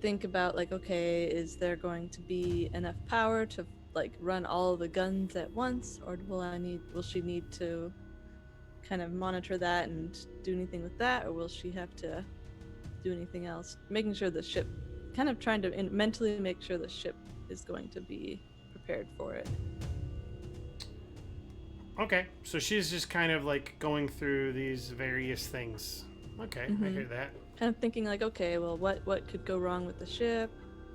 think about, like, okay, is there going to be enough power to like run all the guns at once, or will she need to kind of monitor that and do anything with that, or will she have to do anything else? Making sure the ship, kind of trying to mentally make sure the ship is going to be prepared for it. Okay, so she's just kind of like going through these various things. Okay, I hear that. Kind of thinking like, okay, well, what could go wrong with the ship?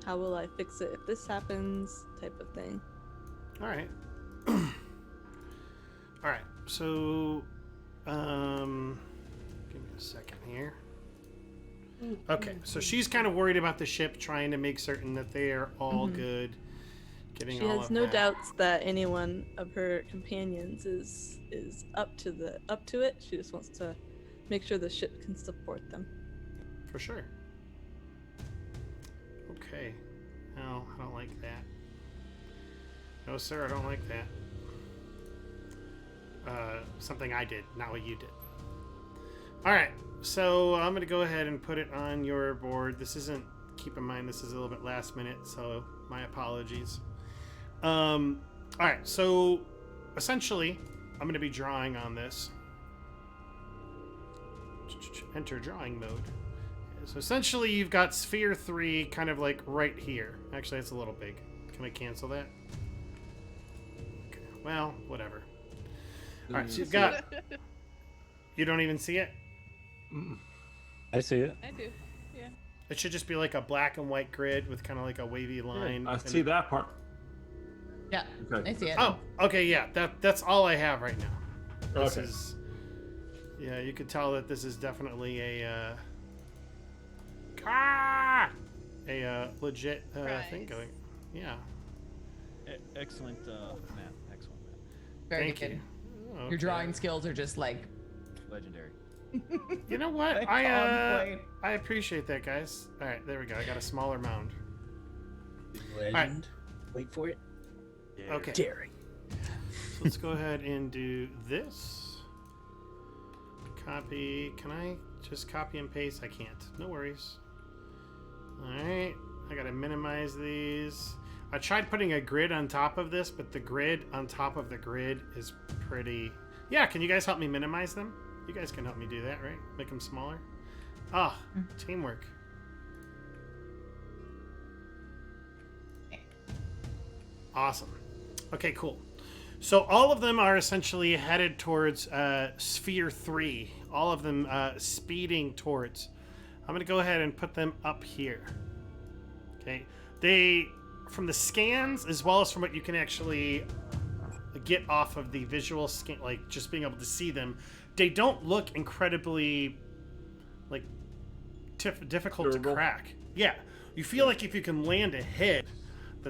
How will I fix it if this happens? Type of thing. All right. All right. So, give me a second here. Okay, so she's kind of worried about the ship, trying to make certain that they are all good. Getting She all has of no that. doubts that any one of her companions is up to it. She just wants to make sure the ship can support them. For sure. Okay. No, I don't like that. No, sir, I don't like that. Something I did, not what you did. All right, so I'm going to go ahead and put it on your board. This isn't, keep in mind, this is a little bit last minute, so my apologies. All right, so essentially, I'm going to be drawing on this. Enter drawing mode. So essentially, you've got sphere 3 kind of like right here. Actually, it's a little big. Can I cancel that? Okay, well, whatever. All right, so you've got... You don't even see it? I see it. I do, yeah. It should just be like a black and white grid with kind of like a wavy line. I see that part. Yeah, Okay. I see it. Oh, okay, yeah. That's all I have right now. This Okay. is... Yeah, you could tell that this is definitely a legit thing going. Yeah. Excellent map. Excellent map. Very Thank good. you. Oh, Your drawing skills are just like Legendary. You know what? Like, I on point. I appreciate that, guys. All right, there we go. I got a smaller mound. Legend. Wait for it. Okay. Daring. So let's go ahead and do this. Copy. Can I just copy and paste? I can't. No worries. Alright. I gotta minimize these. I tried putting a grid on top of this, but the grid on top of the grid is pretty... Yeah, can you guys help me minimize them? You guys can help me do that, right? Make them smaller? Ah, teamwork. Awesome. Okay, cool. So all of them are essentially headed towards Sphere 3. All of them speeding towards. I'm going to go ahead and put them up here. Okay. They, from the scans, as well as from what you can actually get off of the visual scan, like just being able to see them, they don't look incredibly like difficult Durable. to crack. Yeah, you feel like if you can land a hit,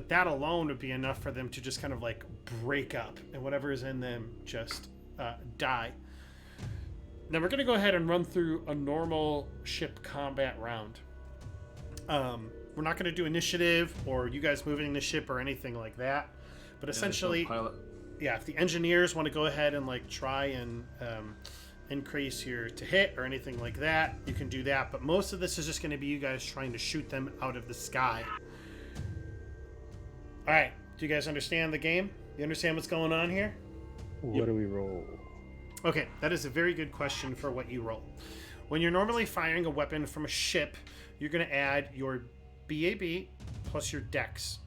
that alone would be enough for them to just kind of like break up, and whatever is in them just die. Now we're going to go ahead and run through a normal ship combat round. We're not going to do initiative or you guys moving the ship or anything like that. But essentially, pilot. yeah, if the engineers want to go ahead and like try and increase your to hit or anything like that, you can do that. But most of this is just going to be you guys trying to shoot them out of the sky. All right. Do you guys understand the game? You understand what's going on here? What do we roll? Okay, that is a very good question for what you roll. When you're normally firing a weapon from a ship, you're going to add your BAB plus your dex.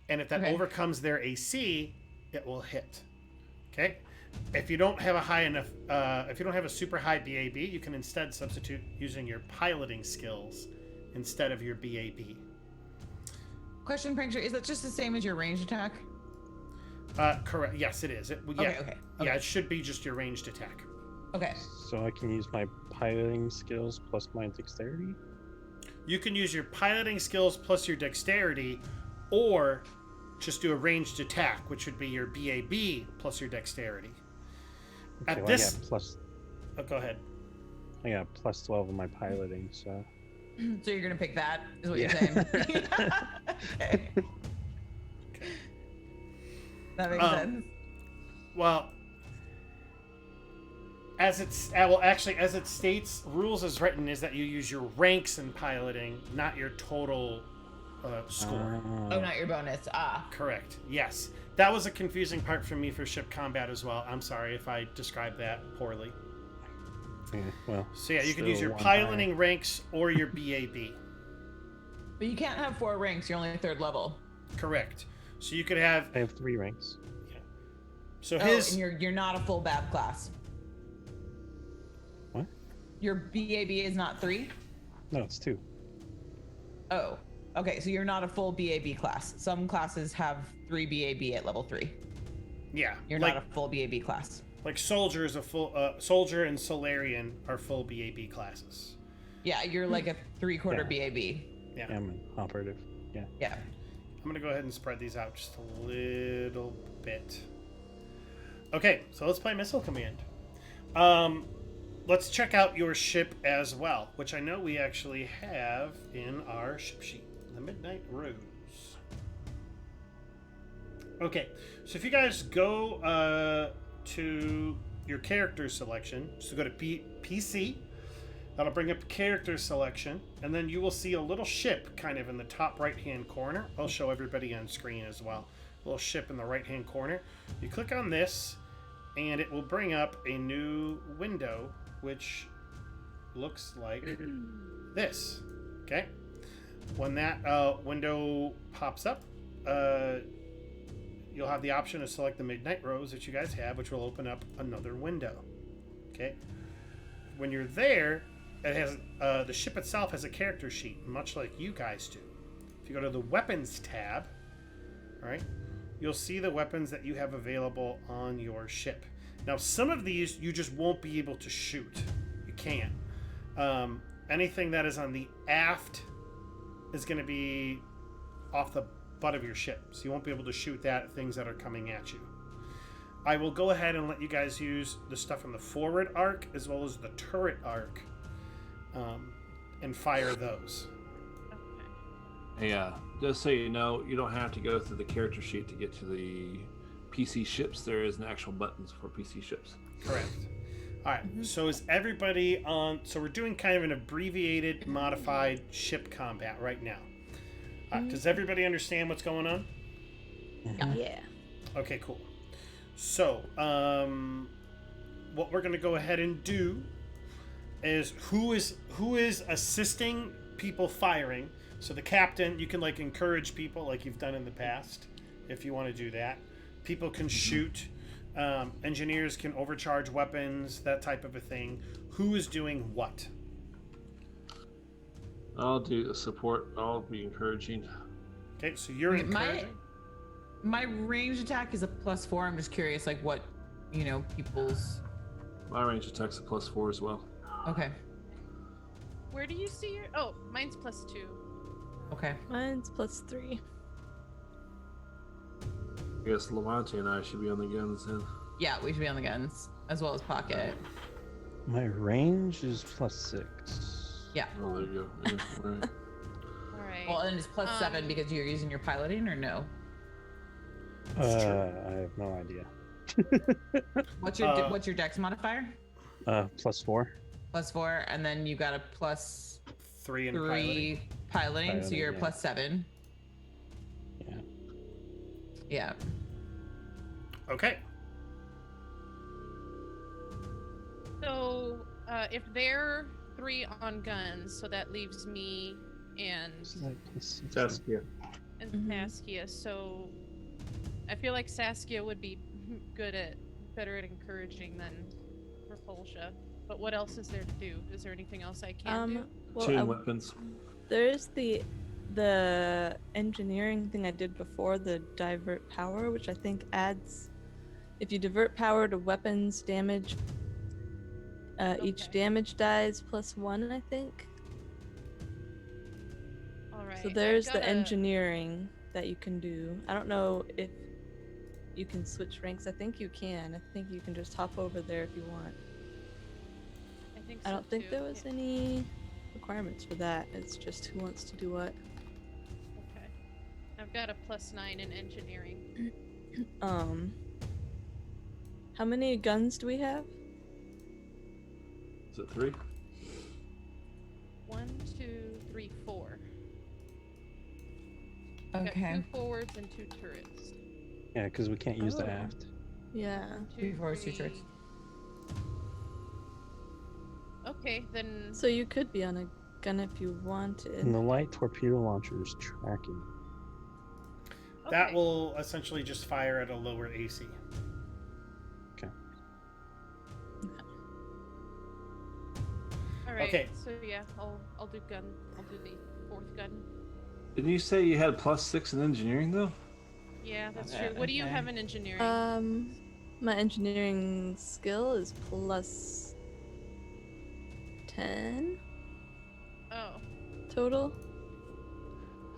And if that overcomes their AC, it will hit. Okay? If you don't have a high enough, if you don't have a super high BAB, you can instead substitute using your piloting skills instead of your BAB. Question, Prankster, is that just the same as your ranged attack? Correct. Yes, it is. Okay. Yeah, it should be just your ranged attack. Okay. So I can use my piloting skills plus my dexterity? You can use your piloting skills plus your dexterity, or just do a ranged attack, which would be your BAB plus your dexterity. Okay, At this, I got plus. Oh, go ahead. I got plus 12 in my piloting, so. So you're gonna pick that, is what you're saying? Okay. That makes sense. Well, as it states, rules as written is that you use your ranks in piloting, not your total score. Oh, not your bonus. Correct. Yes, that was a confusing part for me for ship combat as well. I'm sorry if I described that poorly. Yeah, well. So yeah, you can use still your one piloting higher. ranks or your BAB. But you can't have 4 ranks. You're only 3rd level. Correct. So you could have. I have 3 ranks. So and you're not a full BAB class. What? Your BAB is not 3? No, it's 2. Oh, okay. So you're not a full BAB class. Some classes have 3 BAB at level 3. Yeah. You're not a full BAB class. Like Soldier is a full Soldier and Solarian are full BAB classes. Yeah, you're like a 3/4 BAB. Yeah. I'm an operative. Yeah. Yeah. I'm gonna go ahead and spread these out just a little bit. Okay, so let's play Missile Command. Let's check out your ship as well, which I know we actually have in our ship sheet, the Midnight Rose. Okay, so if you guys go to your character selection, so go to PC, that'll bring up character selection, and then you will see a little ship kind of in the top right-hand corner. I'll show everybody on screen as well. A little ship in the right-hand corner. You click on this, and it will bring up a new window, which looks like this. Okay? When that window pops up, you'll have the option to select the Midnight Rose that you guys have, which will open up another window. Okay? When you're there, it has the ship itself has a character sheet, much like you guys do. If you go to the Weapons tab, all right, you'll see the weapons that you have available on your ship. Now, some of these you just won't be able to shoot. You can't. Anything that is on the aft is going to be off the butt of your ship, so you won't be able to shoot that at things that are coming at you. I will go ahead and let you guys use the stuff on the forward arc as well as the turret arc, and fire those. Hey, just so you know, you don't have to go through the character sheet to get to the PC ships. There is an actual buttons for PC ships. Correct. All right. So is everybody on? So we're doing kind of an abbreviated, modified ship combat right now. Does everybody understand what's going on? Yeah. Okay, cool. So, what we're going to go ahead and do is who is assisting people firing. So the captain, you can like encourage people like you've done in the past, if you want to do that. People can shoot. Engineers can overcharge weapons, that type of a thing. Who is doing what? I'll do the support. I'll be encouraging. Okay, so you're encouraging. My range attack is a +4. I'm just curious, like what, people's. My range attack's a +4 as well. Okay. Where do you see your? Oh, mine's +2. Okay. Mine's +3. I guess Lamonte and I should be on the guns then. Yeah, we should be on the guns as well as pocket. My range is +6. Yeah. Oh, there you go. Yeah, right. All right. Well, and it's +7 because you're using your piloting, or no? I have no idea. What's your dex modifier? +4. +4, and then you got a +3 in piloting, so you're yeah. +7. Yeah. Yeah. Okay. So, if they're 3 on guns, so that leaves me and Saskia. Saskia. So, I feel like Saskia would be better at encouraging than Repulsia. But what else is there to do? Is there anything else I can do? Well, Chain weapons. There's the engineering thing I did before, the divert power, which I think adds, if you divert power to weapons damage, each damage dies +1, I think. All right. So there's the engineering that you can do. I don't know if you can switch ranks. I think you can. I think you can just hop over there if you want. I don't think there was any requirements for that. It's just who wants to do what. Okay. I've got a +9 in engineering. How many guns do we have? Is it 3? 1, 2, 3, 4. Okay. Got 2 forwards and 2 turrets. Yeah, because we can't use the aft. Yeah. 2 forwards, 2 turrets. Okay, then. So you could be on a gun if you wanted. And the light torpedo launcher is tracking. That will essentially just fire at a lower AC. Okay. All right. Okay. So yeah, I'll do gun. I'll do the 4th gun. Didn't you say you had +6 in engineering though? Yeah, that's true. What do you have in engineering? My engineering skill is +10 Oh. total.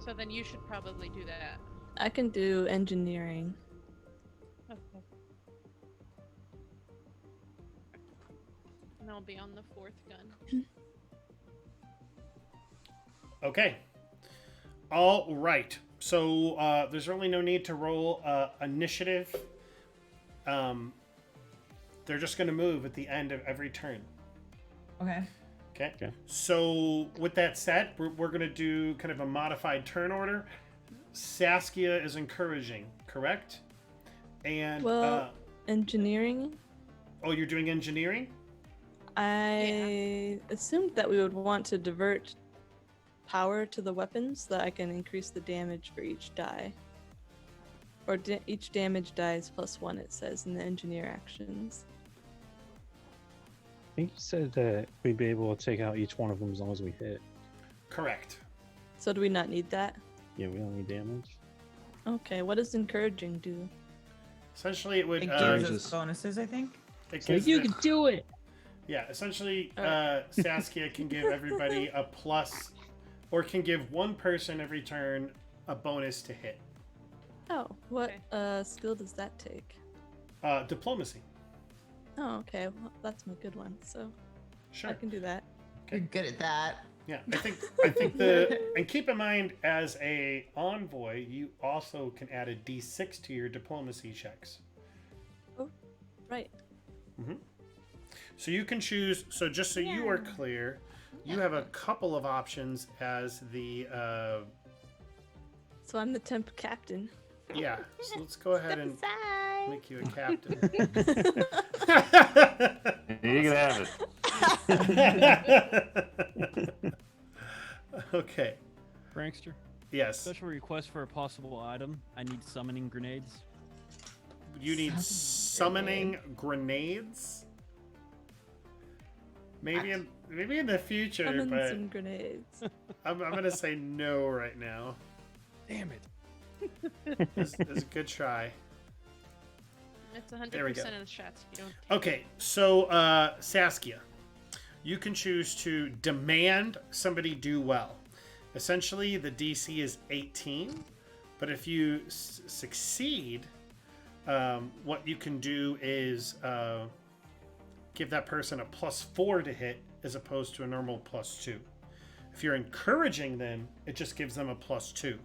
So then you should probably do that. I can do engineering. Okay. And I'll be on the 4th gun. Okay. All right. So there's really no need to roll initiative. They're just going to move at the end of every turn. Okay. Okay. So with that said, we're going to do kind of a modified turn order. Saskia is encouraging, correct? And engineering. Oh, you're doing engineering? I assumed that we would want to divert power to the weapons so that I can increase the damage for each die. Or each damage die is +1, it says in the engineer actions. I think you said that we'd be able to take out each one of them as long as we hit. Correct. So do we not need that? Yeah, we don't need damage. Okay, what does encouraging do? Essentially, it would... It gives us bonuses, I think. It So gives you the- can do it. Yeah, essentially, Saskia can give everybody a plus, or can give one person every turn a bonus to hit. Oh, what skill does that take? Diplomacy. Oh, okay. Well, that's my good one, so Sure. I can do that. You're good at that. Yeah, I think and keep in mind, as a envoy, you also can add a D6 to your diplomacy checks. Oh, right. So you can choose. So just so you are clear, you have a couple of options as the. So I'm the temp captain. Yeah. So let's go ahead and make you a captain. You can have it. Okay. Prankster? Yes. Special request for a possible item. I need summoning grenades. You need summoning grenades. Maybe in the future, Summon but some grenades. I'm gonna say no right now. Damn it. It's a good try. It's There we 100% go. of the shots you don't take. Okay, so Saskia, you can choose to demand somebody do well. Essentially, the DC is 18, but if you succeed, what you can do is give that person a +4 to hit as opposed to a normal +2. If you're encouraging them, it just gives them a +2.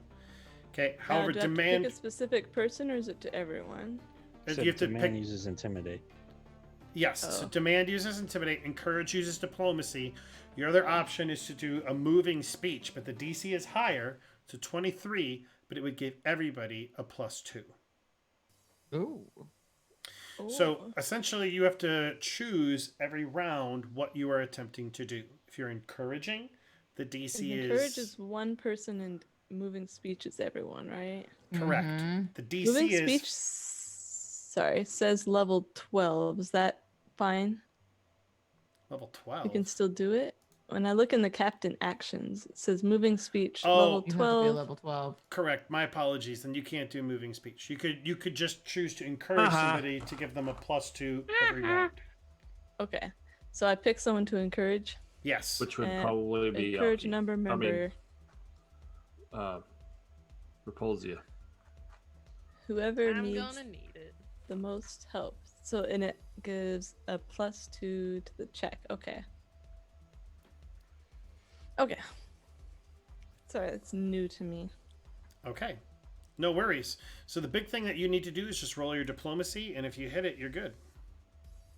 Okay. However, do I have demand. to pick a specific person, or is it to everyone? You So have to demand pick. uses intimidate. Yes. So demand uses intimidate. Encourage uses diplomacy. Your other option is to do a moving speech, but the DC is higher, so 23, but it would give everybody a +2. Ooh. So essentially, you have to choose every round what you are attempting to do. If you're encouraging, the DC Encourage is is one person, and moving speech is everyone, right? correct. Mhm. The DC Moving is speech, sorry, says level 12. Is that fine? level 12. You can still do it? When I look in the captain actions, it says moving speech, Oh, level You have to be 12. level 12. Correct. My apologies. Then you can't do moving speech. You could just choose to encourage somebody to give them a +2 every round. Okay. So I pick someone to encourage. Yes. Which would and probably be encourage Alki. number member. Repulsia. Whoever I'm needs gonna need it. the most help. So, and it gives a +2 to the check. Okay. Okay. Sorry, that's new to me. Okay. No worries. So the big thing that you need to do is just roll your diplomacy, and if you hit it, you're good.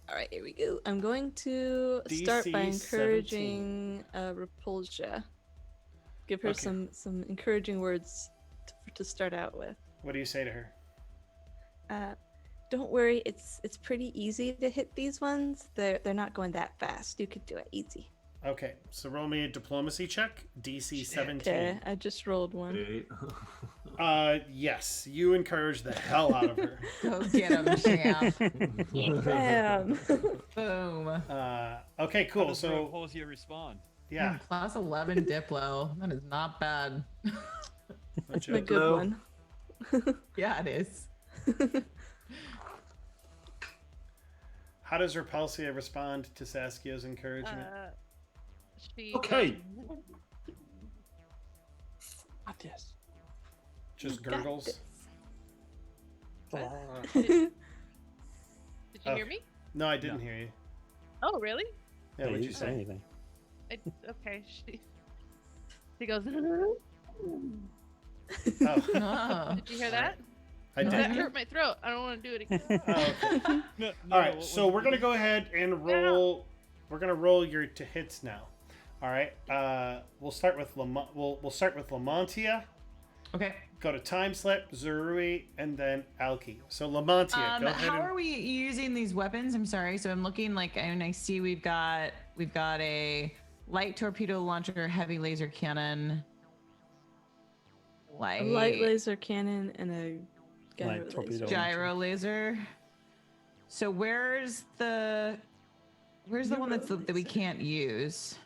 All right, here we go. I'm going to start by encouraging Repulsia. Give her some encouraging words to start out with. What do you say to her? Don't worry, it's pretty easy to hit these ones. They're not going that fast. You could do it easy. Okay, so roll me a diplomacy check, DC 17. Okay, I just rolled one. Yes, you encourage the hell out of her. Go get him, champ. Bam. Boom. Okay, cool. How does So Repulsia respond? yeah, +11 Diplo. That is not bad. That's a good one. Yeah, it is. how does Repulsia respond to Saskia's encouragement? She Okay. Not this. Just gurgles. Did you Oh. hear me? No, I didn't hear you. Oh, really? Yeah, what'd you say say? anything. Okay. She goes. Oh, Oh. Did you hear that? I That did. hurt my throat. I don't want to do it again. Oh, okay. All right, so we're gonna go ahead and roll. We're gonna roll your to hits now. All right. We'll start with we'll start with Lamontia. Okay. Go to Time Slip, Zurui, and then Alki. So Lamontia, go ahead. How are we using these weapons? I'm sorry. So I'm looking and I see we've got a light torpedo launcher, heavy laser cannon, A light laser cannon and a gyro laser. Gyro laser. So where's the one that we can't use?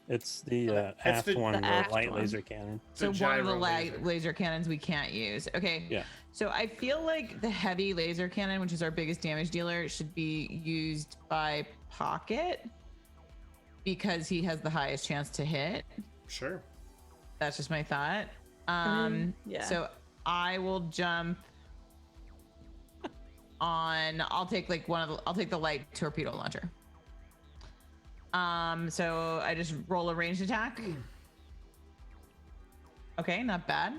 It's the aft one, the light laser cannon. So one of the light laser cannons we can't use. Okay. Yeah. So I feel like the heavy laser cannon, which is our biggest damage dealer, should be used by Pocket because he has the highest chance to hit. Sure. That's just my thought. Yeah. So I will jump on. I'll take the light torpedo launcher. So I just roll a ranged attack. Okay, not bad.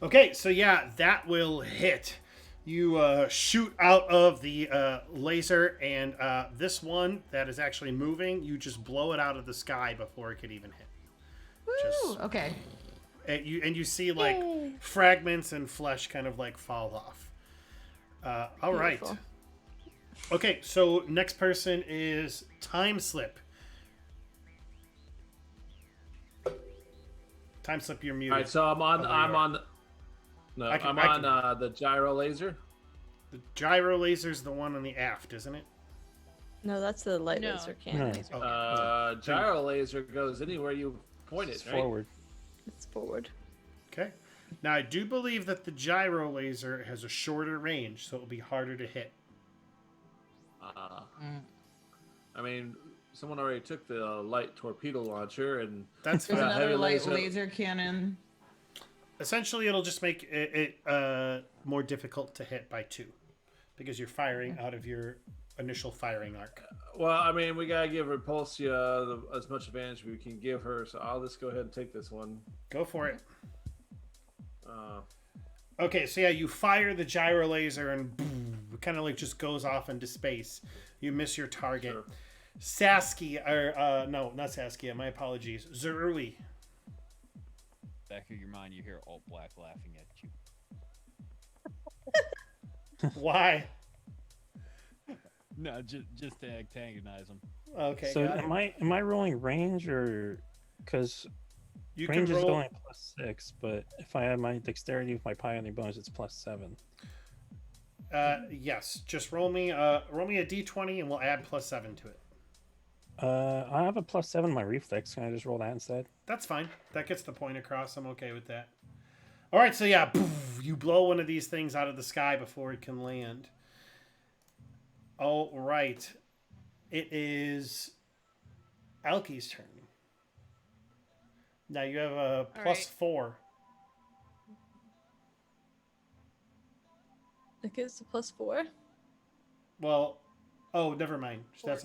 Okay, so yeah, that will hit. You shoot out of the laser, and this one that is actually moving, you just blow it out of the sky before it could even hit. Woo! Okay. And you see like fragments and flesh kind of like fall off. All right. Beautiful. Okay, so next person is Time Slip. Time Slip, you're muted. All right, so I'm on the gyro laser. The gyro laser's the one on the aft, isn't it? No, that's the light laser cannon. Gyro laser goes anywhere you point it, right? Forward. It's forward. Okay. Now I do believe that the gyro laser has a shorter range, so it'll be harder to hit. I mean, someone already took the light torpedo launcher, and That's There's fine. another light laser cannon. Essentially, it'll just make it more difficult to hit by 2 because you're firing out of your initial firing arc. Well, I mean, we gotta give Repulsia as much advantage we can give her, so I'll just go ahead and take this one. Go for it. Okay, so yeah, you fire the gyro laser and boom, it kind of like just goes off into space. You miss your target. Sure. Saskia, or no, not Saskia. My apologies. Zerui. Back of your mind, you hear Alt Black laughing at you. Why? No, just to antagonize him. Okay. So am I rolling range or because range is only +6, but if I add my dexterity with my piloting bonus, it's +7. Yes. Just roll me a d20 and we'll add +7 to it. I have a +7 in my reflex. Can I just roll that instead? That's fine. That gets the point across. I'm okay with that. All right. So yeah, poof, you blow one of these things out of the sky before it can land. All right. It is Elky's turn. Now you have a +4. It gives a +4. Well, oh, never mind. That's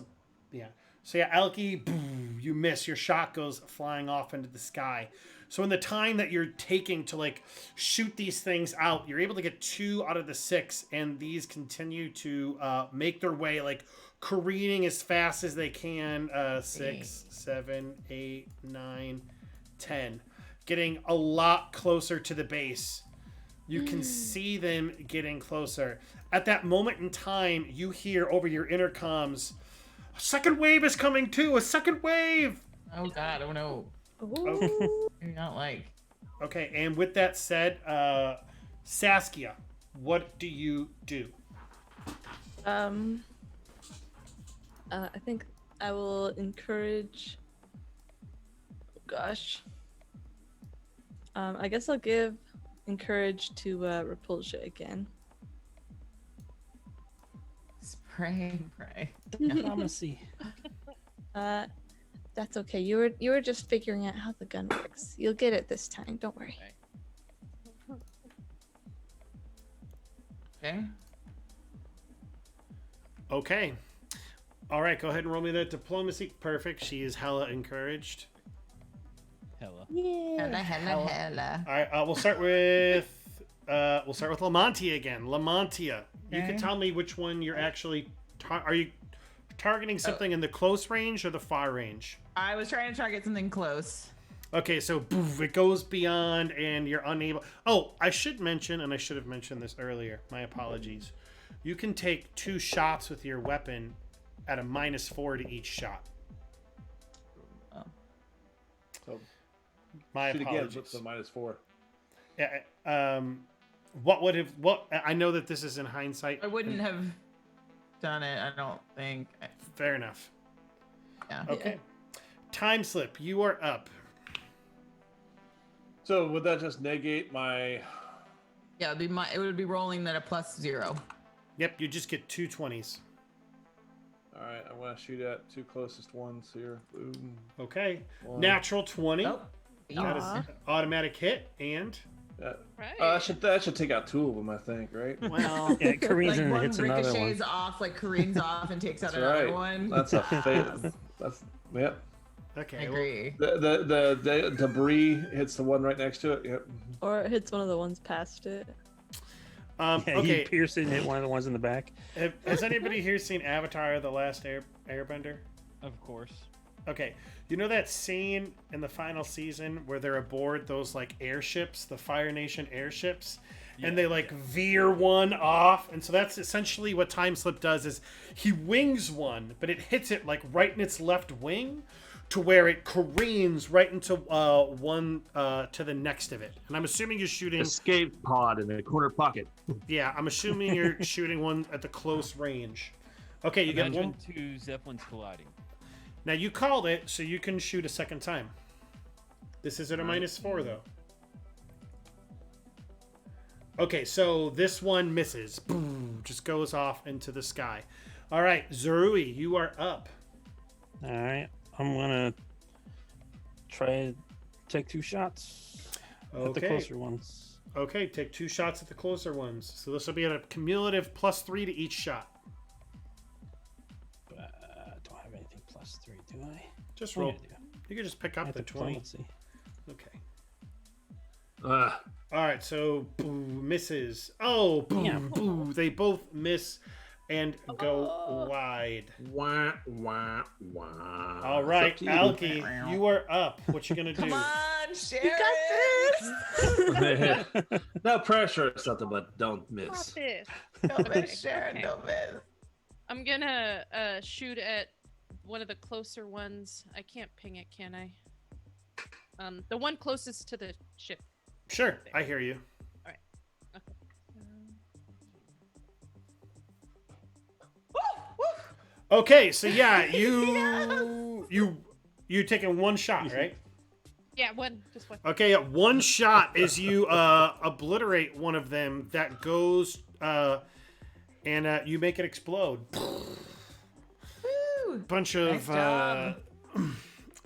yeah. So yeah, Elky, boom, you miss. Your shot goes flying off into the sky. So in the time that you're taking to like shoot these things out, you're able to get 2 out of the 6, and these continue to make their way like careening as fast as they can. 6, 7, 8, 9, 10, getting a lot closer to the base. You can see them getting closer. At that moment in time, you hear over your intercoms, "A second wave is coming too! A second wave!" Oh God! Oh no! Okay. You're not like. Okay, and with that said, Saskia, what do you do? I think I will encourage. Oh gosh. I guess I'll give encourage to Repulsia again. Spray, pray. Diplomacy. That's okay. You were just figuring out how the gun works. You'll get it this time. Don't worry. Okay. Okay. All right, go ahead and roll me that diplomacy. Perfect. She is hella encouraged. Hella. Yeah. Hella. All right, we'll start with Lamontia again. Lamontia, you can Okay. tell me which one you're actually. Are you targeting something in the close range or the far range? I was trying to target something close. Okay, so poof, it goes beyond, and you're unable. Oh, I should mention, and I should have mentioned this earlier. My apologies. You can take 2 shots with your weapon at a -4 to each shot. Oh. So My shoot again apologies. with the -4. Yeah. What would have? What I know that this is in hindsight. I wouldn't have done it. I don't think. Fair enough. Yeah. Okay. Time slip. You are up. So would that just negate my? Yeah, it would be rolling at a +0. Yep. You just get 2 20s. All right, I'm gonna shoot at 2 closest ones here. Boom. Okay. 1. Natural 20. Oh. That is automatic hit, and Right. That should take out 2 of them, I think, right? well, Yeah, careens Like and one hits another one. ricochets off, like careens off and takes out That's another right. one. That's a fail. That's yep. I okay. Well, agree. The debris hits the one right next to it. Yep. Or it hits one of the ones past it. Yeah, okay. you pierce it and hit one of the ones in the back. Has anybody here seen Avatar: The Last Airbender? Of course. Okay. You know that scene in the final season where they're aboard those like airships, the Fire Nation airships, and they like veer one off, and so that's essentially what Time Slip does. Is he wings one, but it hits it like right in its left wing, to where it careens right into one to the next of it. And I'm assuming you're shooting. Escape pod in the corner pocket. Yeah, I'm assuming you're shooting one at the close range. Okay, you get Imagine one. 2 zeppelins colliding. Now you called it, so you can shoot a second time. This is at a -4 though. Okay, so this one misses. Boom, just goes off into the sky. All right, Zerui, you are up. All right, I'm gonna try to take 2 shots at the closer ones. Okay, take 2 shots at the closer ones. So this will be at a cumulative +3 to each shot. I don't have anything +3, do I? Just roll. You can just pick up the 20. Okay. All right, so boom, misses. Oh, boom, Yeah. boom. They both miss and go wide. Wah, wah, wah. All right, It's up Alki, you are up. What you gonna do? Come on, Sharon. You got this. No pressure or something, but don't miss. Stop it. Don't Okay, miss, Sharon. okay. Don't miss. I'm gonna shoot at one of the closer ones. I can't ping it, can I? The one closest to the ship. Sure, I hear you. All right. Okay. Okay, so yeah, you taking 1 shot, right? Yeah, just one. Okay, 1 shot as you obliterate one of them that goes and you make it explode. Woo. Bunch of Nice job.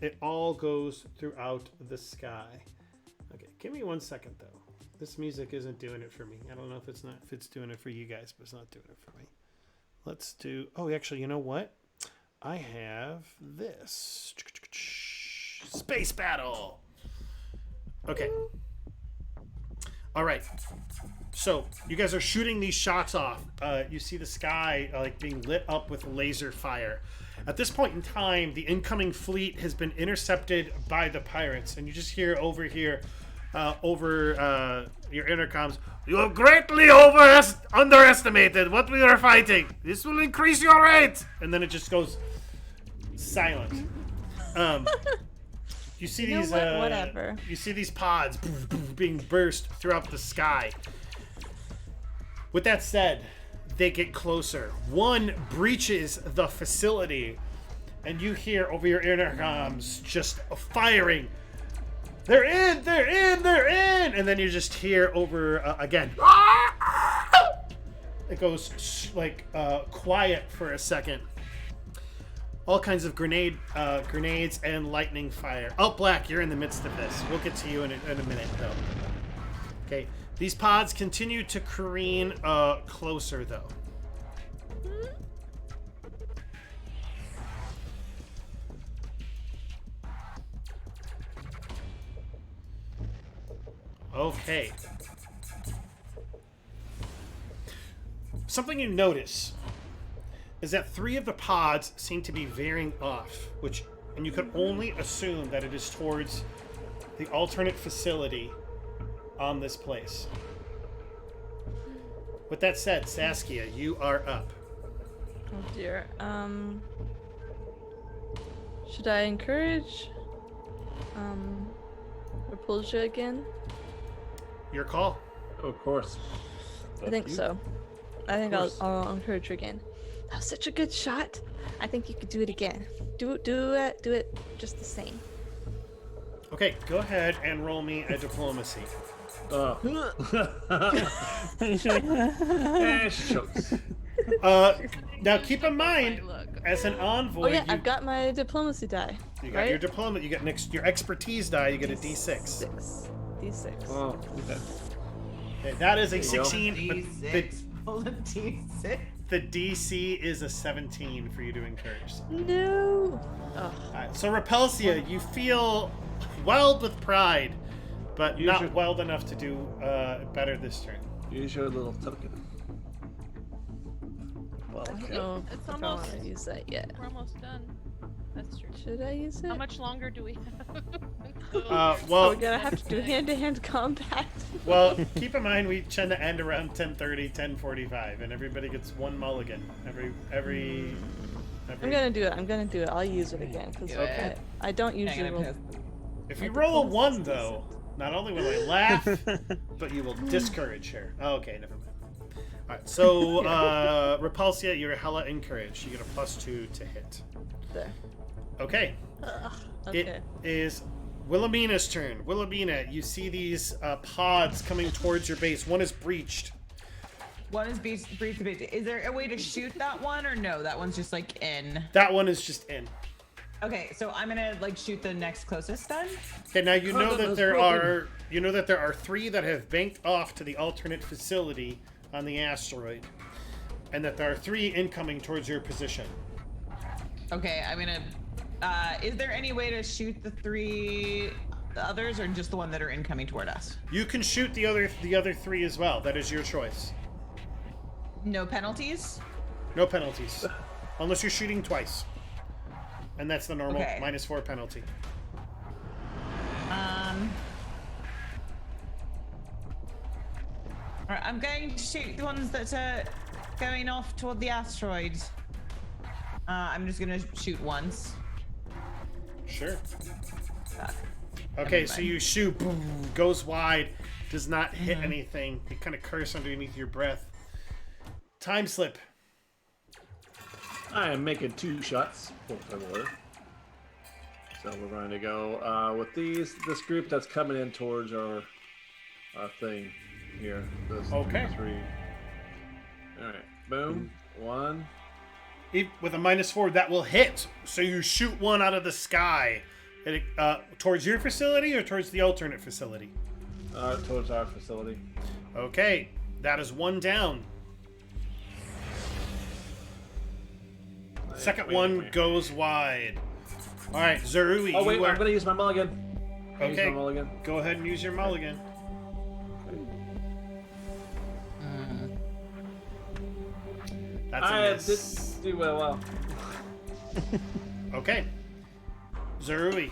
it all goes throughout the sky. Okay, give me 1 second though. This music isn't doing it for me. I don't know if it's doing it for you guys, but it's not doing it for me. Let's do. Oh, actually, you know what? I have this space battle. Okay. All right. So you guys are shooting these shots off. You see the sky like being lit up with laser fire. At this point in time, the incoming fleet has been intercepted by the pirates, and you just hear over here, over your intercoms, "You have greatly underestimated what we are fighting. This will increase your rate." And then it just goes silent. You see these whatever. You see these pods being burst throughout the sky. With that said, they get closer. One breaches the facility, and you hear over your intercoms just firing. They're in! They're in! They're in! And then you just hear over again. It goes like quiet for a second. All kinds of grenades and lightning fire. Oh, Black, you're in the midst of this. We'll get to you in a minute, though. Okay, these pods continue to careen closer, though. Okay. Something you notice is that 3 of the pods seem to be veering off, and you could only assume that it is towards the alternate facility on this place. With that said, Saskia, you are up. Oh dear. Should I encourage Repulsia again? Your call. Of course. I think so. I think I'll encourage her again. That was such a good shot. I think you could do it again. Do it just the same. Okay, go ahead and roll me a diplomacy. She chokes. Now keep in mind, as an envoy, Oh yeah, I've got my diplomacy die. you got your diploma. You got your expertise die. You get a D6. D6. Oh, okay. Okay, that is a There you go. 16. But Roll a D6. the DC is a 17 for you to encourage. No. Oh. Alright, so Repulsia, you feel wild with pride, but not wild enough to do better this turn. Use your little token. Well, I don't Okay. know It's if I almost- want to use that yet. We're almost done. That's true. Should I use it? How much longer do we have? So Well, we're gonna have to do hand-to-hand combat. well, keep in mind we tend to end around 10:30, 10:45, and everybody gets 1 mulligan every. I'm gonna do it. I'll use it again because I don't usually roll. If you roll a 1, though, not only will I laugh, but you will discourage her. Oh, okay, never mind. All right, so Repulsia, you're hella encouraged. You get a +2 to hit. There. Okay. Okay. It is Wilhelmina's turn. Wilhelmina, you see these pods coming towards your base. One is breached. One is breached. Is there a way to shoot that one or no? That one's just like in. That one is just in. Okay, so I'm gonna like shoot the next closest then. Okay, now you know that there broken. are 3 that have banked off to the alternate facility on the asteroid, and that there are 3 incoming towards your position. Okay, I'm gonna. Is there any way to shoot the 3 others, or just the one that are incoming toward us? You can shoot the other 3 as well. That is your choice. No penalties. No penalties, unless you're shooting twice, and that's the normal Okay. -4 penalty. Alright, I'm going to shoot the ones that are going off toward the asteroid. I'm just gonna shoot once. Sure. Uh, Okay, never so mind. you shoot, boom, goes wide, does not hit anything. You kind of curse underneath your breath. Time slip. I am making 2 shots. Por favor. So we're going to go with this group that's coming in towards our thing here. This Okay. 3. All right. Boom. 1. With a -4, that will hit. So you shoot one out of the sky. Towards your facility or towards the alternate facility? Towards our facility. Okay, that is 1 down. Second one goes wide. All right, Zerui. Oh wait, you are... I'm gonna use my mulligan. Okay, Use my mulligan. go ahead and use your mulligan. That's a I miss. didn't do well. Okay, Zerui.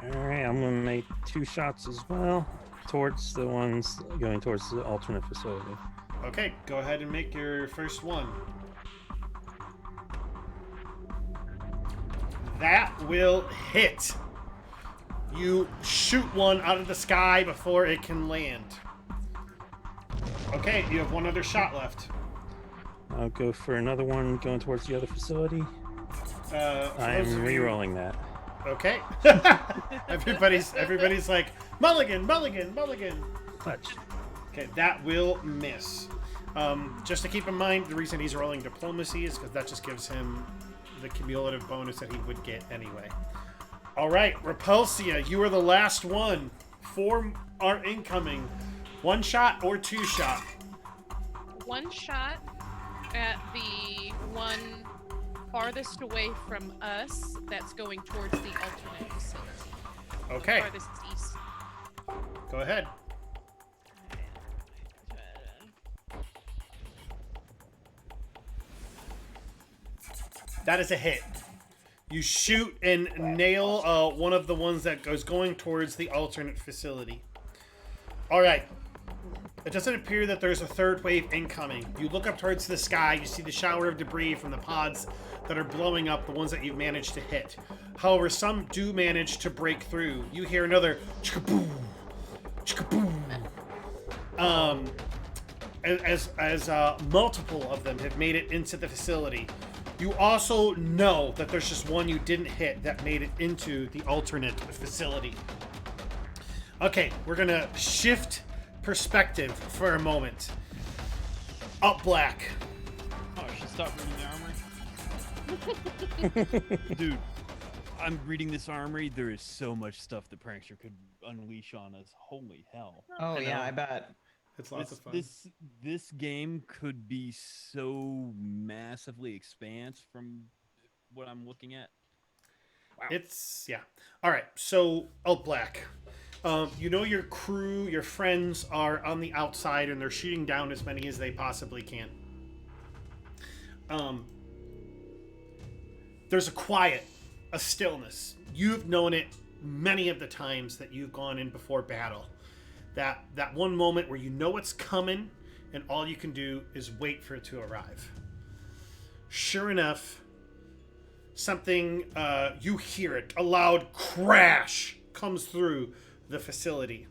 Alright, I'm gonna make 2 shots as well towards the ones going towards the alternate facility. Okay, go ahead and make your first one. That will hit. You shoot one out of the sky before it can land. Okay, you have 1 other shot left. I'll go for another one going towards the other facility. I'm re-rolling that. Okay. everybody's like, mulligan, mulligan, mulligan. Clutch. Okay, that will miss. Just to keep in mind, the reason he's rolling diplomacy is because that just gives him the cumulative bonus that he would get anyway. All right, Repulsia, you are the last one. 4 are incoming. 1 shot or 2 shot. 1 shot at the one farthest away from us that's going towards the alternate facility. Okay, Farthest east. go ahead. That is a hit. You shoot and nail one of the ones that goes going towards the alternate facility. All right. It doesn't appear that there's a 3rd wave incoming. You look up towards the sky, you see the shower of debris from the pods that are blowing up, the ones that you've managed to hit. However, some do manage to break through. You hear another chickaboom, chickaboom. As multiple of them have made it into the facility. You also know that there's just one you didn't hit that made it into the alternate facility. Okay, we're gonna shift perspective for a moment. Up black. Oh, I should stop reading the armory. Dude, I'm reading this armory. There is so much stuff the prankster could unleash on us. Holy hell. Oh yeah, I bet. It's lots of fun. This game could be so massively expanse from what I'm looking at. Wow. It's, yeah. All right, so Out Black. You know your crew, your friends are on the outside and they're shooting down as many as they possibly can. There's a quiet, a stillness. You've known it many of the times that you've gone in before battle. That one moment where you know it's coming and all you can do is wait for it to arrive. Sure enough, something, you hear it, a loud crash comes through the facility.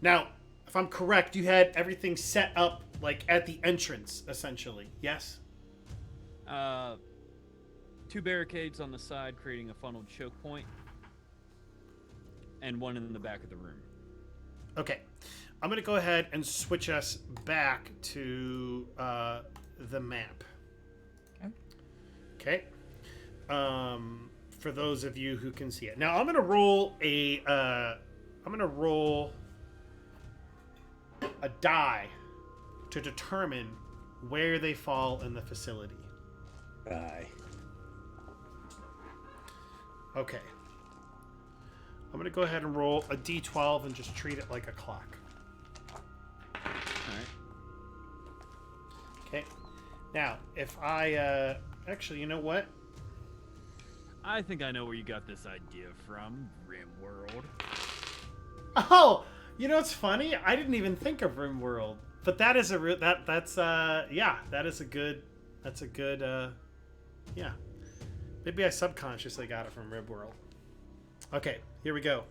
Now, if I'm correct, you had everything set up like at the entrance, essentially. Yes? 2 barricades on the side creating a funneled choke point, and 1 in the back of the room. Okay. I'm going to go ahead and switch us back to the map. Okay. for those of you who can see it. Now I'm gonna roll a die to determine where they fall in the facility. Die. Okay. I'm gonna go ahead and roll a d12 and just treat it like a clock. Alright. Okay. Now, if I actually, you know what? I think I know where you got this idea from, RimWorld. Oh, you know what's funny? I didn't even think of RimWorld, but that is that is a good yeah. Maybe I subconsciously got it from RimWorld. Okay, here we go.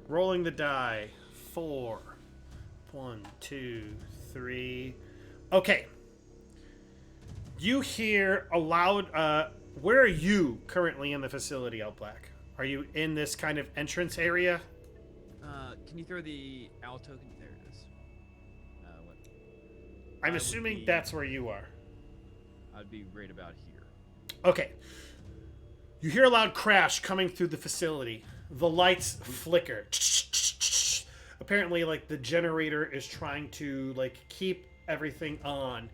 Rolling the die. 4. 1, 2, 3. Okay. You hear a loud. Where are you currently in the facility, Out Black? Are you in this kind of entrance area? Can you throw the owl token? There it is. What? I'm assuming that's where you are. I'd be right about here. Okay. You hear a loud crash coming through the facility. The lights flicker. Apparently, like, the generator is trying to, like, keep everything on.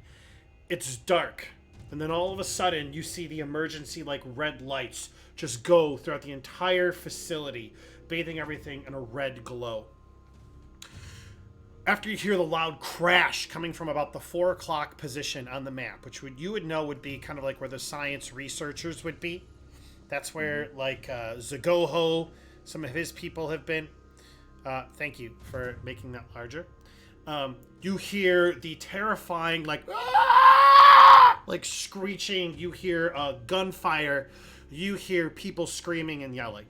It's dark. And then all of a sudden, you see the emergency, like, red lights just go throughout the entire facility, bathing everything in a red glow. After you hear the loud crash coming from about the 4 o'clock position on the map, which you would know would be kind of like where the science researchers would be. That's where, like, Zagoho, some of his people have been. Thank you for making that larger. You hear the terrifying, like screeching. You hear gunfire. You hear people screaming and yelling.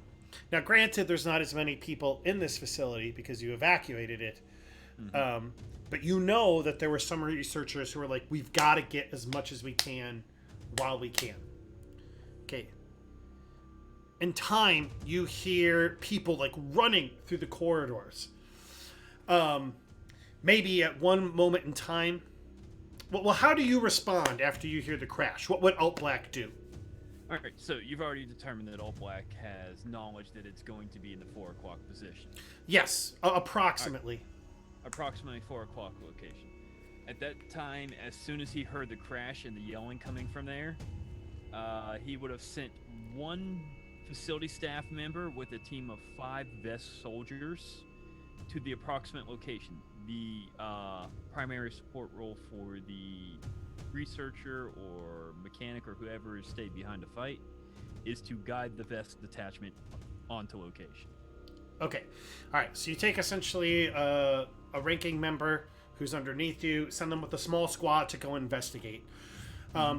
Now, granted, there's not as many people in this facility because you evacuated it. But you know that there were some researchers who were like, we've got to get as much as we can while we can. Okay. In time, you hear people, like, running through the corridors. Maybe at one moment in time. Well, how do you respond after you hear the crash? What would Alt Black do? All right, so you've already determined that Alt Black has knowledge that it's going to be in the 4 o'clock position. Yes, approximately. Right. Approximately 4 o'clock location. At that time, as soon as he heard the crash and the yelling coming from there, he would have sent one facility staff member with a team of 5 vest soldiers to the approximate location. The primary support role for the researcher or mechanic or whoever has stayed behind to fight is to guide the vest detachment onto location. Okay. All right. So you take essentially a ranking member who's underneath you, send them with a small squad to go investigate.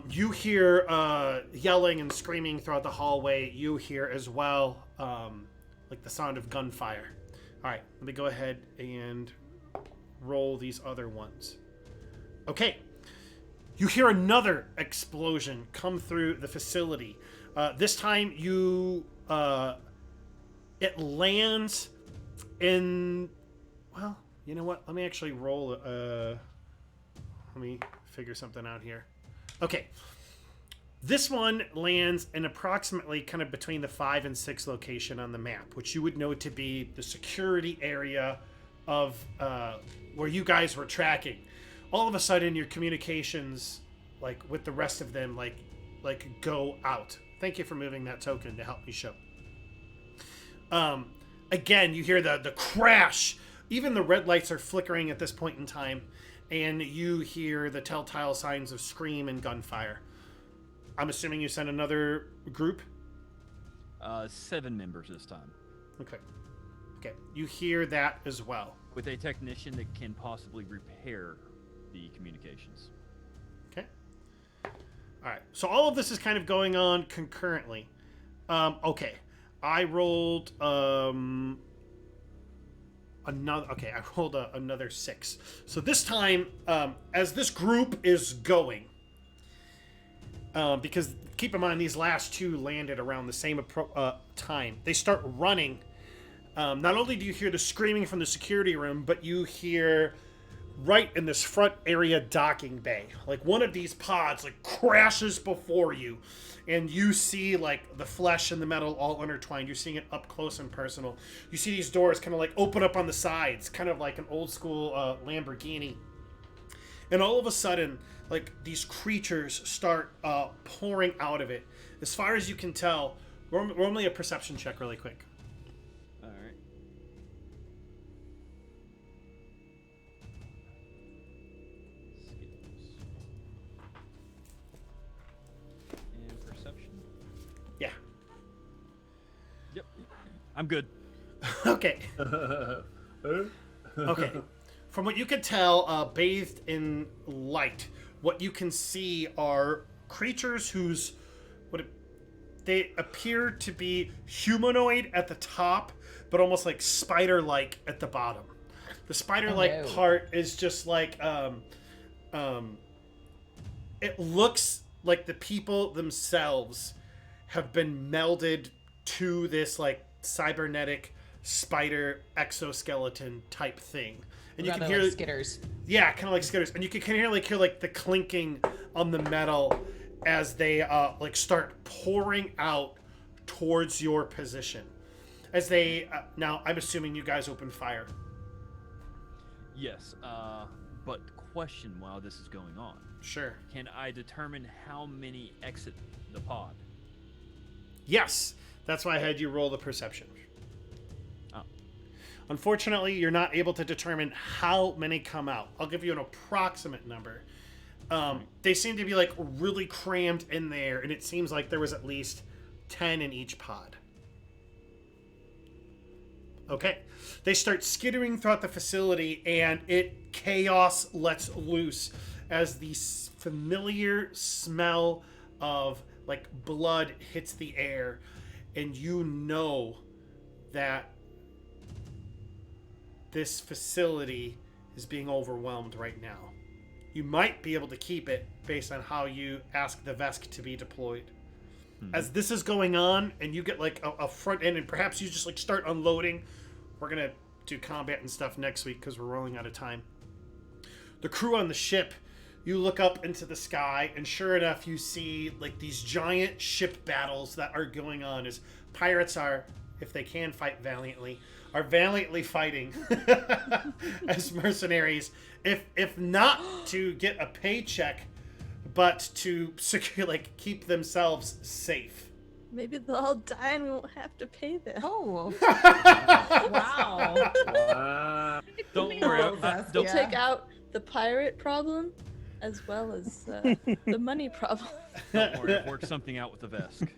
You hear yelling and screaming throughout the hallway. You hear as well, like the sound of gunfire. All right. Let me go ahead and roll these other ones. Okay. You hear another explosion come through the facility. This time it lands in, well, you know what? Let me actually roll. Let me figure something out here. Okay. This one lands in approximately kind of between the 5 and 6 location on the map, which you would know to be the security area of where you guys were tracking. All of a sudden, your communications, like with the rest of them, like go out. Thank you for moving that token to help me show. Again, you hear the crash. Even the red lights are flickering at this point in time, and you hear the telltale signs of scream and gunfire. I'm assuming you sent another group? 7 members this time. Okay. Okay. You hear that as well. With a technician that can possibly repair the communications. Okay. All right. So all of this is kind of going on concurrently. Okay. I rolled another 6. So this time, as this group is going, because keep in mind these last 2 landed around the same time, they start running. Not only do you hear the screaming from the security room, but you hear right in this front area docking bay. Like one of these pods like crashes before you, and you see like the flesh and the metal all intertwined. You're seeing it up close and personal. You see these doors kind of like open up on the sides, kind of like an old school Lamborghini. And all of a sudden, like these creatures start pouring out of it. As far as you can tell, roll me a perception check really quick. All right. And perception. Yeah. Yep. I'm good. Okay. Okay. From what you can tell, bathed in light, what you can see are creatures whose they appear to be humanoid at the top, but almost like spider-like at the bottom. The spider-like part is just like it looks like the people themselves have been melded to this like cybernetic spider exoskeleton type thing. And you can hear like skitters. Yeah, kind of like skitters. And you can hear like the clinking on the metal as they like start pouring out towards your position. As they now, I'm assuming you guys open fire. Yes. But question while this is going on. Sure. Can I determine how many exit the pod? Yes. That's why I had you roll the perception. Oh. Unfortunately, you're not able to determine how many come out. I'll give you an approximate number. They seem to be like really crammed in there, and it seems like there was at least 10 in each pod. Okay. They start skittering throughout the facility, and chaos lets loose as the familiar smell of like blood hits the air, and you know that this facility is being overwhelmed right now. You might be able to keep it based on how you ask the Vesk to be deployed. As this is going on and you get like a front end and perhaps you just like start unloading, we're going to do combat and stuff next week because we're rolling out of time. The crew on the ship, you look up into the sky and sure enough you see like these giant ship battles that are going on as pirates are, if they can fight valiantly, are valiantly fighting as mercenaries, if not to get a paycheck, but to secure, like, keep themselves safe. Maybe they'll all die and we won't have to pay them. Oh. Wow. Don't worry. They'll take out the pirate problem as well as the money problem. Don't worry. I'll work something out with the Vesk.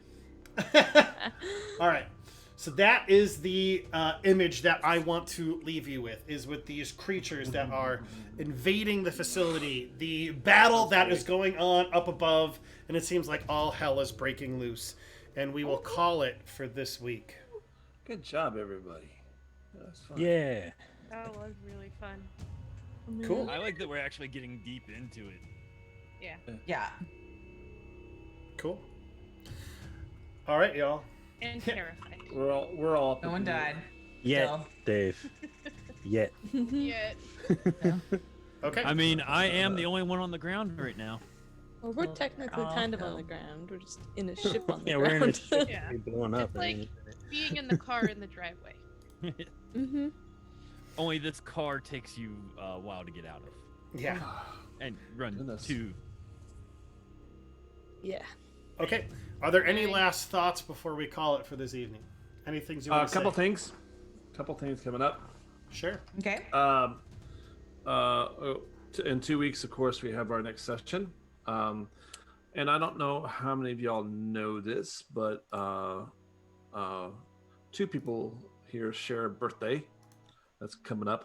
All right. So that is the image that I want to leave you with, is with these creatures that are invading the facility, the battle that is going on up above, and it seems like all hell is breaking loose. And we will call it for this week. Good job, everybody. That was fun. Yeah. That was really fun. Cool. I like that we're actually getting deep into it. Yeah. Yeah. Cool. All right, y'all. And terrified. We're all. No one died. Yet, Still. Dave. Yet. Yet. Okay. I mean, I am the only one on the ground right now. Well, we're technically kind of on the ground. We're just in a ship on the Yeah, ground. we're in a ship. Yeah. We're blowing up. It's like being in the car in the driveway. Mm-hmm. Only this car takes you a while to get out of. Yeah. And run Goodness. to. Yeah. Okay. Are there any last thoughts before we call it for this evening? Any things you want to say? Couple things coming up. Sure. Okay. In 2 weeks, of course, we have our next session. And I don't know how many of y'all know this, but two people here share a birthday that's coming up.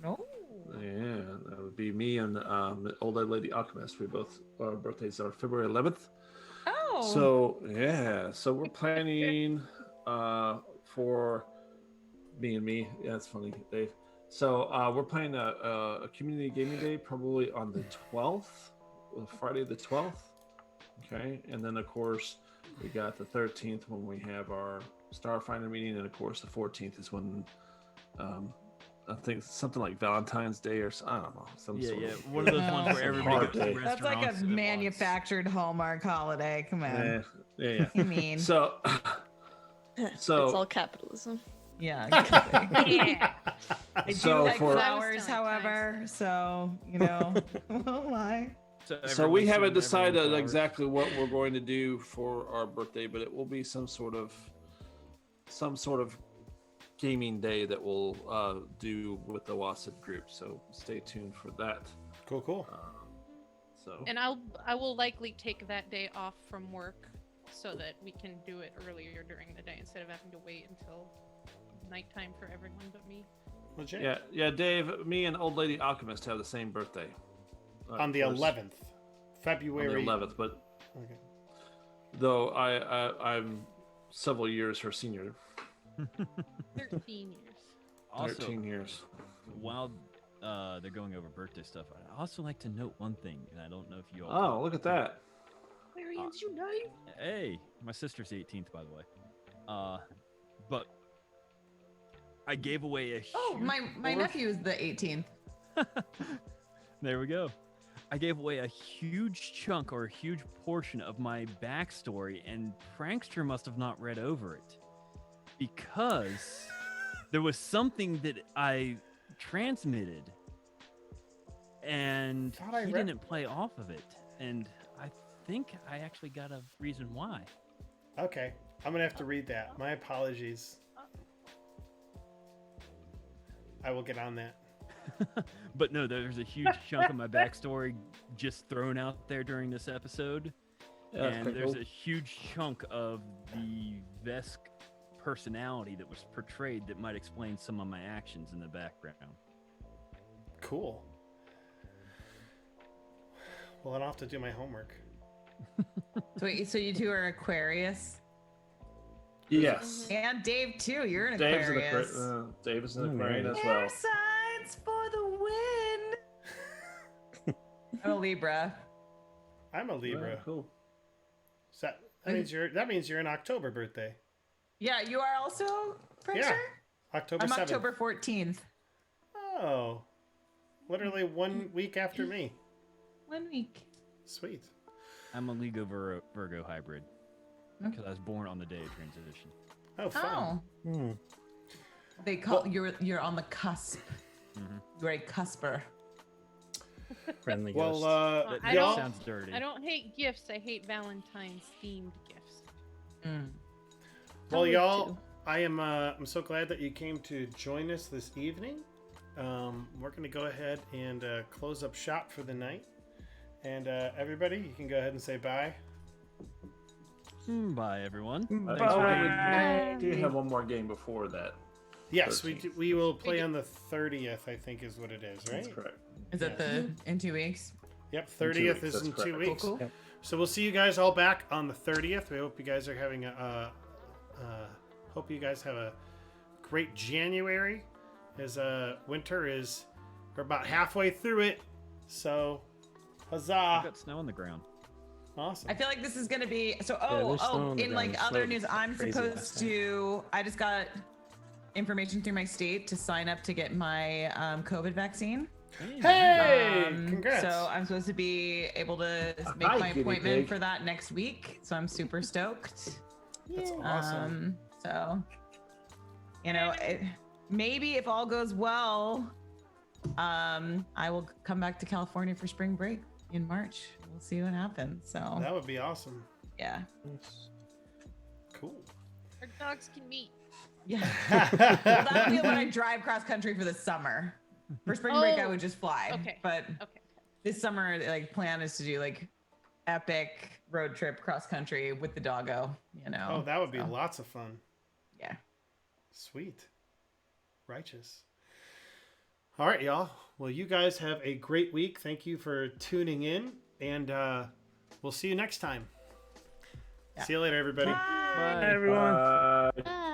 Oh. Yeah, that would be me and the old lady alchemist. We both, our birthdays are February 11th. Oh. So yeah, so we're planning for me and me. Yeah, it's funny, Dave. So we're planning a community gaming day probably on the 12th, Friday the 12th. Okay, and then of course we got the 13th when we have our Starfinder meeting, and of course the 14th is when I think something like Valentine's Day or I don't know. Some Yeah, sort yeah. of One of those ones where everybody hard goes to day. restaurants. That's like a at once. manufactured Hallmark holiday. Come on. Yeah. You mean? So It's all capitalism. Yeah. Exactly. Yeah. I do So like for- flowers, however. So won't lie. So we everyone's haven't sending decided everyone flowers. exactly what we're going to do for our birthday, but it will be some sort of gaming day that we'll do with the WASID group. So stay tuned for that. Cool. And I will likely take that day off from work so that we can do it earlier during the day instead of having to wait until nighttime for everyone but me. Legit. Yeah, Dave. Me and Old Lady Alchemist have the same birthday. On the 11th, February. On the 11th, but Okay. though I'm several years her senior. 13 years. Also, 13 years. While they're going over birthday stuff, I also like to note one thing, and I don't know if you all. Oh, look at that. Marianne's unite. Hey, my sister's 18th, by the way. But I gave away a. Oh, my nephew is the 18th. There we go. I gave away a huge chunk or a huge portion of my backstory, and Prankster must have not read over it because there was something that I transmitted, and he didn't play off of it, and I think I actually got a reason why. Okay, I'm gonna have to read that. My apologies. I will get on that. But no, there's a huge chunk of my backstory just thrown out there during this episode. Yeah, that's And pretty there's cool. a huge chunk of the Vesk personality that was portrayed that might explain some of my actions in the background. Cool. Well, then I'll have to do my homework. So wait, so you two are Aquarius? Yes. And Dave too. You're an Dave's an Aquarius. Dave is an Aquarian as Air well. signs for the win. I'm a Libra. I'm a Libra. Yeah, cool. So that means you're an October birthday. Yeah, you are also Prankster? Yeah. October I'm 7th. October 14th. Oh. Literally 1 week after me. 1 week. Sweet. I'm a Lego Virgo hybrid because I was born on the day of transition. Oh, fun. Oh. They call you're on the cusp. You're a cusper. Friendly Well, ghost. I y'all. Sounds dirty. I don't hate gifts. I hate Valentine's themed gifts. Well, y'all, I'm so glad that you came to join us this evening. We're going to go ahead and close up shop for the night. And everybody, you can go ahead and say bye. Bye, everyone. We do have one more game before that. Yes, 13th. we will play on the 30th, I think is what it is, right? That's correct. Is that in 2 weeks? Yep, In 2 30th weeks, is that's in 2 correct. weeks. Cool. So we'll see you guys all back on the 30th. We hope you guys are having hope you guys have a great January. As winter is, we're about halfway through it. So, huzzah! I've got snow on the ground. Awesome. I feel like this is gonna be so. there's snow on the In ground. like It other snowed news, I'm crazy supposed last night. to. I just got information through my state to sign up to get my COVID vaccine. Hey, congrats! So I'm supposed to be able to make Hi, my guinea appointment pig. for that next week. So I'm super stoked. That's awesome. So, maybe if all goes well, I will come back to California for spring break in March. We'll see what happens. So That would be awesome. yeah, Cool. Our dogs can meet. yeah. Well, that'll be when I drive cross country for the summer. For spring break, I Oh, would just fly. okay. But Okay. this summer, plan is to do epic road trip cross country with the doggo. Oh, that would be so, lots of fun. yeah. Sweet. Righteous. All right, y'all. Well, you guys have a great week. Thank you for tuning in, and we'll see you next time. Yeah. See you later, everybody. Bye, everyone. Bye. Bye.